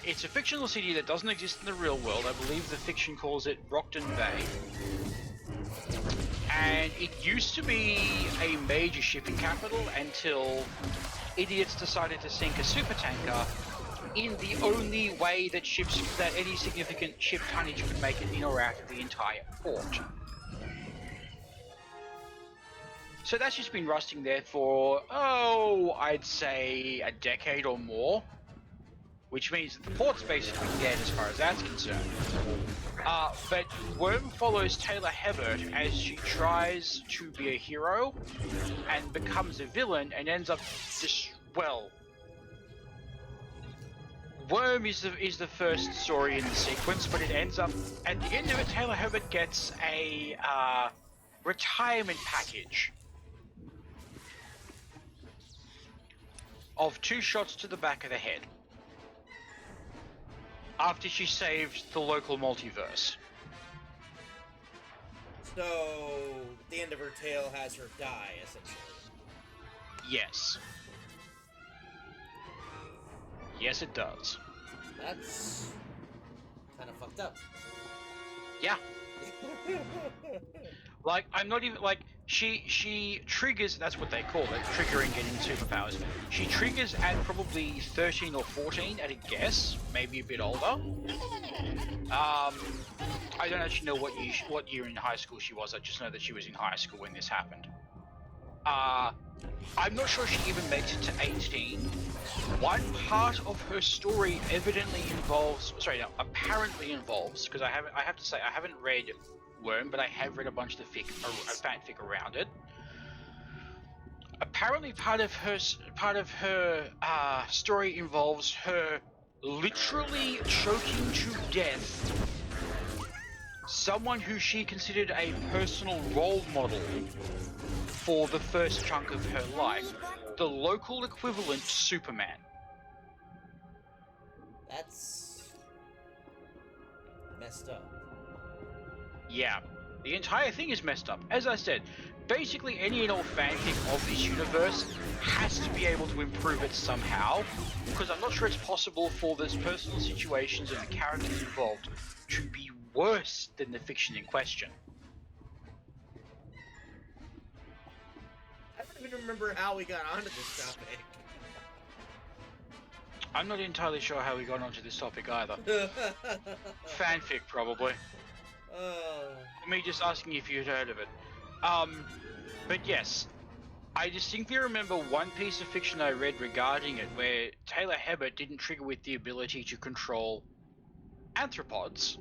It's a fictional city that doesn't exist in the real world. I believe the fiction calls it Brockton Bay. And it used to be a major shipping capital until idiots decided to sink a supertanker in the only way that any significant ship tonnage could make it in or out of the entire port. So that's just been rusting there for, I'd say a decade or more. Which means that the port's basically dead as far as that's concerned. But Worm follows Taylor Hebert as she tries to be a hero and becomes a villain and ends up Worm is the first story in the sequence, but it ends up, at the end of it, Taylor Hebert gets a retirement package of 2 shots to the back of the head. After she saved the local multiverse. So, the end of her tale has her die, essentially. Yes. Yes, it does. That's kind of fucked up. Yeah. Like, I'm not even, like, she triggers, that's what they call it, triggering getting superpowers. She triggers at probably 13 or 14 at a guess, maybe a bit older. I don't actually know what year in high school she was, I just know that she was in high school when this happened. I'm not sure she even makes it to 18. One part of her story apparently involves, because I have to say, I haven't read Worm, but I have read a bunch of the fanfic around it. Apparently, part of her story involves her literally choking to death someone who she considered a personal role model for the first chunk of her life, the local equivalent to Superman. That's messed up. Yeah, the entire thing is messed up. As I said, basically any and all fanfic of this universe has to be able to improve it somehow, because I'm not sure it's possible for those personal situations and the characters involved to be worse than the fiction in question. I don't even remember how we got onto this topic. I'm not entirely sure how we got onto this topic either. Fanfic, probably. Me just asking if you'd heard of it. But yes, I distinctly remember one piece of fiction I read regarding it where Taylor Hebert didn't trigger with the ability to control arthropods.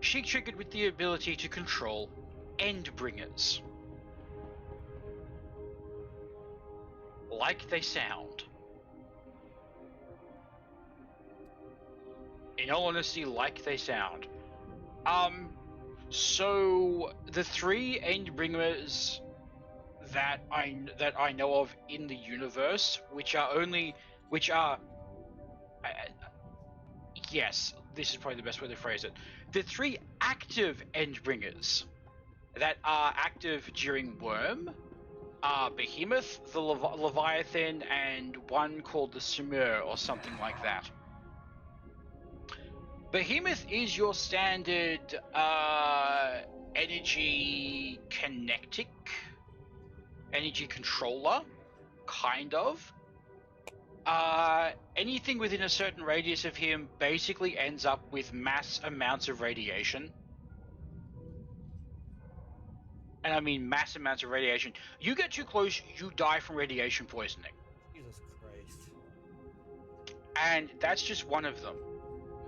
She triggered with the ability to control Endbringers. Like they sound. In all honesty, like they sound. So the three Endbringers that I know of in the universe, which are yes, this is probably the best way to phrase it. The three active Endbringers that are active during Worm are Behemoth, the Leviathan, and one called the Simur or something like that. Behemoth is your standard energy kinetic, energy controller, kind of. Anything within a certain radius of him basically ends up with mass amounts of radiation. And I mean mass amounts of radiation. You get too close, you die from radiation poisoning. Jesus Christ. And that's just one of them.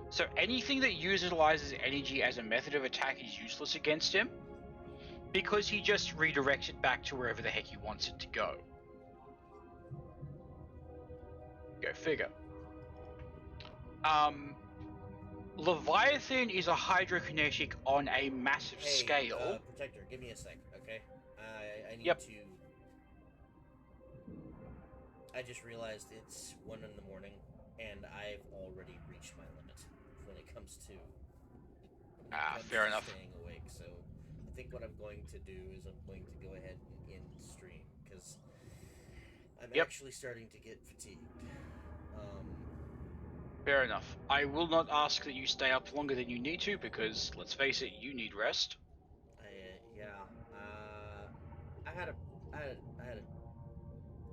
So anything that utilizes energy as a method of attack is useless against him, because he just redirects it back to wherever the heck he wants it to go. Go figure. Leviathan is a hydrokinetic on a massive scale. Protector, give me a sec, okay? I need Yep. to... I just realized it's 1 in the morning, and I've already reached my limit when it comes to... Fair enough. Staying awake, so I think what I'm going to do is I'm going to go ahead and end stream, because I'm actually starting to get fatigued. Fair enough. I will not ask that you stay up longer than you need to, because, let's face it, you need rest. I had a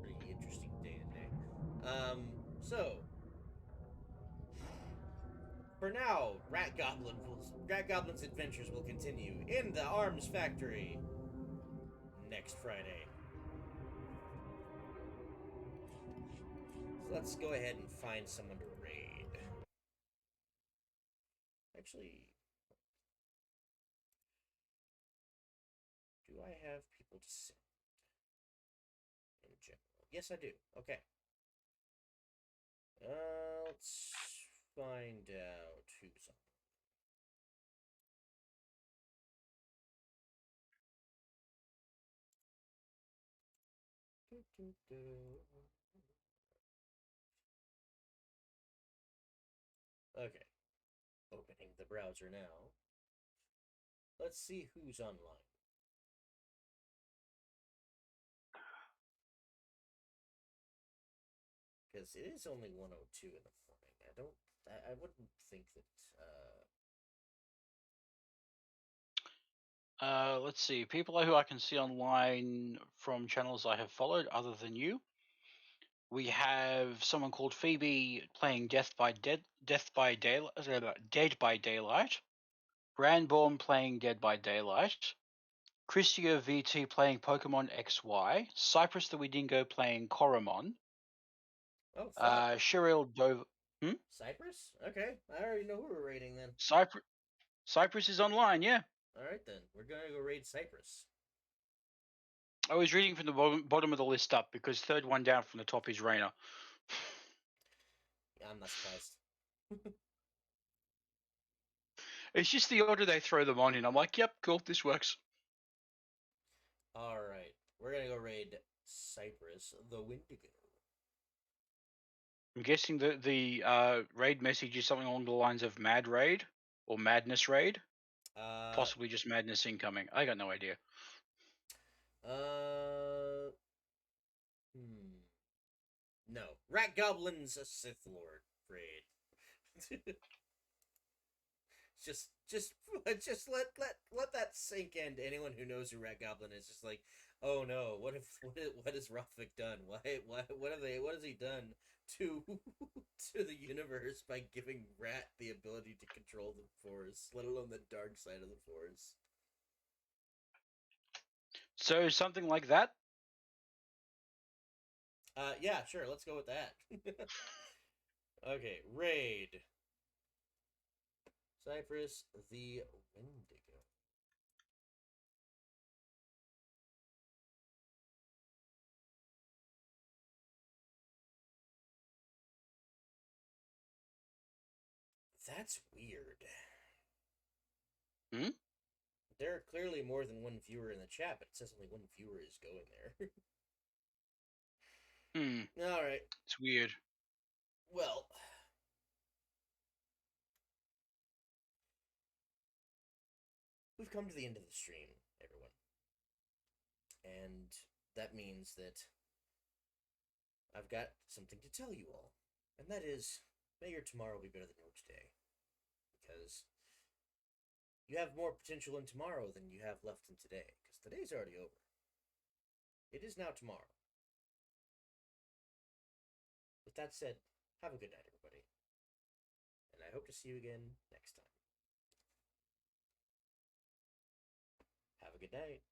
pretty interesting day today. So for now, Ratgoblin's adventures will continue in the Arms Factory next Friday. So let's go ahead and find someone to raid. Actually, do I have people to send in general? Yes, I do. Okay. Let's find out who's on. Okay. Opening the browser now. Let's see who's online. Because it is only 1:02 in the morning. I wouldn't think that, Let's see. People who I can see online from channels I have followed other than you. We have someone called Phoebe playing Dead by Daylight. Brandborn playing Dead by Daylight. Christia VT playing Pokemon XY. Cypress the Widingo playing Coromon. Oh, fuck. Cheryl Dover. Cypress? Okay, I already know who we're raiding then. Cypress is online, yeah. Alright then, we're gonna go raid Cypress. I was reading from the bottom of the list up, because third one down from the top is Rainer. Yeah, I'm not surprised. It's just the order they throw them on in. I'm like, yep, cool, this works. Alright, we're gonna go raid Cypress, the Wendigo. I'm guessing the raid message is something along the lines of Mad Raid or Madness Raid. Possibly just Madness incoming. I got no idea. No. Ratgoblin's a Sith Lord raid. just let that sink in to anyone who knows who Ratgoblin is. Just like, oh no, what has Rothick done? What has he done to the universe by giving Rat the ability to control the Force, let alone the dark side of the Force? So something like that? Yeah, sure, let's go with that. Okay, raid. Cypress the Wendigo. That's weird. there are clearly more than one viewer in the chat, but it says only one viewer is going there. Alright. It's weird. Well, we've come to the end of the stream, everyone. And that means that I've got something to tell you all. And that is, may your tomorrow be better than your today. Because you have more potential in tomorrow than you have left in today. Because today's already over. It is now tomorrow. With that said, have a good night, everybody. And I hope to see you again next time. Have a good night.